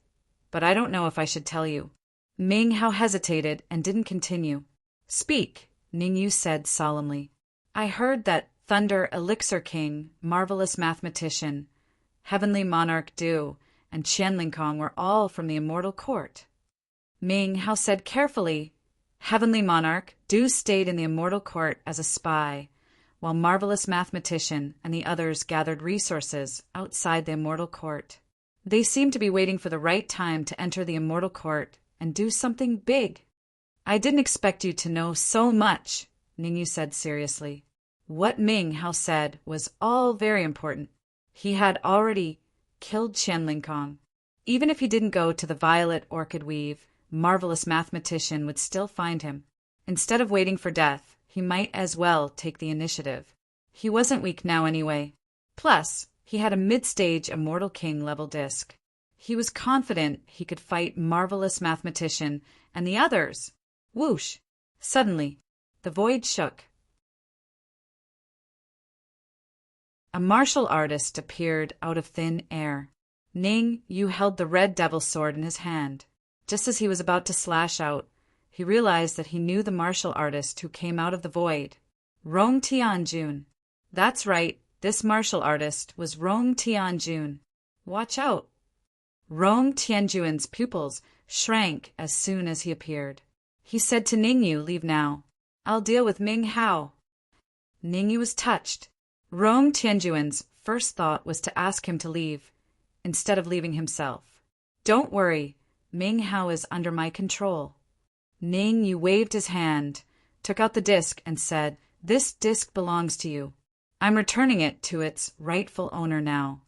but I don't know if I should tell you. Ming Hao hesitated and didn't continue. "Speak," Ningyu said solemnly. "I heard that Thunder Elixir King, marvelous mathematician, heavenly monarch Du, and Qianling Kong were all from the immortal court." Ming Hao said carefully, "Heavenly monarch Du stayed in the immortal court as a spy, while marvelous mathematician and the others gathered resources outside the immortal court. They seemed to be waiting for the right time to enter the immortal court and do something big." "I didn't expect you to know so much," Ningyu said seriously. What Ming Hao said was all very important. He had already killed Qianling Kong. Even if he didn't go to the Violet Orchid Weave, marvelous mathematician would still find him. Instead of waiting for death, he might as well take the initiative. He wasn't weak now anyway. Plus, he had a mid-stage Immortal King level disc. He was confident he could fight marvelous mathematician and the others. Whoosh! Suddenly, the void shook. A martial artist appeared out of thin air. Ningyu held the red devil sword in his hand. Just as he was about to slash out, he realized that he knew the martial artist who came out of the void. Rong Tianjun. That's right, this martial artist was Rong Tianjun. Watch out! Rong Tianjun's pupils shrank as soon as he appeared. He said to Ningyu, "Leave now. I'll deal with Ming Hao." Ningyu was touched. Rong Tianjun's first thought was to ask him to leave, instead of leaving himself. "Don't worry, Ming Hao is under my control." Ningyu waved his hand, took out the disc, and said, "This disc belongs to you. I'm returning it to its rightful owner now."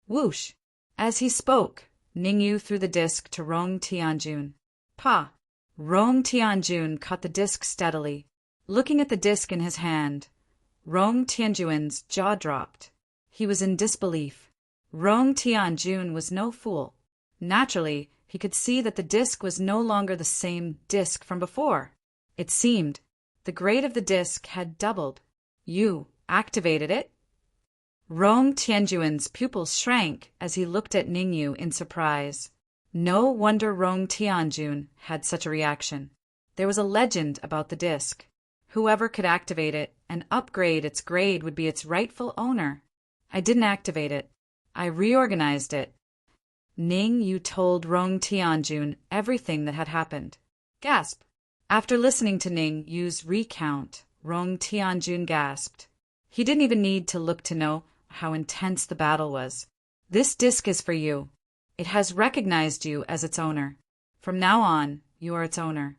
Whoosh! As he spoke, Ningyu threw the disc to Rong Tianjun. Pa! Rong Tianjun caught the disc steadily. Looking at the disc in his hand, Rong Tianjun's jaw dropped. He was in disbelief. Rong Tianjun was no fool. Naturally, he could see that the disc was no longer the same disc from before. It seemed the grade of the disc had doubled. "You activated it?" Rong Tianjun's pupils shrank as he looked at Ningyu in surprise. No wonder Rong Tianjun had such a reaction. There was a legend about the disc. Whoever could activate it and upgrade its grade would be its rightful owner. "I didn't activate it. I reorganized it." Ningyu told Rong Tianjun everything that had happened. Gasp! After listening to Ningyu's recount, Rong Tianjun gasped. He didn't even need to look to know how intense the battle was. "This disc is for you. It has recognized you as its owner. From now on, you are its owner."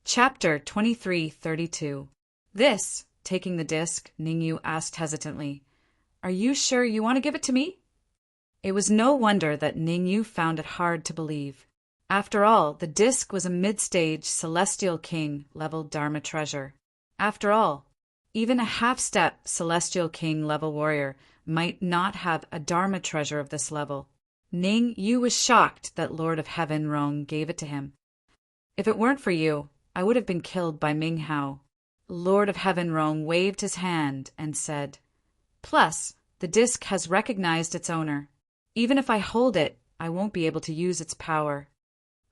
Chapter 2332. "This," taking the disc, Ningyu asked hesitantly, "Are you sure you want to give it to me?" It was no wonder that Ning Yu found it hard to believe. After all, the disc was a mid-stage Celestial King level Dharma treasure. After all, even a half-step Celestial King level warrior might not have a Dharma treasure of this level. Ning Yu was shocked that Lord of Heaven Rong gave it to him. If it weren't for you, I would have been killed by Ming Hao. Lord of Heaven Rong waved his hand and said, "Plus, the disc has recognized its owner. Even if I hold it, I won't be able to use its power."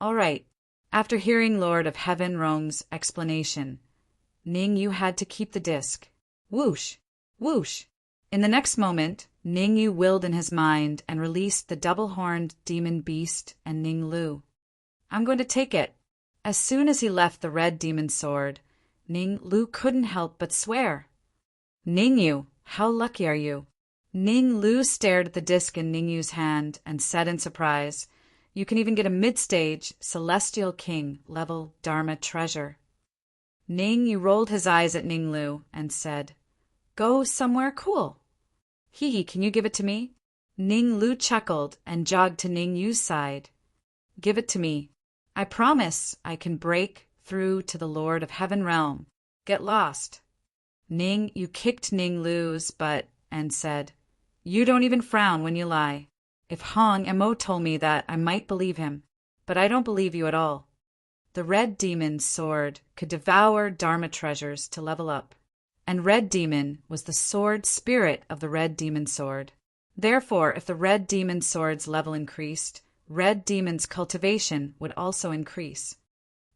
All right. After hearing Lord of Heaven Rong's explanation, Ning Yu had to keep the disc. Whoosh! Whoosh! In the next moment, Ning Yu willed in his mind and released the double-horned demon beast and Ning Lu. "I'm going to take it." As soon as he left the red demon sword, Ning Lu couldn't help but swear. "Ning Yu, how lucky are you?" Ning Lu stared at the disc in Ning Yu's hand and said in surprise, "You can even get a mid-stage Celestial King level Dharma treasure." Ning Yu rolled his eyes at Ning Lu and said, "Go somewhere cool." "Hee, can you give it to me?" Ning Lu chuckled and jogged to Ning Yu's side. "Give it to me. I promise I can break through to the Lord of Heaven realm. Get lost." Ning Yu kicked Ning Lu's butt and said, "You don't even frown when you lie. If Hong Mo told me that, I might believe him, but I don't believe you at all." The Red Demon's sword could devour Dharma treasures to level up, and Red Demon was the sword spirit of the Red Demon sword. Therefore, if the Red Demon sword's level increased, Red Demon's cultivation would also increase.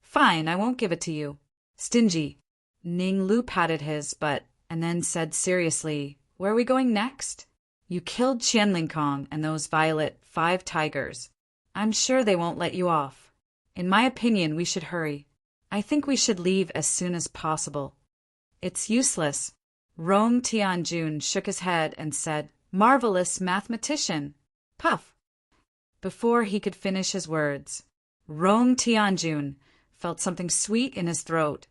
"Fine, I won't give it to you." "Stingy." Ning Lu patted his butt and then said seriously, "Where are we going next?" "You killed Qianling Kong and those violet 5 tigers. I'm sure they won't let you off. In my opinion, we should hurry. I think we should leave as soon as possible." "It's useless." Rong Tianjun shook his head and said, "Marvelous mathematician." Puff! Before he could finish his words, Rong Tianjun felt something sweet in his throat,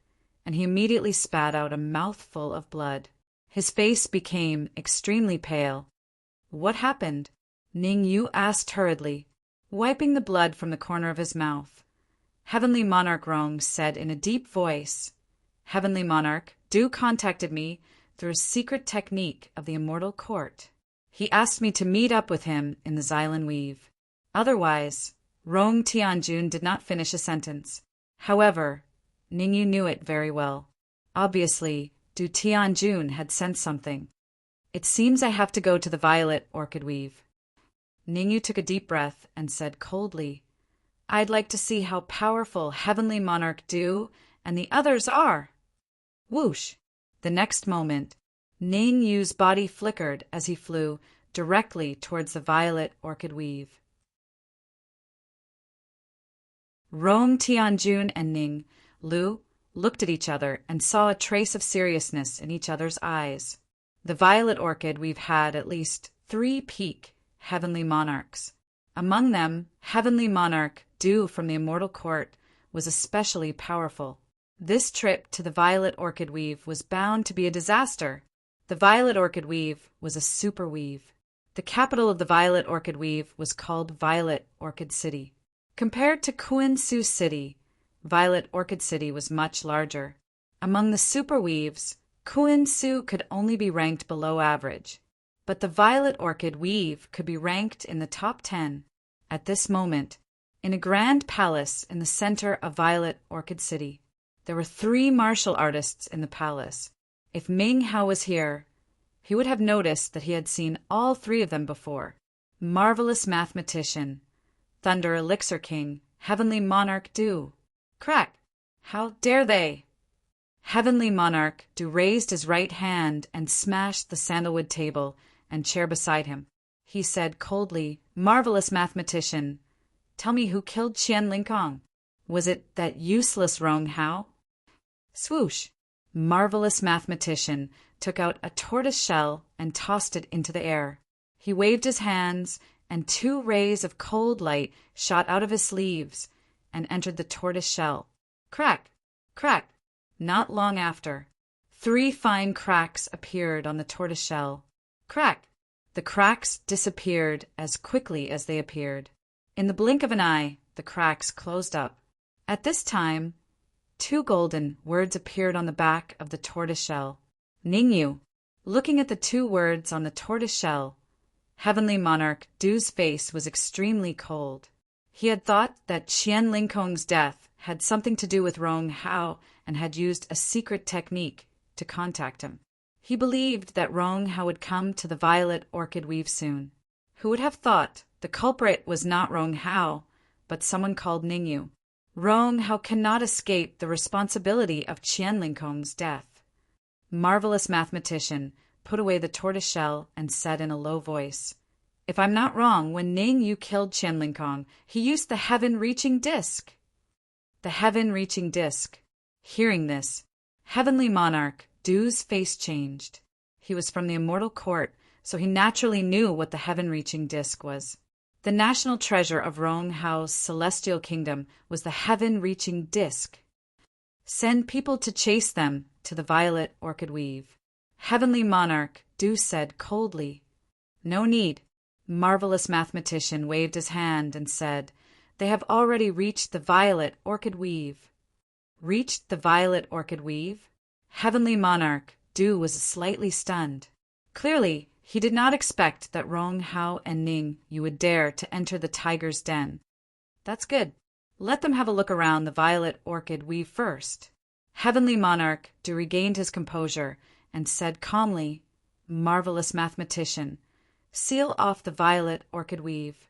and he immediately spat out a mouthful of blood. His face became extremely pale. "What happened?" Ning Yu asked hurriedly, wiping the blood from the corner of his mouth. Heavenly Monarch Rong said in a deep voice, "Heavenly Monarch, Du contacted me through a secret technique of the Immortal Court. He asked me to meet up with him in the Xylan Weave. Otherwise," Rong Tianjun did not finish a sentence. However, Ning Yu knew it very well. Obviously, Du Tianjun had sensed something. "It seems I have to go to the Violet Orchid Weave." Ning Yu took a deep breath and said coldly, "I'd like to see how powerful Heavenly Monarch Du and the others are." Whoosh! The next moment, Ning Yu's body flickered as he flew directly towards the Violet Orchid Weave. Rong Tianjun and Ning Lu looked at each other and saw a trace of seriousness in each other's eyes. The Violet Orchid We've had at least 3 peak Heavenly Monarchs. Among them, Heavenly Monarch Du from the Immortal Court was especially powerful. This trip to the Violet Orchid Weave was bound to be a disaster. The Violet Orchid Weave was a super weave. The capital of the Violet Orchid Weave was called Violet Orchid City. Compared to Kuan-Su City, Violet Orchid City was much larger. Among the super weaves, Kuan-Su could only be ranked below average, but the Violet Orchid Weave could be ranked in the top 10. At this moment, in a grand palace in the center of Violet Orchid City, there were 3 martial artists in the palace. If Ming Hao was here, he would have noticed that he had seen all 3 of them before. Marvelous mathematician, Thunder Elixir King, Heavenly Monarch Du. Crack! How dare they? Heavenly Monarch Du raised his right hand and smashed the sandalwood table and chair beside him. He said coldly, "Marvelous mathematician, tell me who killed Qianling Kong. Was it that useless Rong Hao?" Swoosh! Marvelous mathematician took out a tortoise shell and tossed it into the air. He waved his hands, and 2 rays of cold light shot out of his sleeves and entered the tortoise shell. Crack! Crack! Not long after, 3 fine cracks appeared on the tortoise shell. Crack! The cracks disappeared as quickly as they appeared. In the blink of an eye, the cracks closed up. At this time, 2 golden words appeared on the back of the tortoise shell. Ningyu. Looking at the 2 words on the tortoise shell, Heavenly Monarch Du's face was extremely cold. He had thought that Qian Lingkong's death had something to do with Rong Hao and had used a secret technique to contact him. He believed that Rong Hao would come to the Violet Orchid Weave soon. Who would have thought the culprit was not Rong Hao, but someone called Ningyu? Rong Hao cannot escape the responsibility of Qian Lingkong's death. Marvelous mathematician put away the tortoise shell and said in a low voice, "If I'm not wrong, when Ningyu killed Qian Lingkong, he used the heaven-reaching disc." The heaven-reaching disc. Hearing this, Heavenly Monarch Du's face changed. He was from the immortal court, so he naturally knew what the heaven-reaching disc was. The national treasure of Rong Hao's celestial kingdom was the heaven-reaching disc. Send people to chase them to the Violet Orchid Weave. Heavenly Monarch Du said coldly. No need. Marvelous mathematician waved his hand and said, "They have already reached the Violet Orchid Weave." Reached the Violet Orchid Weave? Heavenly Monarch Du was slightly stunned. Clearly, he did not expect that Rong Hao and Ning Yu would dare to enter the tiger's den. That's good. Let them have a look around the Violet Orchid Weave first. Heavenly Monarch Du regained his composure and said calmly, "Marvelous mathematician, seal off the Violet Orchid Weave."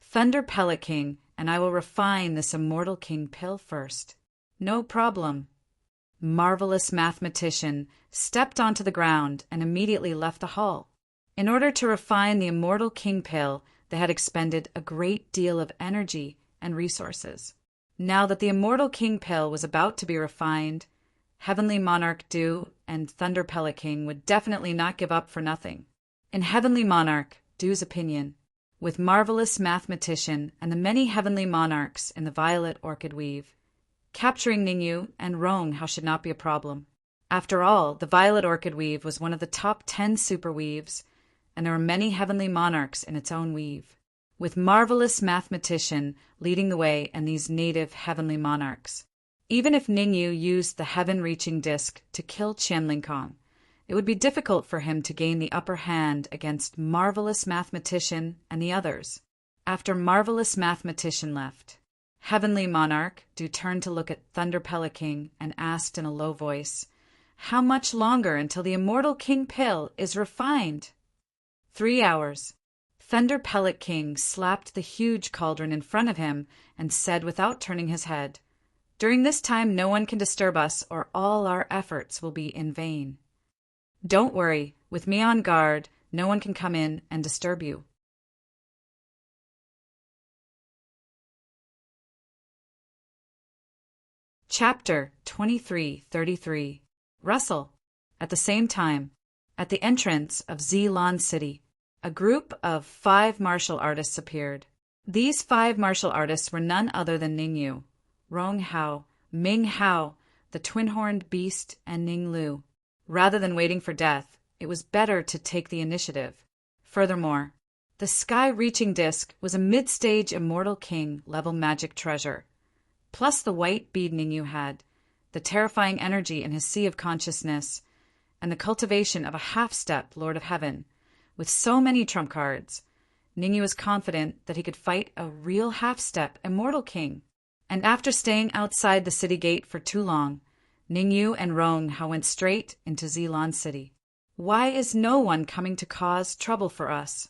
Thunder Pellet King, and I will refine this immortal king pill first. No problem. Marvelous mathematician stepped onto the ground and immediately left the hall. In order to refine the immortal king pill, they had expended a great deal of energy and resources. Now that the immortal king pill was about to be refined, Heavenly Monarch Du and Thunder Pellet King would definitely not give up for nothing. In Heavenly Monarch Du's opinion, with marvelous mathematician and the many heavenly monarchs in the Violet Orchid Weave, capturing Ningyu and Rong Hao should not be a problem. After all, the Violet Orchid Weave was one of the top 10 super weaves, and there were many heavenly monarchs in its own weave, with marvelous mathematician leading the way and these native heavenly monarchs. Even if Ningyu used the heaven-reaching disc to kill Qian Lingkong, it would be difficult for him to gain the upper hand against marvelous mathematician and the others. After marvelous mathematician left, Heavenly Monarch Du turned to look at Thunder Pellet King and asked in a low voice, "How much longer until the immortal King Pill is refined?" 3 hours. Thunder Pellet King slapped the huge cauldron in front of him and said without turning his head, "During this time no one can disturb us or all our efforts will be in vain. Don't worry, with me on guard, no one can come in and disturb you." Chapter 2333. Russell. At the same time, at the entrance of Zilan City, a group of 5 martial artists appeared. These 5 martial artists were none other than Ningyu, Rong Hao, Ming Hao, the twin-horned beast, and Ning Lu. Rather than waiting for death, it was better to take the initiative. Furthermore, the sky-reaching disc was a mid-stage Immortal King level magic treasure, plus the white bead Ningyu had, the terrifying energy in his sea of consciousness, and the cultivation of a half-step Lord of Heaven. With so many trump cards, Ningyu was confident that he could fight a real half-step Immortal King. And after staying outside the city gate for too long, Ningyu and Rong Hao went straight into Zilan City. Why is no one coming to cause trouble for us?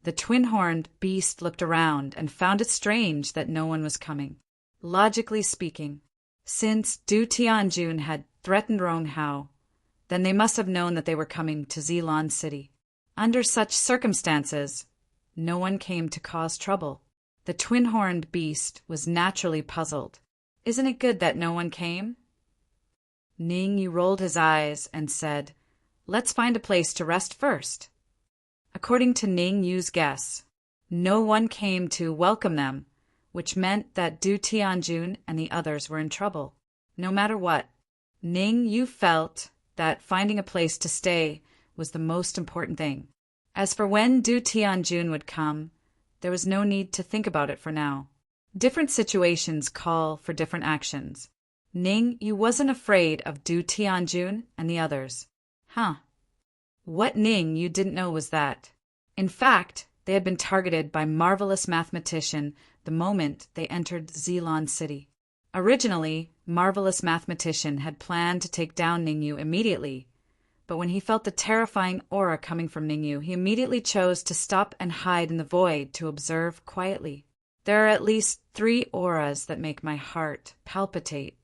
The twin-horned beast looked around and found it strange that no one was coming. Logically speaking, since Du Tianjun had threatened Rong Hao, then they must have known that they were coming to Zilan City. Under such circumstances, no one came to cause trouble. The twin-horned beast was naturally puzzled. Isn't it good that no one came? Ningyu rolled his eyes and said, "Let's find a place to rest first." According to Ningyu's guess, no one came to welcome them, which meant that Du Tianjun and the others were in trouble. No matter what, Ningyu felt that finding a place to stay was the most important thing. As for when Du Tianjun would come, there was no need to think about it for now. Different situations call for different actions. Ning Yu wasn't afraid of Du Tianjun and the others. What Ning Yu didn't know was that, in fact, they had been targeted by Marvelous Mathematician the moment they entered Zilon City. Originally, Marvelous Mathematician had planned to take down Ningyu immediately, but when he felt the terrifying aura coming from Ningyu, he immediately chose to stop and hide in the void to observe quietly. There are at least 3 auras that make my heart palpitate.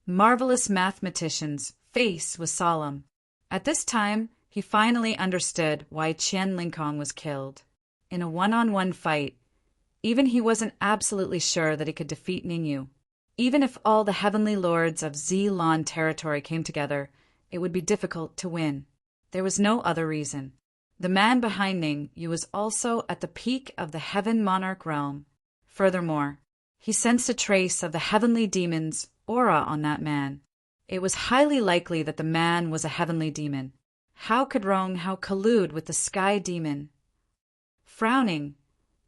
Marvelous Mathematician's face was solemn. At this time, he finally understood why Qian Linkong was killed. In a one-on-one fight, even he wasn't absolutely sure that he could defeat Ningyu. Even if all the heavenly lords of Zilon territory came together, it would be difficult to win. There was no other reason. The man behind Ningyu was also at the peak of the Heaven Monarch realm. Furthermore, he sensed a trace of the heavenly demon's aura on that man. It was highly likely that the man was a heavenly demon. How could Rong Hao collude with the sky demon? Frowning,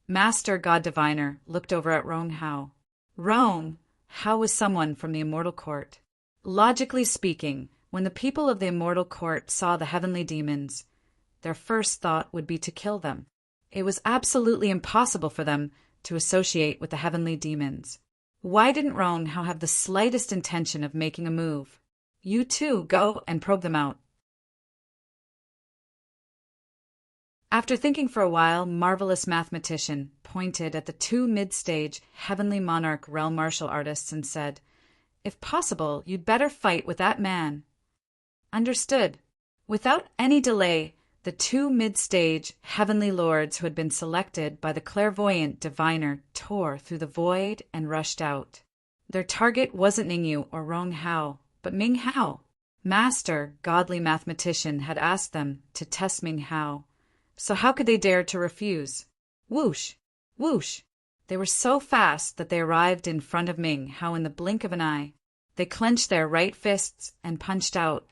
Master God Diviner looked over at Rong Hao. Rong Hao was someone from the Immortal Court. Logically speaking, when the people of the Immortal Court saw the heavenly demons, their first thought would be to kill them. It was absolutely impossible for them to associate with the heavenly demons. Why didn't Rong Hao have the slightest intention of making a move? You too, go and probe them out. After thinking for a while, Marvelous Mathematician pointed at the 2 mid-stage Heavenly Monarch realm martial artists and said, "If possible, you'd better fight with that man." Understood. Without any delay, the 2 mid-stage Heavenly Lords who had been selected by the clairvoyant diviner tore through the void and rushed out. Their target wasn't Ningyu or Rong Hao, but Ming Hao. Master, godly mathematician, had asked them to test Ming Hao. So how could they dare to refuse? Whoosh! Whoosh! They were so fast that they arrived in front of Ming Hao in the blink of an eye. They clenched their right fists and punched out.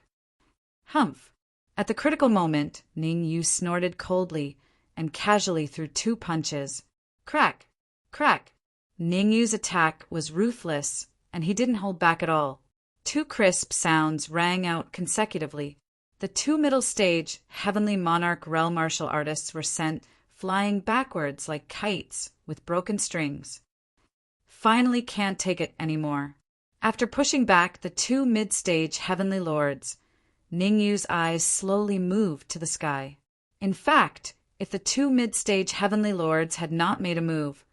Humph! At the critical moment, Ning Yu snorted coldly and casually threw 2 punches. Crack! Crack! Ning Yu's attack was ruthless, and he didn't hold back at all. 2 crisp sounds rang out consecutively. The 2 middle-stage Heavenly Monarch realm martial artists were sent flying backwards like kites with broken strings. Finally can't take it anymore. After pushing back the 2 mid-stage Heavenly Lords, Ningyu's eyes slowly moved to the sky. In fact, if the 2 mid-stage Heavenly Lords had not made a move,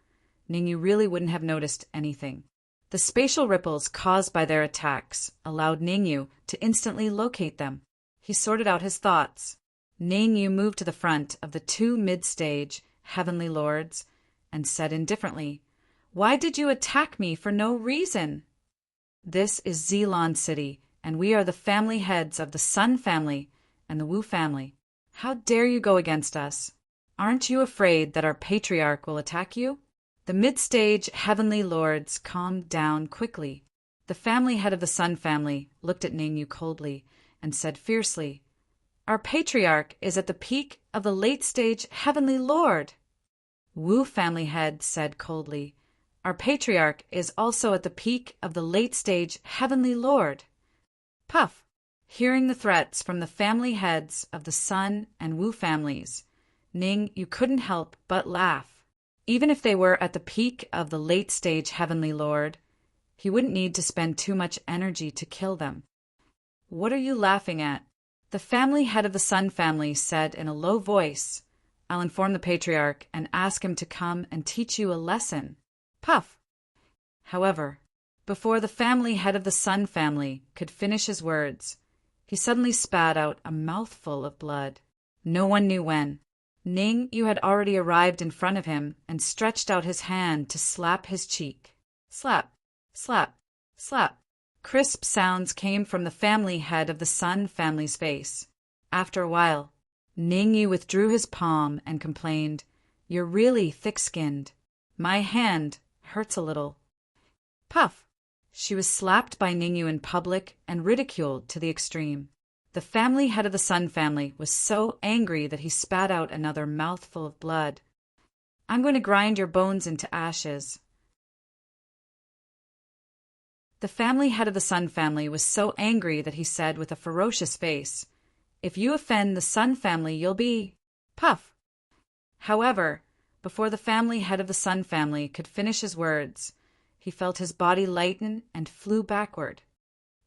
Ningyu really wouldn't have noticed anything. The spatial ripples caused by their attacks allowed Ningyu to instantly locate them. He sorted out his thoughts. Ningyu moved to the front of the 2 mid-stage Heavenly Lords and said indifferently, "Why did you attack me for no reason? This is Zilon City, and we are the family heads of the Sun family and the Wu family. How dare you go against us? Aren't you afraid that our patriarch will attack you?" The mid-stage Heavenly Lords calmed down quickly. The family head of the Sun family looked at Ningyu coldly and said fiercely, "Our patriarch is at the peak of the late-stage Heavenly Lord." Wu family head said coldly, "Our patriarch is also at the peak of the late-stage Heavenly Lord." Puff! Hearing the threats from the family heads of the Sun and Wu families, Ningyu couldn't help but laugh. Even if they were at the peak of the late-stage Heavenly Lord, he wouldn't need to spend too much energy to kill them. "What are you laughing at?" The family head of the Sun family said in a low voice, "I'll inform the patriarch and ask him to come and teach you a lesson." Puff! However, before the family head of the Sun family could finish his words, he suddenly spat out a mouthful of blood. No one knew when. Ningyu had already arrived in front of him and stretched out his hand to slap his cheek. Slap! Slap! Slap! Crisp sounds came from the family head of the Sun family's face. After a while, Ningyu withdrew his palm and complained, "You're really thick-skinned. My hand hurts a little." Puff! She was slapped by Ningyu in public and ridiculed to the extreme. The family head of the Sun family was so angry that he spat out another mouthful of blood. "I'm going to grind your bones into ashes." The family head of the Sun family was so angry that he said with a ferocious face, "If you offend the Sun family, you'll be puff." However, before the family head of the Sun family could finish his words, he felt his body lighten and flew backward.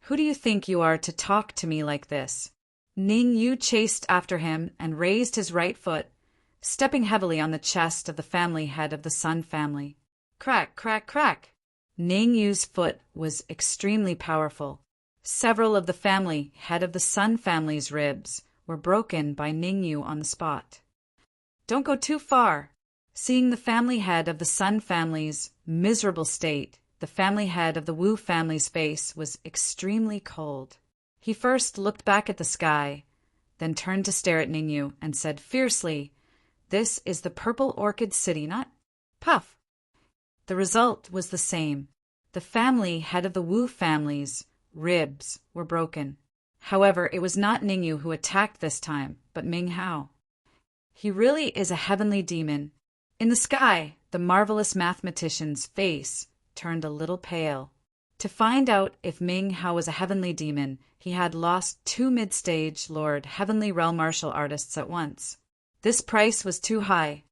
"Who do you think you are to talk to me like this?" Ning Yu chased after him and raised his right foot, stepping heavily on the chest of the family head of the Sun family. Crack, crack, crack! Ning Yu's foot was extremely powerful. Several of the family head of the Sun family's ribs were broken by Ning Yu on the spot. "Don't go too far." Seeing the family head of the Sun family's miserable state, the family head of the Wu family's face was extremely cold. He first looked back at the sky, then turned to stare at Ning Yu and said fiercely, "This is the Purple Orchid City, not puff." The result was the same. The family head of the Wu family's ribs were broken. However, it was not Ning Yu who attacked this time, but Ming Hao. He really is a heavenly demon. In the sky, the marvelous mathematician's face turned a little pale. To find out if Ming Hao was a heavenly demon, he had lost 2 mid-stage Lord Heavenly Realm martial artists at once. This price was too high.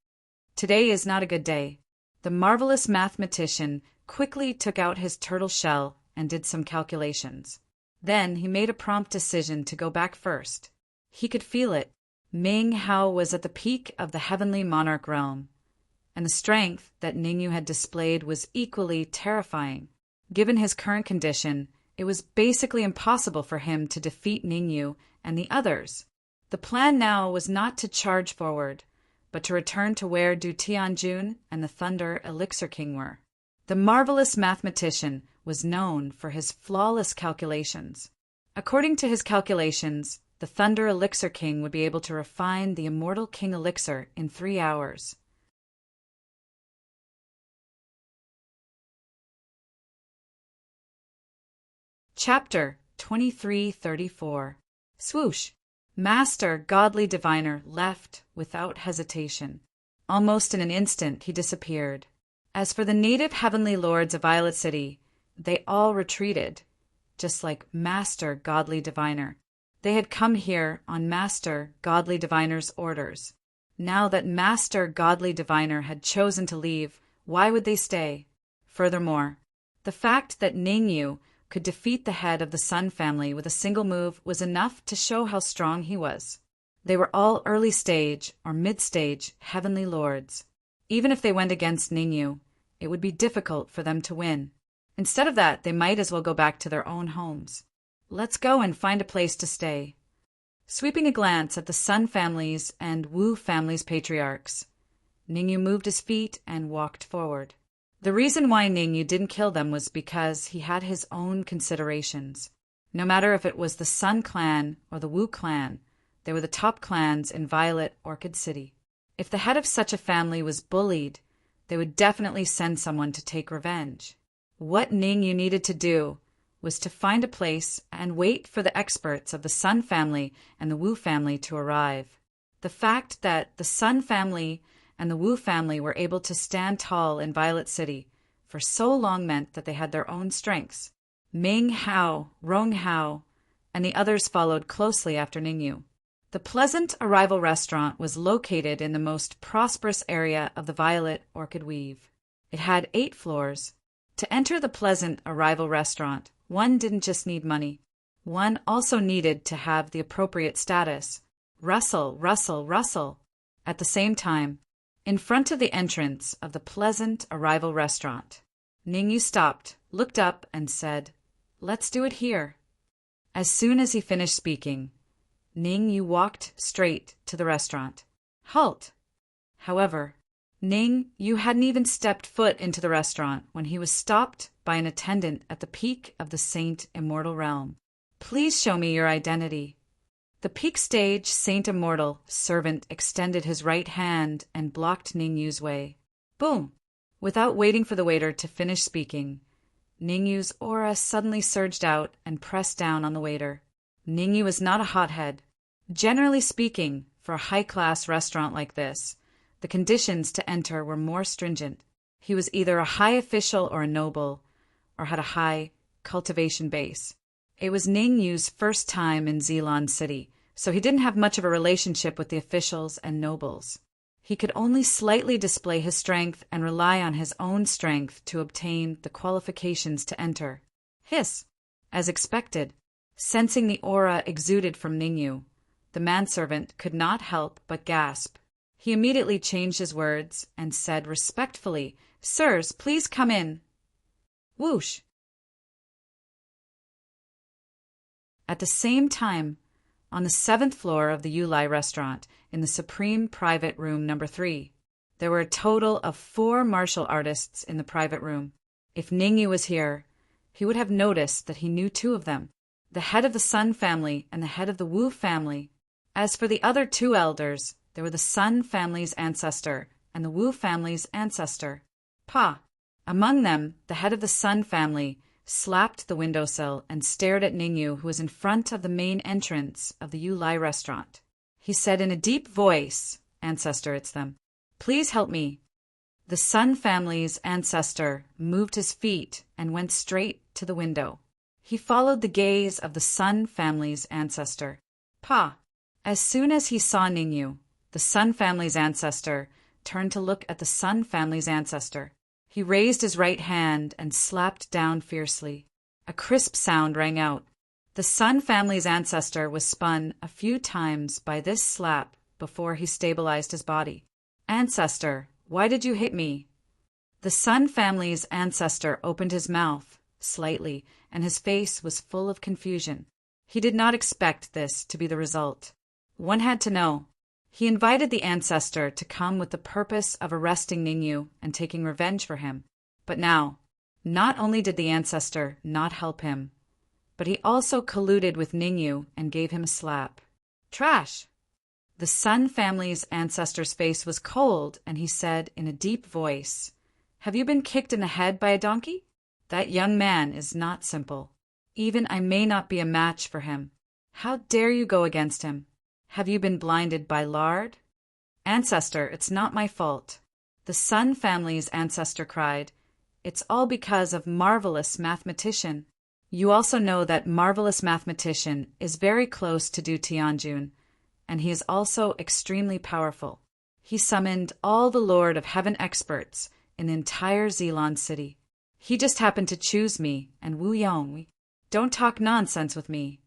Today is not a good day. The marvelous mathematician quickly took out his turtle shell and did some calculations. Then he made a prompt decision to go back first. He could feel it. Ming Hao was at the peak of the heavenly monarch realm, and the strength that Ning Yu had displayed was equally terrifying. Given his current condition, it was basically impossible for him to defeat Ning Yu and the others. The plan now was not to charge forward, but to return to where Du Tianjun and the Thunder Elixir King were. The marvelous mathematician was known for his flawless calculations. According to his calculations, the Thunder Elixir King would be able to refine the immortal King Elixir in 3 hours. Chapter 2334. Swoosh! Master Godly Diviner left without hesitation. Almost in an instant he disappeared. As for the native heavenly lords of Violet City, they all retreated, just like Master Godly Diviner. They had come here on Master Godly Diviner's orders. Now that Master Godly Diviner had chosen to leave, why would they stay? Furthermore, the fact that Ning Yu could defeat the head of the Sun family with a single move was enough to show how strong he was. They were all early stage or mid-stage heavenly lords. Even if they went against Ning Yu, it would be difficult for them to win. Instead of that, they might as well go back to their own homes. Let's go and find a place to stay. Sweeping a glance at the Sun family's and Wu family's patriarchs, Ning Yu moved his feet and walked forward. The reason why Ning Yu didn't kill them was because he had his own considerations. No matter if it was the Sun clan or the Wu clan, they were the top clans in Violet Orchid City. If the head of such a family was bullied, they would definitely send someone to take revenge. What Ning Yu needed to do was to find a place and wait for the experts of the Sun family and the Wu family to arrive. The fact that the Sun family and the Wu family were able to stand tall in Violet City for so long meant that they had their own strengths. Ming Hao, Rong Hao, and the others followed closely after Ning Yu. The Pleasant Arrival restaurant was located in the most prosperous area of the Violet Orchid Weave. It had 8 floors. To enter the Pleasant Arrival restaurant, one didn't just need money. One also needed to have the appropriate status. Rustle, rustle, rustle. At the same time, in front of the entrance of the Pleasant Arrival restaurant, Ning Yu stopped, looked up, and said, "Let's do it here." As soon as he finished speaking, Ning Yu walked straight to the restaurant. Halt! However, Ning Yu hadn't even stepped foot into the restaurant when he was stopped by an attendant at the peak of the Saint Immortal Realm. "Please show me your identity." The peak stage Saint Immortal servant extended his right hand and blocked Ning Yu's way. Boom! Without waiting for the waiter to finish speaking, Ning Yu's aura suddenly surged out and pressed down on the waiter. Ningyu was not a hothead. Generally speaking, for a high-class restaurant like this, the conditions to enter were more stringent. He was either a high official or a noble, or had a high cultivation base. It was Ningyu's first time in Zeeland City, so he didn't have much of a relationship with the officials and nobles. He could only slightly display his strength and rely on his own strength to obtain the qualifications to enter. Hiss! As expected, sensing the aura exuded from Ningyu, the manservant could not help but gasp. He immediately changed his words and said respectfully, "Sirs, please come in." Whoosh! At the same time, on the 7th floor of the Yulai restaurant, in the supreme private room number 3, there were a total of 4 martial artists in the private room. If Ningyu was here, he would have noticed that he knew 2 of them, the head of the Sun family and the head of the Wu family. As for the other 2 elders, they were the Sun family's ancestor and the Wu family's ancestor. Pa! Among them, the head of the Sun family slapped the windowsill and stared at Ningyu, who was in front of the main entrance of the Yulai restaurant. He said in a deep voice, "Ancestor, it's them. Please help me." The Sun family's ancestor moved his feet and went straight to the window. He followed the gaze of the Sun family's ancestor. Pa! As soon as he saw Ningyu, the Sun family's ancestor turned to look at the Sun family's ancestor. He raised his right hand and slapped down fiercely. A crisp sound rang out. The Sun family's ancestor was spun a few times by this slap before he stabilized his body. "Ancestor, why did you hit me?" The Sun family's ancestor opened his mouth slightly, and his face was full of confusion. He did not expect this to be the result. One had to know. He invited the ancestor to come with the purpose of arresting Ningyu and taking revenge for him. But now, not only did the ancestor not help him, but he also colluded with Ningyu and gave him a slap. Trash! The Sun family's ancestor's face was cold, and he said in a deep voice, "Have you been kicked in the head by a donkey? That young man is not simple. Even I may not be a match for him. How dare you go against him? Have you been blinded by lard?" "Ancestor, it's not my fault." The Sun family's ancestor cried, "It's all because of marvelous mathematician. You also know that marvelous mathematician is very close to Du Tianjun, and he is also extremely powerful. He summoned all the Lord of Heaven experts in the entire Zeeland City. He just happened to choose me and Wu Yong. Don't talk nonsense with me."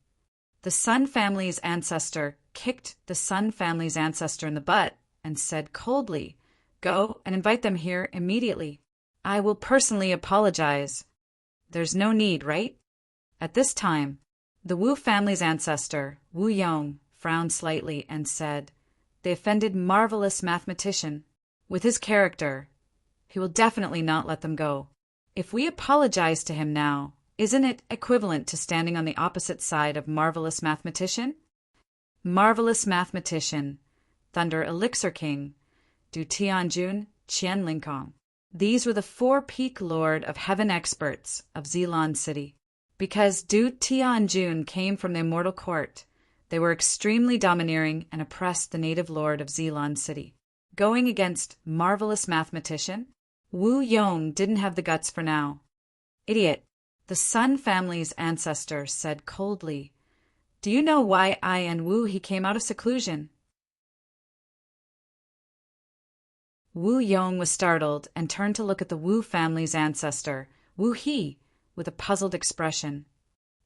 The Sun family's ancestor kicked the Sun family's ancestor in the butt and said coldly, "Go and invite them here immediately. I will personally apologize." "There's no need, right?" At this time, the Wu family's ancestor, Wu Yong, frowned slightly and said, "They offended marvelous mathematician. With his character, he will definitely not let them go. If we apologize to him now, isn't it equivalent to standing on the opposite side of marvelous mathematician?" Marvelous mathematician, Thunder Elixir King, Du Tianjun, Qian Linkong. These were the 4-peak Lord of Heaven experts of Zeeland City. Because Du Tianjun came from the Immortal Court, they were extremely domineering and oppressed the native lord of Zeeland City. Going against marvelous mathematician, Wu Yong didn't have the guts for now. "Idiot," the Sun family's ancestor said coldly. "Do you know why I and Wu he came out of seclusion?" Wu Yong was startled and turned to look at the Wu family's ancestor, Wu He, with a puzzled expression.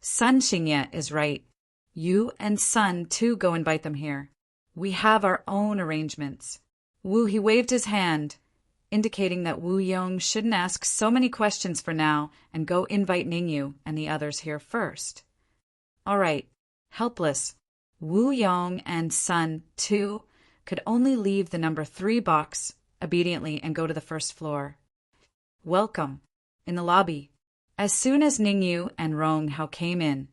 "Sun Xingye is right. You and Sun too go invite them here. We have our own arrangements." Wu He waved his hand, indicating that Wu Yong shouldn't ask so many questions for now and go invite Ningyu and the others here first. All right. Helpless, Wu Yong and Sun, too, could only leave the number 3 box obediently and go to the first floor. "Welcome." In the lobby, as soon as Ningyu and Rong Hao came in,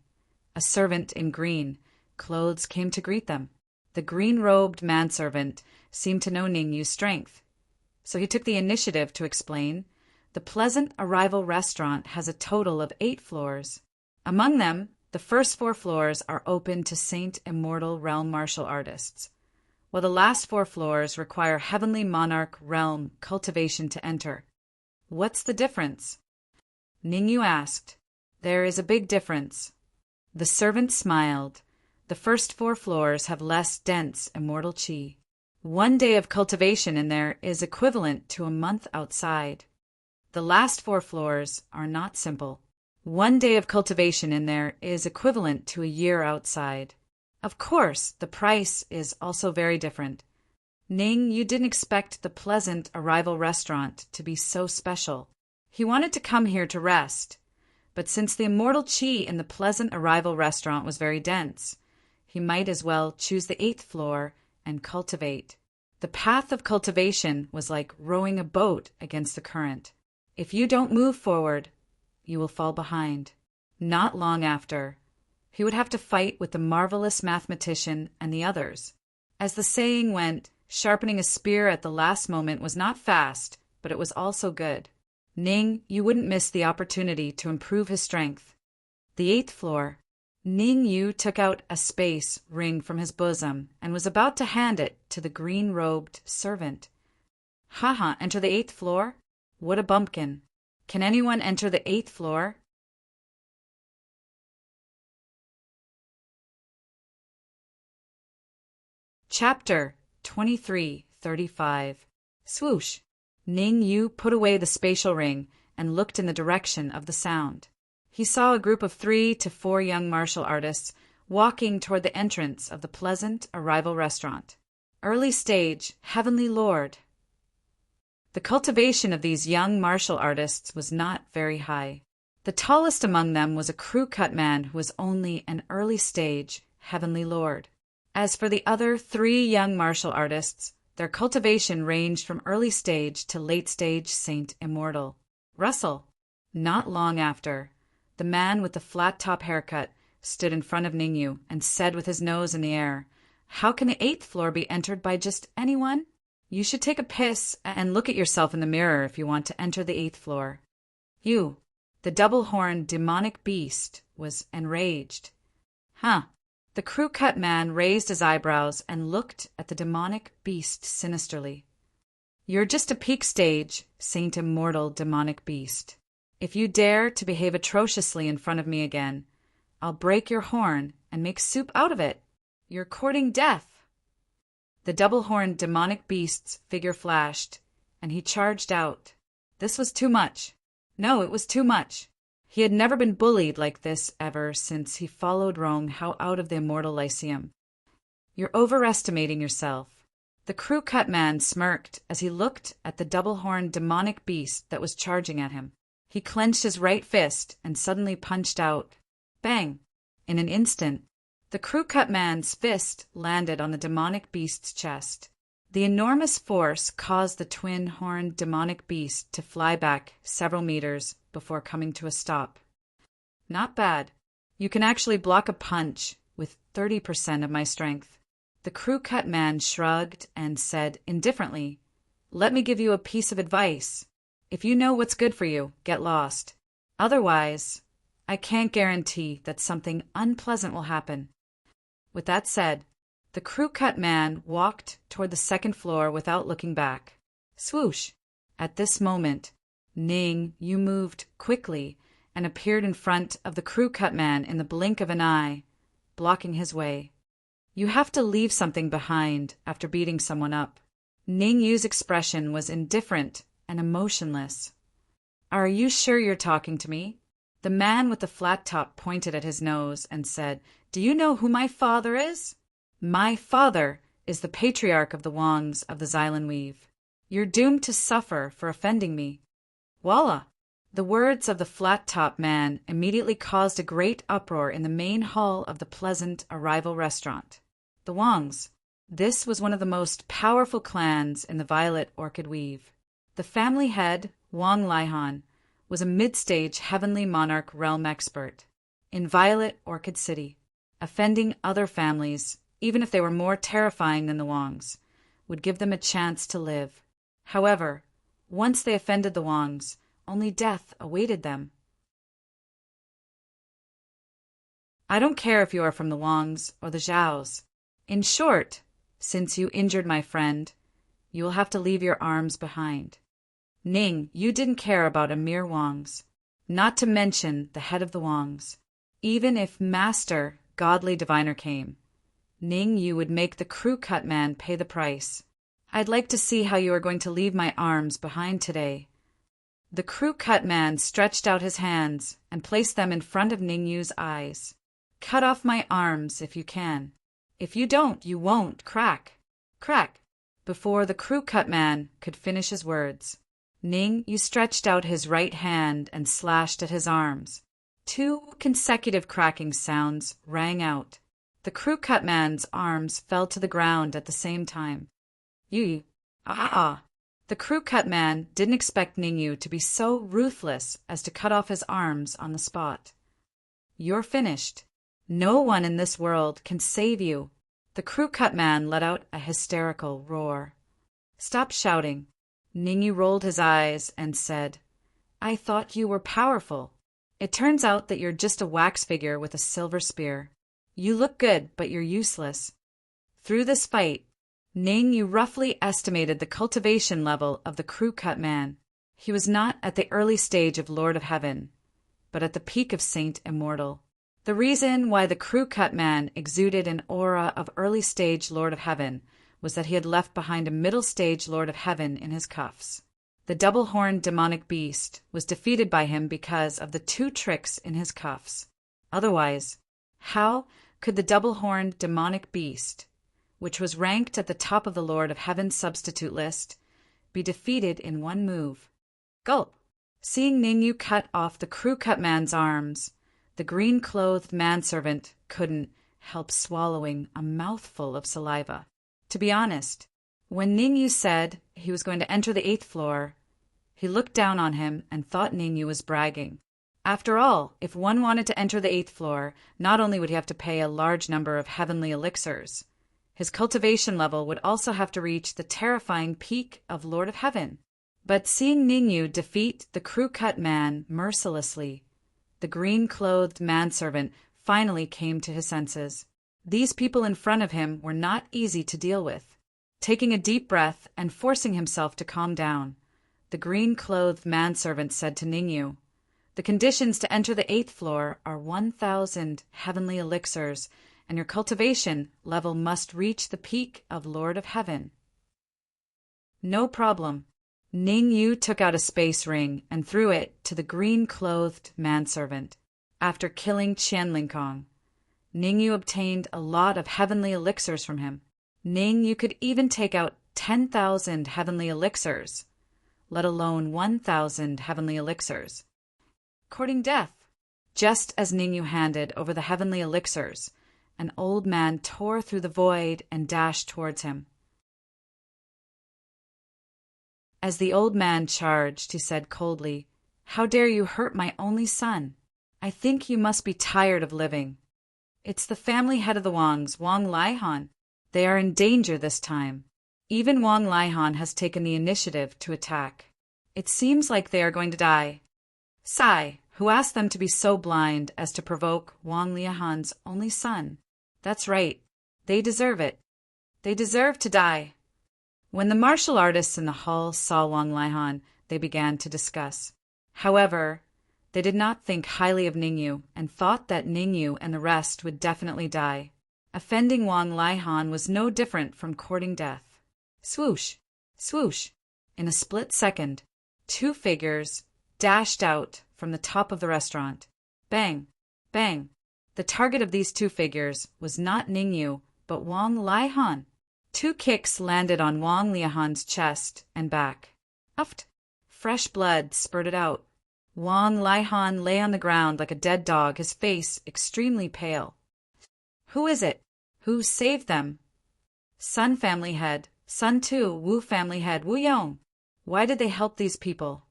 a servant in green clothes came to greet them. The green-robed manservant seemed to know Ningyu's strength, so he took the initiative to explain, "The Pleasant Arrival restaurant has a total of 8 floors. Among them, The first 4 floors are open to Saint Immortal Realm martial artists, while the last 4 floors require Heavenly Monarch Realm cultivation to enter. What's the difference? Ningyu asked. There is a big difference. The servant smiled. The first 4 floors have less dense immortal chi. 1 day of cultivation in there is equivalent to a month outside. The last 4 floors are not simple. 1 day of cultivation in there is equivalent to a year outside. Of course, the price is also very different. Ning, you didn't expect the Pleasant Arrival restaurant to be so special. He wanted to come here to rest, but since the immortal chi in the Pleasant Arrival restaurant was very dense, he might as well choose the 8th floor and cultivate. The path of cultivation was like rowing a boat against the current. If you don't move forward, you will fall behind. Not long after, he would have to fight with the marvelous mathematician and the others. As the saying went, sharpening a spear at the last moment was not fast, but it was also good. Ning, you wouldn't miss the opportunity to improve his strength. The 8th floor. Ning Yu took out a space ring from his bosom and was about to hand it to the green-robed servant. Haha, enter the 8th floor? What a bumpkin. Can anyone enter the 8th floor? Chapter 2335. Swoosh. Ning Yu put away the spatial ring and looked in the direction of the sound. He saw a group of 3 to 4 young martial artists walking toward the entrance of the Pleasant Arrival restaurant. Early stage, Heavenly Lord. The cultivation of these young martial artists was not very high. The tallest among them was a crew-cut man who was only an early stage, Heavenly Lord. As for the other 3 young martial artists, their cultivation ranged from early stage to late stage Saint Immortal. Russell. Not long after, the man with the flat-top haircut stood in front of Ningyu and said with his nose in the air, "How can the 8th floor be entered by just anyone? You should take a piss and look at yourself in the mirror if you want to enter the 8th floor." You, the double-horned demonic beast, was enraged. Huh. The crew-cut man raised his eyebrows and looked at the demonic beast sinisterly. You're just a peak stage, Saint Immortal demonic beast. If you dare to behave atrociously in front of me again, I'll break your horn and make soup out of it. You're courting death. The double-horned demonic beast's figure flashed, and he charged out. This was too much. No, it was too much. He had never been bullied like this ever since he followed Rong out of the Immortal Lyceum. You're overestimating yourself. The crew-cut man smirked as he looked at the double-horned demonic beast that was charging at him. He clenched his right fist and suddenly punched out. Bang! In an instant, the crew-cut man's fist landed on the demonic beast's chest. The enormous force caused the twin-horned demonic beast to fly back several meters before coming to a stop. Not bad. You can actually block a punch with 30% of my strength. The crew-cut man shrugged and said indifferently, "Let me give you a piece of advice. If you know what's good for you, get lost. Otherwise, I can't guarantee that something unpleasant will happen." With that said, the crew-cut man walked toward the 2nd floor without looking back. Swoosh! At this moment, Ning Yu moved quickly and appeared in front of the crew-cut man in the blink of an eye, blocking his way. You have to leave something behind after beating someone up. Ning Yu's expression was indifferent and emotionless. Are you sure you're talking to me? The man with the flat top pointed at his nose and said, "Do you know who my father is?" "My father is the patriarch of the Wangs of the Xylan Weave. You're doomed to suffer for offending me." Voila! The words of the flat-top man immediately caused a great uproar in the main hall of the Pleasant Arrival restaurant. The Wangs. This was one of the most powerful clans in the Violet Orchid Weave. The family head, Wang Laihan, was a mid-stage Heavenly Monarch realm expert in Violet Orchid City. Offending other families, even if they were more terrifying than the Wangs, would give them a chance to live. However, once they offended the Wangs, only death awaited them. I don't care if you are from the Wangs or the Zhaos. In short, since you injured my friend, you will have to leave your arms behind. Ning, you didn't care about a mere Wangs, not to mention the head of the Wangs. Even if Master, godly diviner came, Ning, you would make the crew cut man pay the price. I'd like to see how you are going to leave my arms behind today. The crew cut man stretched out his hands and placed them in front of Ningyu's eyes. Cut off my arms if you can. If you don't, you won't. Crack. Crack. Before the crew cut man could finish his words, Ningyu stretched out his right hand and slashed at his arms. 2 consecutive cracking sounds rang out. The crew cut man's arms fell to the ground at the same time. The crew cut man didn't expect Ningyu to be so ruthless as to cut off his arms on the spot. You're finished. No one in this world can save you. The crew cut man let out a hysterical roar. Stop shouting. Ningyu rolled his eyes and said, I thought you were powerful. It turns out that you're just a wax figure with a silver spear. You look good, but you're useless. Through this fight, Ningyu roughly estimated the cultivation level of the crew cut man. He was not at the early stage of Lord of Heaven, but at the peak of Saint Immortal. The reason why the crew cut man exuded an aura of early stage Lord of Heaven was that he had left behind a middle stage Lord of Heaven in his cuffs. The double-horned demonic beast was defeated by him because of the 2 tricks in his cuffs. Otherwise, how could the double-horned demonic beast, which was ranked at the top of the Lord of Heaven's substitute list, be defeated in 1 move? Gulp! Seeing Ningyu cut off the crew cut man's arms, the green-clothed manservant couldn't help swallowing a mouthful of saliva. To be honest, when Ningyu said he was going to enter the 8th floor, he looked down on him and thought Ningyu was bragging. After all, if one wanted to enter the 8th floor, not only would he have to pay a large number of heavenly elixirs, his cultivation level would also have to reach the terrifying peak of Lord of Heaven. But seeing Ningyu defeat the crew cut man mercilessly, the green-clothed manservant finally came to his senses. These people in front of him were not easy to deal with. Taking a deep breath and forcing himself to calm down, the green-clothed manservant said to Ningyu, the conditions to enter the 8th floor are 1,000 heavenly elixirs, and your cultivation level must reach the peak of Lord of Heaven. No problem. Ningyu took out a space ring and threw it to the green-clothed manservant. After killing Qianlingkong, Ningyu obtained a lot of heavenly elixirs from him. Ningyu could even take out 10,000 heavenly elixirs, let alone 1,000 heavenly elixirs. Courting death. Just as Ningyu handed over the heavenly elixirs, an old man tore through the void and dashed towards him. As the old man charged, he said coldly, How dare you hurt my only son? I think you must be tired of living. It's the family head of the Wangs, Wang Laihan. They are in danger this time. Even Wang Laihan has taken the initiative to attack. It seems like they are going to die. Sai, who asked them to be so blind as to provoke Wang Laihan's only son? That's right. They deserve it. They deserve to die. When the martial artists in the hall saw Wang Laihan, they began to discuss. However, they did not think highly of Ningyu and thought that Ningyu and the rest would definitely die. Offending Wang Laihan was no different from courting death. Swoosh! Swoosh! In a split second, 2 figures dashed out from the top of the restaurant. Bang! Bang! The target of these 2 figures was not Ningyu, but Wang Laihan. 2 kicks landed on Wang Laihan's chest and back. Uffed! Fresh blood spurted out. Wang Laihan lay on the ground like a dead dog, his face extremely pale. Who is it? Who saved them? Sun family head, Sun Tu, Wu family head, Wu Yong. Why did they help these people?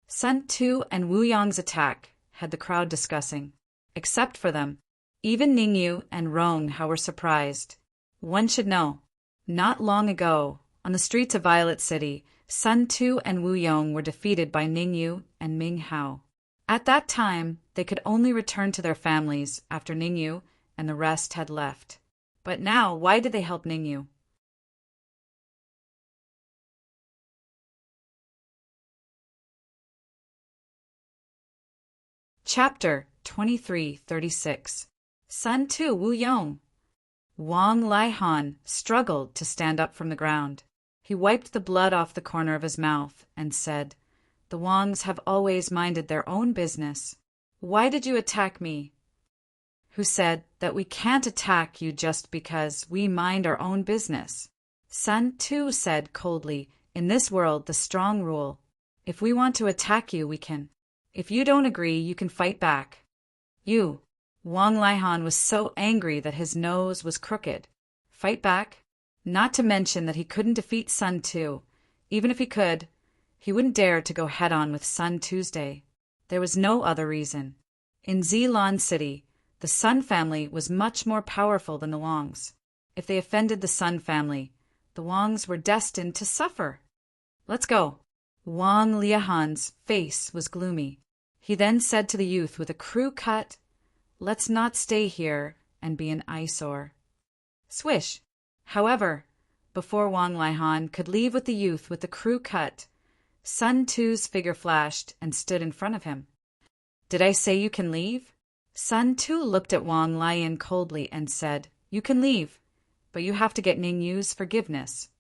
Sun Tu and Wu Yong's attack had the crowd discussing. Except for them, even Ningyu and Rong Hao were surprised. One should know. Not long ago, on the streets of Violet City, Sun Tu and Wu Yong were defeated by Ningyu and Ming Hao. At that time, they could only return to their families after Ningyu and the rest had left. But now, why did they help Ningyu? Chapter 2336. Sun Tu Wu Yong. Wang Laihan struggled to stand up from the ground. He wiped the blood off the corner of his mouth and said, "The Wangs have always minded their own business. Why did you attack me?" Who said that we can't attack you just because we mind our own business. Sun Tu said coldly, "In this world, the strong rule. If we want to attack you, we can. If you don't agree, you can fight back." You. Wang Laihan was so angry that his nose was crooked. Fight back? Not to mention that he couldn't defeat Sun Tu. Even if he could, he wouldn't dare to go head-on with Sun Tuesday. There was no other reason. In Zilong City, the Sun family was much more powerful than the Wangs. If they offended the Sun family, the Wangs were destined to suffer. "Let's go." Wang Liahan's face was gloomy. He then said to the youth with a crew cut, "Let's not stay here and be an eyesore." Swish! However, before Wang Laihan could leave with the youth with the crew cut, Sun Tu's figure flashed and stood in front of him. "Did I say you can leave?" Sun Tu looked at Wang Laihan coldly and said, "You can leave, but you have to get Ning Yu's forgiveness."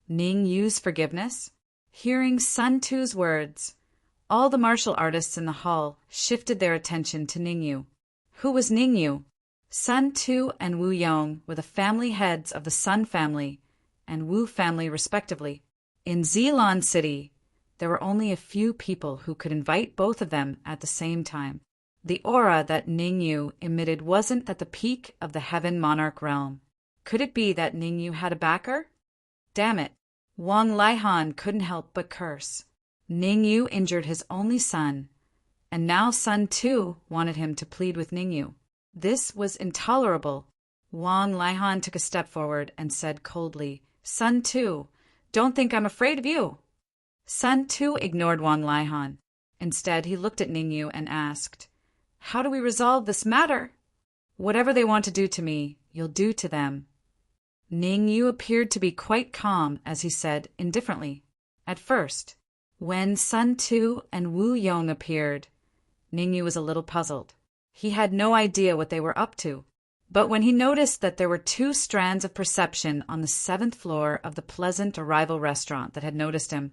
Ning Yu's forgiveness? Hearing Sun Tu's words, all the martial artists in the hall shifted their attention to Ning Yu. Who was Ning Yu? Sun Tu and Wu Yong were the family heads of the Sun family and Wu family respectively. In Zilong City, there were only a few people who could invite both of them at the same time. The aura that Ning Yu emitted wasn't at the peak of the Heaven Monarch realm. Could it be that Ning Yu had a backer? Damn it! Wang Laihan couldn't help but curse. Ning Yu injured his only son, and now Sun Tu wanted him to plead with Ning Yu. This was intolerable. Wang Laihan took a step forward and said coldly, "Sun Tu, don't think I'm afraid of you." Sun Tu ignored Wang Laihan. Instead, he looked at Ning Yu and asked, "How do we resolve this matter?" "Whatever they want to do to me, you'll do to them." Ning Yu appeared to be quite calm as he said indifferently. At first, when Sun Tu and Wu Yong appeared, Ning Yu was a little puzzled. He had no idea what they were up to. But when he noticed that there were two strands of perception on the 7th floor of the pleasant arrival restaurant that had noticed him,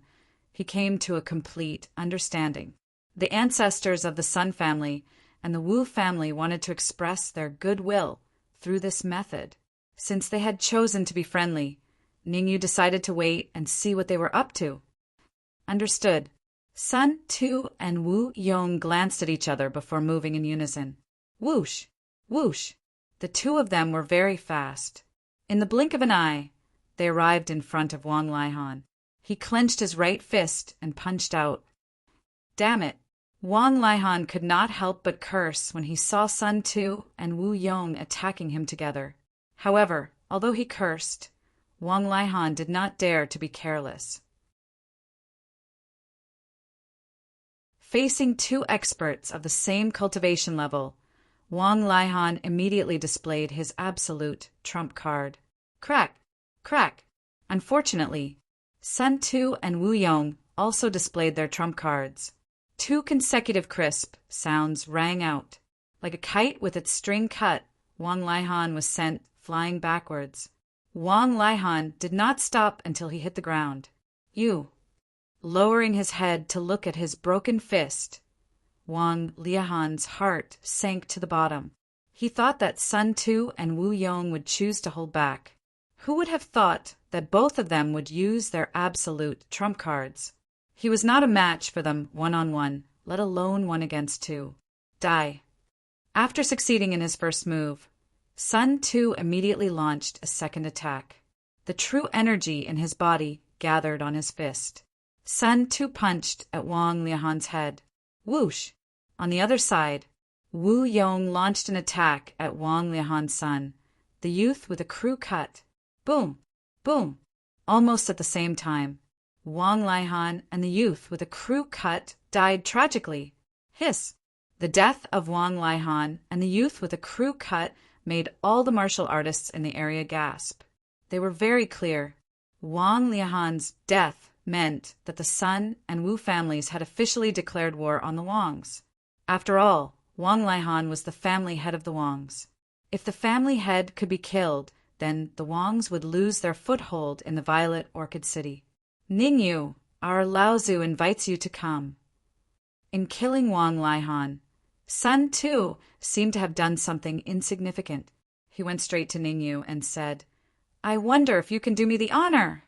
he came to a complete understanding. The ancestors of the Sun family and the Wu family wanted to express their goodwill through this method. Since they had chosen to be friendly, Ning Yu decided to wait and see what they were up to. Understood. Sun Tu and Wu Yong glanced at each other before moving in unison. Whoosh! Whoosh! The two of them were very fast. In the blink of an eye, they arrived in front of Wang Laihan. He clenched his right fist and punched out. Damn it! Wang Laihan could not help but curse when he saw Sun Tu and Wu Yong attacking him together. However, although he cursed, Wang Laihan did not dare to be careless. Facing two experts of the same cultivation level, Wang Laihan immediately displayed his absolute trump card. Crack! Crack! Unfortunately, Sun Tu and Wu Yong also displayed their trump cards. Two consecutive crisp sounds rang out. Like a kite with its string cut, Wang Laihan was sent flying backwards. Wang Laihan did not stop until he hit the ground. You. Lowering his head to look at his broken fist, Wang Liahan's heart sank to the bottom. He thought that Sun Tu and Wu Yong would choose to hold back. Who would have thought that both of them would use their absolute trump cards? He was not a match for them one-on-one, let alone one against two. Die. After succeeding in his first move, Sun Tu immediately launched a second attack. The true energy in his body gathered on his fist. Sun Tu punched at Wang Liahan's head. Whoosh! On the other side, Wu Yong launched an attack at Wang Liahan's son, the youth with a crew cut. Boom! Boom! Almost at the same time, Wang Laihan and the youth with a crew cut died tragically. Hiss! The death of Wang Laihan and the youth with a crew cut made all the martial artists in the area gasp. They were very clear. Wang Laihan's death meant that the Sun and Wu families had officially declared war on the Wangs. After all, Wang Laihan was the family head of the Wangs. If the family head could be killed, then the Wangs would lose their foothold in the Violet Orchid City. Ningyu, our Laozu invites you to come. In killing Wang Laihan, Sun too seemed to have done something insignificant. He went straight to Ningyu and said, I wonder if you can do me the honor.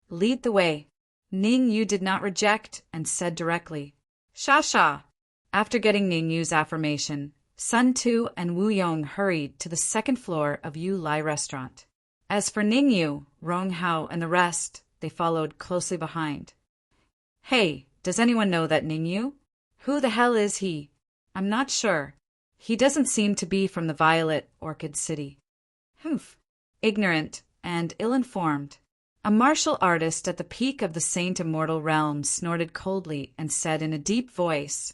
Lead the way. Ningyu did not reject and said directly, Sha. After getting Ningyu's affirmation, Sun Tu and Wu Yong hurried to the second floor of Yu Lai restaurant. As for Ningyu, Rong Hao, and the rest, they followed closely behind. Hey, does anyone know that Ningyu? Who the hell is he? I'm not sure. He doesn't seem to be from the Violet Orchid City. Humph. Ignorant and ill-informed. A martial artist at the peak of the Saint Immortal realm snorted coldly and said in a deep voice,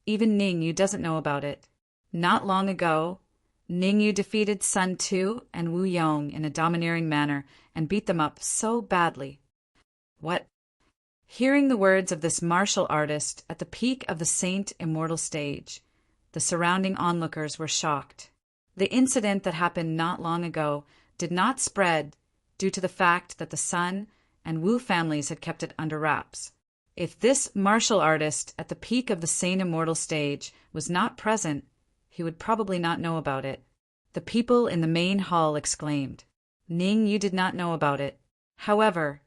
Even Ningyu doesn't know about it. Not long ago, Ningyu defeated Sun Tu and Wu Yong in a domineering manner and beat them up so badly. What? Hearing the words of this martial artist at the peak of the Saint Immortal stage, the surrounding onlookers were shocked. The incident that happened not long ago did not spread due to the fact that the Sun and Wu families had kept it under wraps. If this martial artist at the peak of the Saint Immortal stage was not present, he would probably not know about it. The people in the main hall exclaimed. Ningyu did not know about it. However,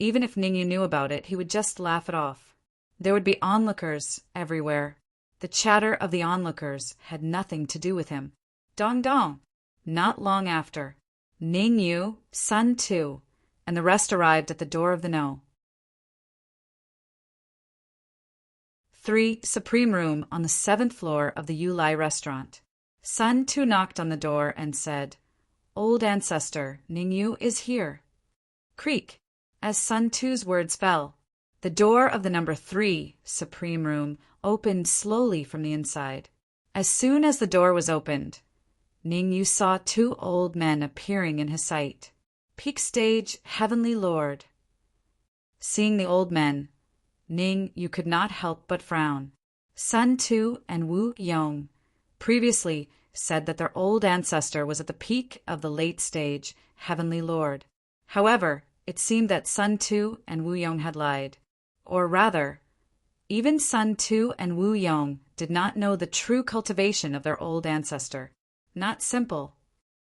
even if Ningyu knew about it, he would just laugh it off. There would be onlookers everywhere. The chatter of the onlookers had nothing to do with him. Dong dong. Not long after, Ningyu, Sun Tu, and the rest arrived at the door of the No. 3 Supreme Room on the 7th floor of the Yu Lai restaurant. Sun Tu knocked on the door and said, Old ancestor, Ningyu is here. Creak. As Sun Tu's words fell, the door of the number 3 Supreme Room opened slowly from the inside. As soon as the door was opened, Ningyu saw 2 old men appearing in his sight. Peak stage, Heavenly Lord. Seeing the old men, Ningyu could not help but frown. Sun Tu and Wu Yong previously said that their old ancestor was at the peak of the late stage, Heavenly Lord. However, it seemed that Sun Tu and Wu Yong had lied. Or rather, even Sun Tu and Wu Yong did not know the true cultivation of their old ancestor. Not simple.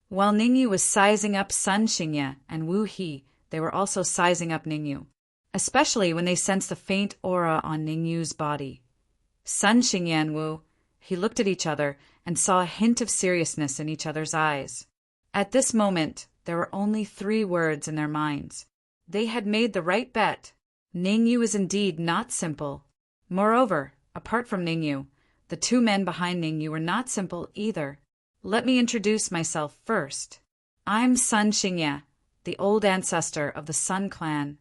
While Ningyu was sizing up Sun Xingye and Wu He, they were also sizing up Ningyu, especially when they sensed the faint aura on Ningyu's body. Sun Xingye and Wu, he looked at each other and saw a hint of seriousness in each other's eyes. At this moment, there were only 3 words in their minds. They had made the right bet. Ningyu is indeed not simple. Moreover, apart from Ningyu, the 2 men behind Ningyu were not simple either. Let me introduce myself first. I'm Sun Xingye, the old ancestor of the Sun clan.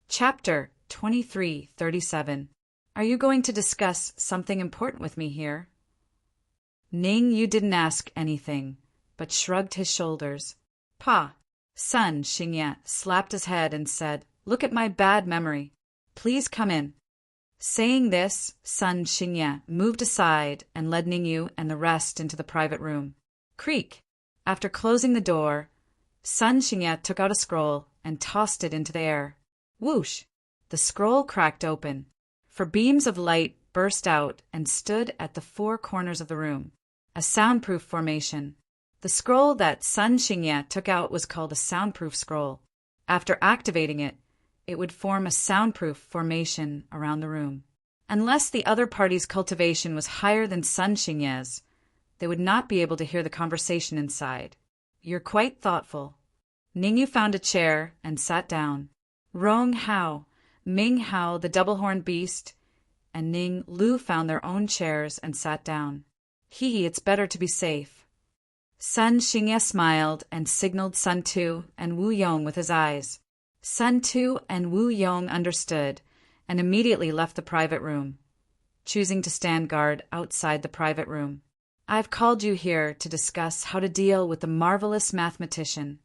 Chapter 2337. Are you going to discuss something important with me here? Ningyu didn't ask anything, but shrugged his shoulders. Pa! Sun Xingye slapped his head and said, Look at my bad memory. Please come in. Saying this, Sun Xingye moved aside and led Ningyu and the rest into the private room. Creak! After closing the door, Sun Xingye took out a scroll and tossed it into the air. Whoosh! The scroll cracked open, for beams of light burst out and stood at the 4 corners of the room. A soundproof formation. The scroll that Sun Xingye took out was called a soundproof scroll. After activating it, it would form a soundproof formation around the room. Unless the other party's cultivation was higher than Sun Xingye's, they would not be able to hear the conversation inside. You're quite thoughtful. Ningyu found a chair and sat down. Rong Hao, Ming Hao, the double-horned beast, and Ning Lu found their own chairs and sat down. It's better to be safe. Sun Xingye smiled and signaled Sun Tu and Wu Yong with his eyes. Sun Tu and Wu Yong understood and immediately left the private room, choosing to stand guard outside the private room. I've called you here to discuss how to deal with the marvelous mathematician.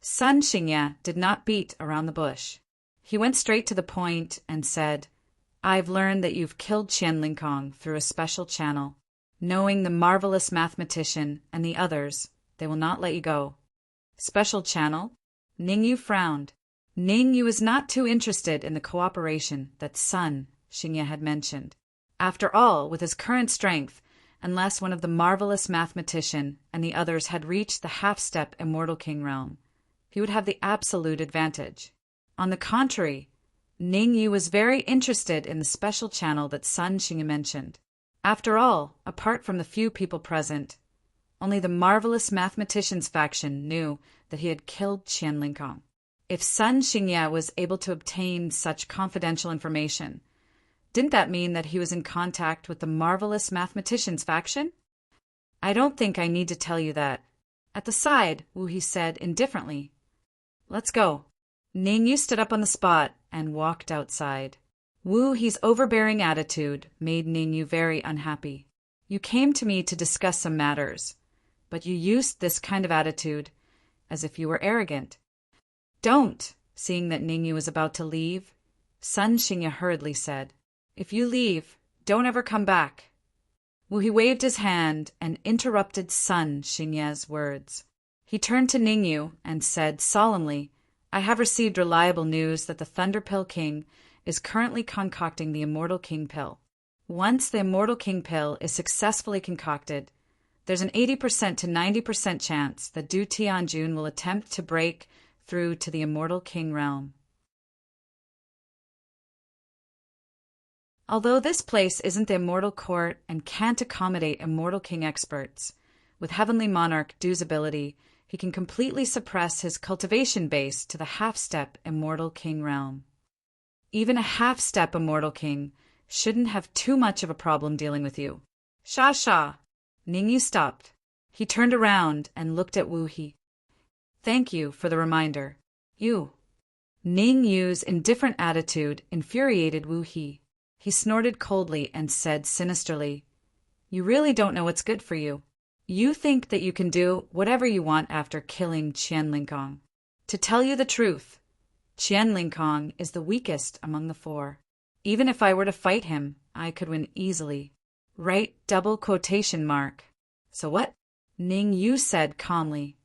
Sun Xingye did not beat around the bush. He went straight to the point and said, I've learned that you've killed Qian Linkong through a special channel. Knowing the marvelous mathematician and the others, they will not let you go. Special channel? Ningyu frowned. Ningyu was not too interested in the cooperation that Sun Xingye had mentioned. After all, with his current strength, unless one of the marvelous mathematician and the others had reached the half-step Immortal King realm, he would have the absolute advantage. On the contrary, Ningyu was very interested in the special channel that Sun Xingye mentioned. After all, apart from the few people present, only the marvelous mathematician's faction knew that he had killed Qian Linkong. If Sun Xingye was able to obtain such confidential information, didn't that mean that he was in contact with the marvelous mathematician's faction? I don't think I need to tell you that. At the side, Wu He said indifferently, Let's go. Ningyu stood up on the spot and walked outside. Wu He's overbearing attitude made Ningyu very unhappy. You came to me to discuss some matters, but you used this kind of attitude as if you were arrogant. Don't, seeing that Ningyu was about to leave, Sun Xingye hurriedly said, If you leave, don't ever come back. Wu He waved his hand and interrupted Sun Xingye's words. He turned to Ningyu and said solemnly, I have received reliable news that the Thunder Pill King is currently concocting the Immortal King Pill. Once the Immortal King Pill is successfully concocted, there's an 80% to 90% chance that Du Tianjun will attempt to break through to the Immortal King realm. Although this place isn't the Immortal Court and can't accommodate Immortal King experts, with Heavenly Monarch Du's ability, he can completely suppress his cultivation base to the half-step Immortal King realm. Even a half-step Immortal King shouldn't have too much of a problem dealing with you. Sha. Ningyu stopped. He turned around and looked at Wu He. Thank you for the reminder. You. Ningyu's indifferent attitude infuriated Wu He. He snorted coldly and said sinisterly, You really don't know what's good for you. You think that you can do whatever you want after killing Qian Linkong. To tell you the truth, Qian Linkong is the weakest among the four. Even if I were to fight him, I could win easily. Right double quotation mark. So what? Ningyu said calmly.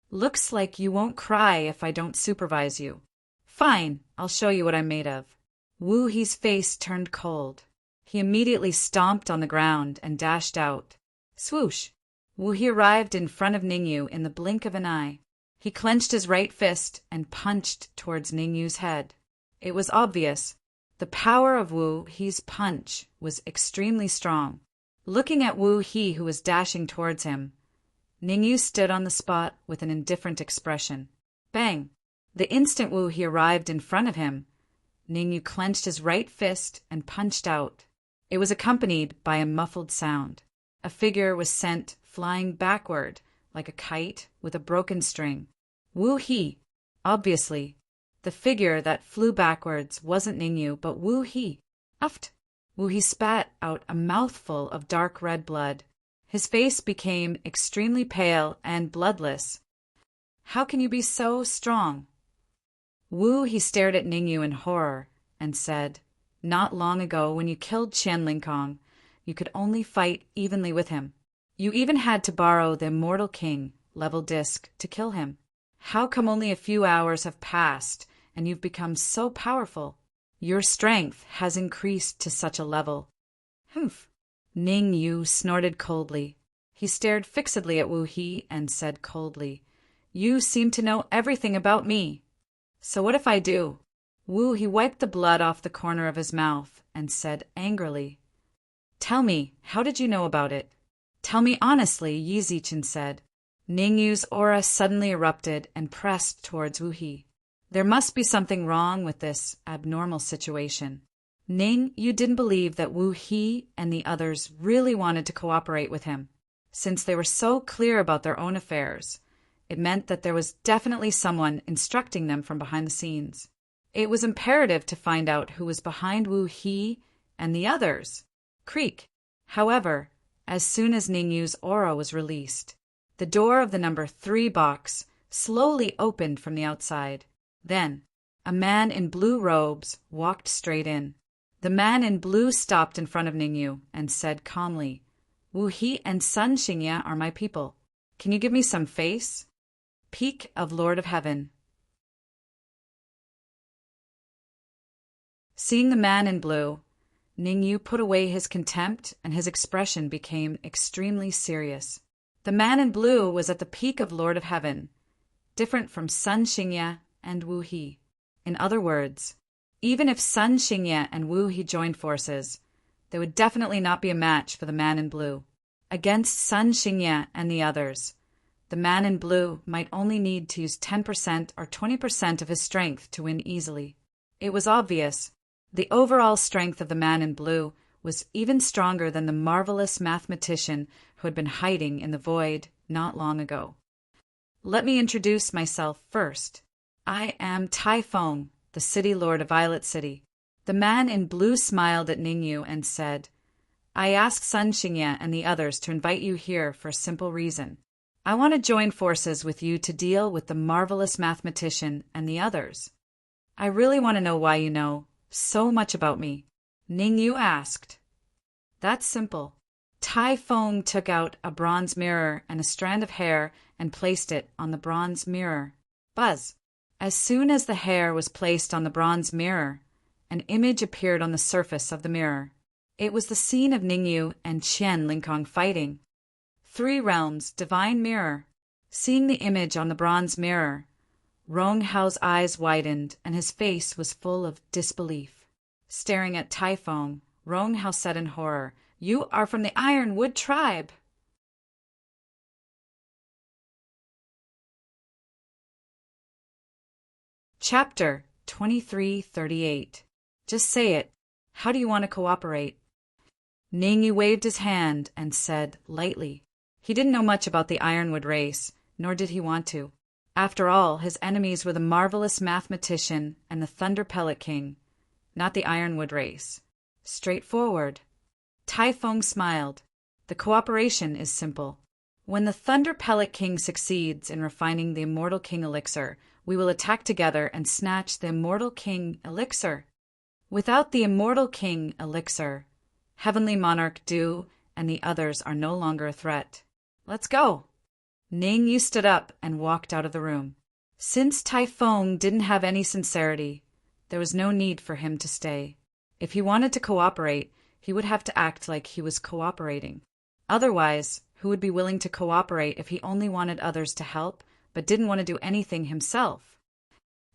Looks like you won't cry if I don't supervise you. Fine, I'll show you what I'm made of. Wu He's face turned cold. He immediately stomped on the ground and dashed out. Swoosh! Wu He arrived in front of Ningyu in the blink of an eye. He clenched his right fist and punched towards Ningyu's head. It was obvious. The power of Wu He's punch was extremely strong. Looking at Wu He, who was dashing towards him, Ningyu stood on the spot with an indifferent expression. Bang! The instant Wu He arrived in front of him, Ningyu clenched his right fist and punched out. It was accompanied by a muffled sound. A figure was sent flying backward like a kite with a broken string. Wu He. Obviously, the figure that flew backwards wasn't Ningyu, but Wu He. Uft! Wu He spat out a mouthful of dark red blood. His face became extremely pale and bloodless. How can you be so strong? Wu He stared at Ningyu in horror and said, Not long ago, when you killed Qian Linkong, you could only fight evenly with him. You even had to borrow the Immortal King level disc to kill him. How come only a few hours have passed and you've become so powerful? Your strength has increased to such a level. Humph! Ningyu snorted coldly. He stared fixedly at Wu He and said coldly, You seem to know everything about me. So what if I do? Wu He wiped the blood off the corner of his mouth and said angrily, Tell me, how did you know about it? Tell me honestly, Yi Zichen said. Ningyu's aura suddenly erupted and pressed towards Wu He. There must be something wrong with this abnormal situation. Ningyu didn't believe that Wu He and the others really wanted to cooperate with him. Since they were so clear about their own affairs, it meant that there was definitely someone instructing them from behind the scenes. It was imperative to find out who was behind Wu He and the others. Creak. However, as soon as Ningyu's aura was released, the door of the number 3 box slowly opened from the outside. Then, a man in blue robes walked straight in. The man in blue stopped in front of Ningyu and said calmly, "Wu He and Sun Xingye are my people. Can you give me some face?" Peak of Lord of Heaven. Seeing the man in blue, Ningyu put away his contempt and his expression became extremely serious. The man in blue was at the peak of Lord of Heaven, different from Sun Xingye and Wu He. In other words, even if Sun Xingye and Wu He joined forces, they would definitely not be a match for the man in blue. Against Sun Xingye and the others, the man in blue might only need to use 10% or 20% of his strength to win easily. It was obvious. The overall strength of the man in blue was even stronger than the marvelous mathematician who had been hiding in the void not long ago. Let me introduce myself first. I am Tai Feng, the city lord of Violet City. The man in blue smiled at Ningyu and said, "I asked Sun Xingye and the others to invite you here for a simple reason. I want to join forces with you to deal with the marvelous mathematician and the others. I really want to know why you know so much about me." Ningyu asked. "That's simple." Tai Feng took out a bronze mirror and a strand of hair and placed it on the bronze mirror. Buzz. As soon as the hair was placed on the bronze mirror, an image appeared on the surface of the mirror. It was the scene of Ningyu and Qian Linkong fighting. 3 realms, divine mirror. Seeing the image on the bronze mirror, Rong Hao's eyes widened and his face was full of disbelief. Staring at Tai Feng, Rong Hao said in horror, "You are from the Ironwood tribe." Chapter 2338. Just say it. How do you want to cooperate? Ningyu waved his hand and said lightly. He didn't know much about the Ironwood race, nor did he want to. After all, his enemies were the marvelous mathematician and the Thunder Pellet King, not the Ironwood race. Straightforward. Tai Feng smiled. The cooperation is simple. When the Thunder Pellet King succeeds in refining the Immortal King elixir, we will attack together and snatch the Immortal King elixir. Without the Immortal King elixir, Heavenly Monarch Du and the others are no longer a threat. Let's go. Ningyu stood up and walked out of the room. Since Tai Feng didn't have any sincerity, there was no need for him to stay. If he wanted to cooperate, he would have to act like he was cooperating. Otherwise, who would be willing to cooperate if he only wanted others to help, but didn't want to do anything himself?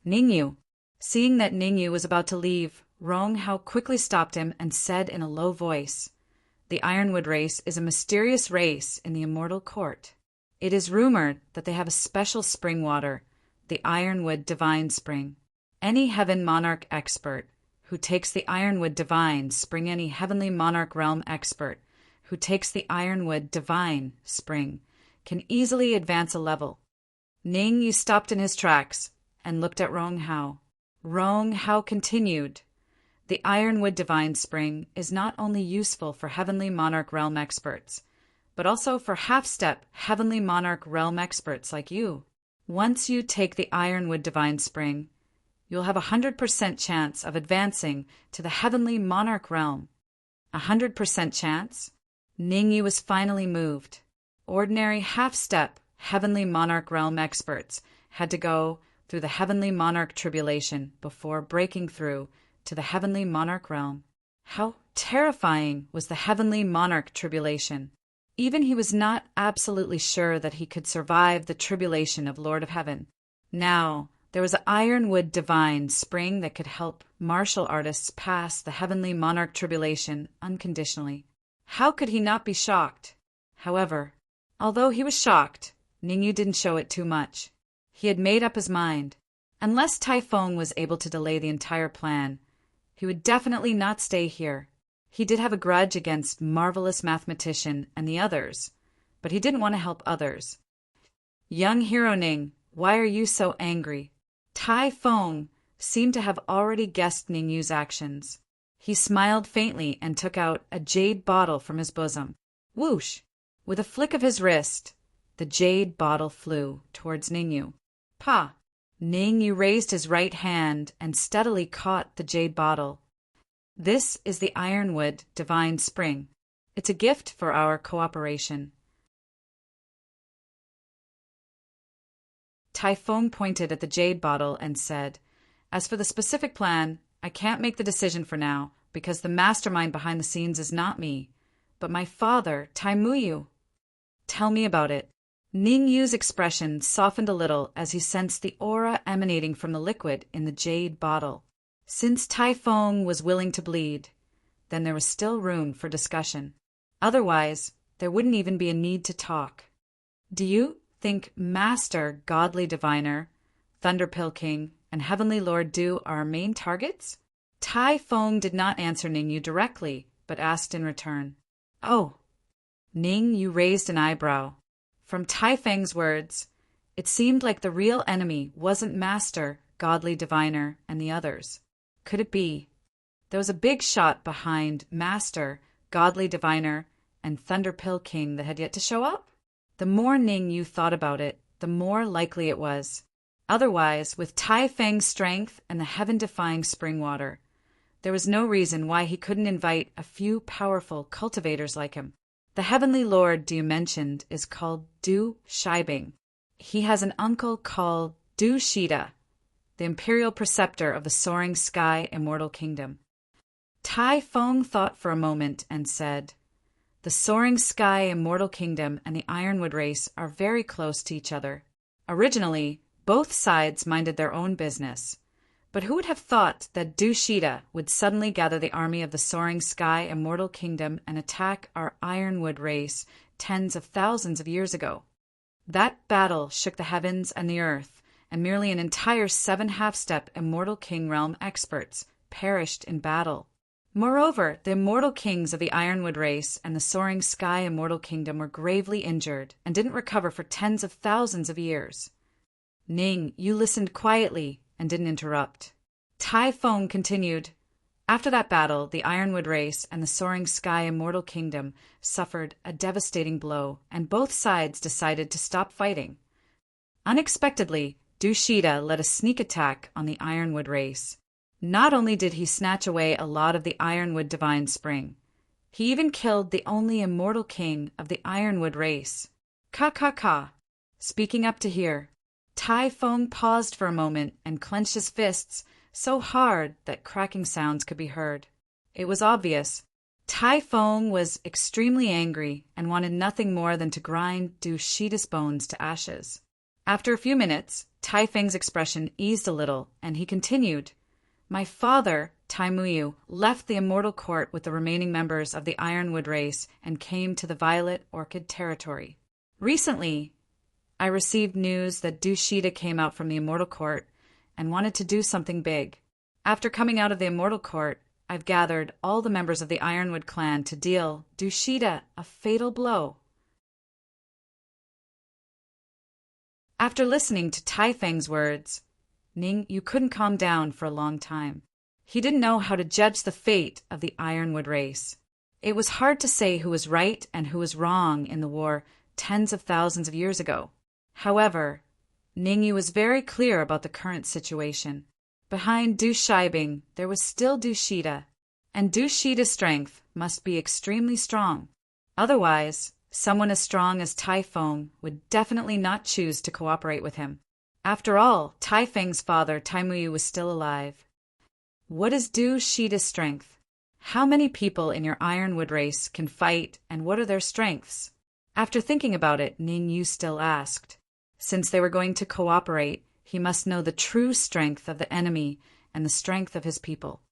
Ningyu. Seeing that Ningyu was about to leave, Rong Hao quickly stopped him and said in a low voice, "The Ironwood race is a mysterious race in the Immortal Court. It is rumored that they have a special spring water, the Ironwood Divine Spring. Any Heaven Monarch expert who takes the Ironwood Divine Spring, any Heavenly Monarch Realm expert who takes the Ironwood Divine Spring can easily advance a level." Ningyu stopped in his tracks and looked at Rong Hao. Rong Hao continued, "The Ironwood Divine Spring is not only useful for Heavenly Monarch Realm experts, but also for half-step Heavenly Monarch Realm experts like you. Once you take the Ironwood Divine Spring, you'll have a 100% chance of advancing to the Heavenly Monarch Realm." 100% chance? Ningyu was finally moved. Ordinary half-step Heavenly Monarch Realm experts had to go through the Heavenly Monarch Tribulation before breaking through to the Heavenly Monarch Realm. How terrifying was the Heavenly Monarch Tribulation! Even he was not absolutely sure that he could survive the tribulation of Lord of Heaven. Now, there was an Ironwood Divine Spring that could help martial artists pass the Heavenly Monarch Tribulation unconditionally. How could he not be shocked? However, although he was shocked, Ningyu didn't show it too much. He had made up his mind. Unless Tai Feng was able to delay the entire plan, he would definitely not stay here. He did have a grudge against marvelous mathematician and the others, but he didn't want to help others. Young hero Ning, why are you so angry? Tai Feng seemed to have already guessed Ning Yu's actions. He smiled faintly and took out a jade bottle from his bosom. Whoosh! With a flick of his wrist, the jade bottle flew towards Ning Yu. Pa! Ning Yu raised his right hand and steadily caught the jade bottle. This is the Ironwood Divine Spring. It's a gift for our cooperation. Tai Feng pointed at the jade bottle and said, As for the specific plan, I can't make the decision for now, because the mastermind behind the scenes is not me, but my father, Tai Muyu. Tell me about it. Ning Yu's expression softened a little as he sensed the aura emanating from the liquid in the jade bottle. Since Tai Feng was willing to bleed, then there was still room for discussion. Otherwise, there wouldn't even be a need to talk. Do you think Master, Godly Diviner, Thunderpill King, and Heavenly Lord Du are our main targets? Tai Feng did not answer Ning Yu directly, but asked in return. Oh. Ning Yu raised an eyebrow. From Tai Feng's words, it seemed like the real enemy wasn't Master, Godly Diviner, and the others. Could it be? There was a big shot behind Master, Godly Diviner, and Thunderpill King that had yet to show up? The more Ning Yu thought about it, the more likely it was. Otherwise, with Tai Feng's strength and the heaven-defying spring water, there was no reason why he couldn't invite a few powerful cultivators like him. The Heavenly Lord Du mentioned is called Du Shibing. He has an uncle called Du Shida, the Imperial Preceptor of the Soaring Sky Immortal Kingdom. Tai Feng thought for a moment and said, The Soaring Sky Immortal Kingdom and the Ironwood race are very close to each other. Originally, both sides minded their own business. But who would have thought that Du Shida would suddenly gather the army of the Soaring Sky Immortal Kingdom and attack our Ironwood race tens of thousands of years ago? That battle shook the heavens and the earth, and merely an entire 7 half-step Immortal King realm experts perished in battle. Moreover, the Immortal Kings of the Ironwood race and the Soaring Sky Immortal Kingdom were gravely injured and didn't recover for tens of thousands of years. Ning, you listened quietly and didn't interrupt. Tai Feng continued, After that battle, the Ironwood race and the Soaring Sky Immortal Kingdom suffered a devastating blow, and both sides decided to stop fighting. Unexpectedly, Du Shida led a sneak attack on the Ironwood race. Not only did he snatch away a lot of the Ironwood Divine Spring, he even killed the only immortal king of the Ironwood race. Ka. Speaking up to hear. Tai Feng paused for a moment and clenched his fists so hard that cracking sounds could be heard. It was obvious. Tai Feng was extremely angry and wanted nothing more than to grind Du Shida's bones to ashes. After a few minutes, Tai Feng's expression eased a little, and he continued, My father, Tai Muyu, left the Immortal Court with the remaining members of the Ironwood race and came to the Violet Orchid territory. Recently, I received news that Du Shida came out from the Immortal Court and wanted to do something big. After coming out of the Immortal Court, I've gathered all the members of the Ironwood clan to deal Du Shida a fatal blow. After listening to Tai Feng's words, Ning Yu couldn't calm down for a long time. He didn't know how to judge the fate of the Ironwood race. It was hard to say who was right and who was wrong in the war tens of thousands of years ago. However, Ning Yu was very clear about the current situation. Behind Du Shibing, there was still Du Shida, and Du Shida's strength must be extremely strong. Otherwise, someone as strong as Tai Feng would definitely not choose to cooperate with him. After all, Tai Feng's father, Tai Muyu, was still alive. What is Du Shida's strength? How many people in your Ironwood race can fight, and what are their strengths? After thinking about it, Ning Yu still asked. Since they were going to cooperate, he must know the true strength of the enemy and the strength of his people.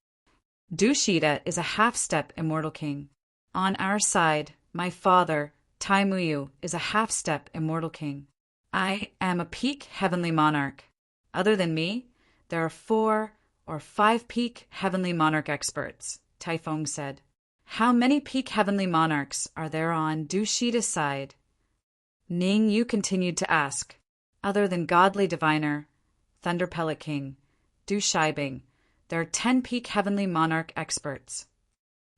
Du Shida is a half-step Immortal King. On our side, my father, Tai Muyu, is a half-step Immortal King. I am a peak Heavenly Monarch. Other than me, there are 4 or 5 peak Heavenly Monarch experts, Tai Feng said. How many peak Heavenly Monarchs are there on Du Shida's side? Ning Yu continued to ask, other than Godly Diviner, Thunder Pellet King, Du Shibing, there are 10 peak Heavenly Monarch experts.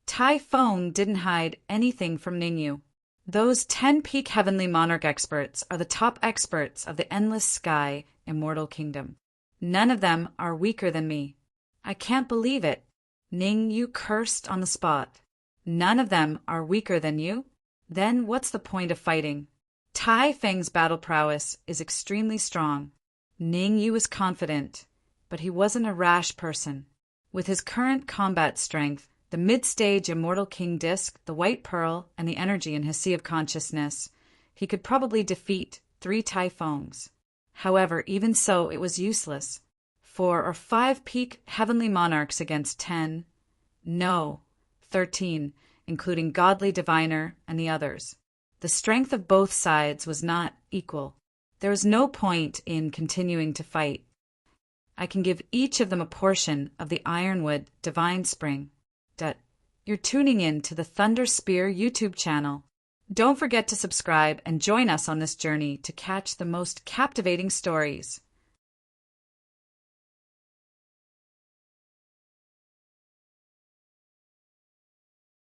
Tai Feng didn't hide anything from Ning Yu. Those 10 peak Heavenly Monarch experts are the top experts of the Endless Sky Immortal Kingdom. None of them are weaker than me. I can't believe it. Ning Yu cursed on the spot. None of them are weaker than you? Then what's the point of fighting? Tai Feng's battle prowess is extremely strong. Ning Yu is confident, but he wasn't a rash person. With his current combat strength, the mid-stage Immortal King disc, the White Pearl, and the energy in his Sea of Consciousness, he could probably defeat 3 Tai Fengs. However, even so, it was useless. 4 or 5 peak Heavenly Monarchs against 10? No, 13, including Godly Diviner and the others. The strength of both sides was not equal. There was no point in continuing to fight. I can give each of them a portion of the Ironwood Divine Spring. You're tuning in to the Thunder Spear YouTube channel. Don't forget to subscribe and join us on this journey to catch the most captivating stories.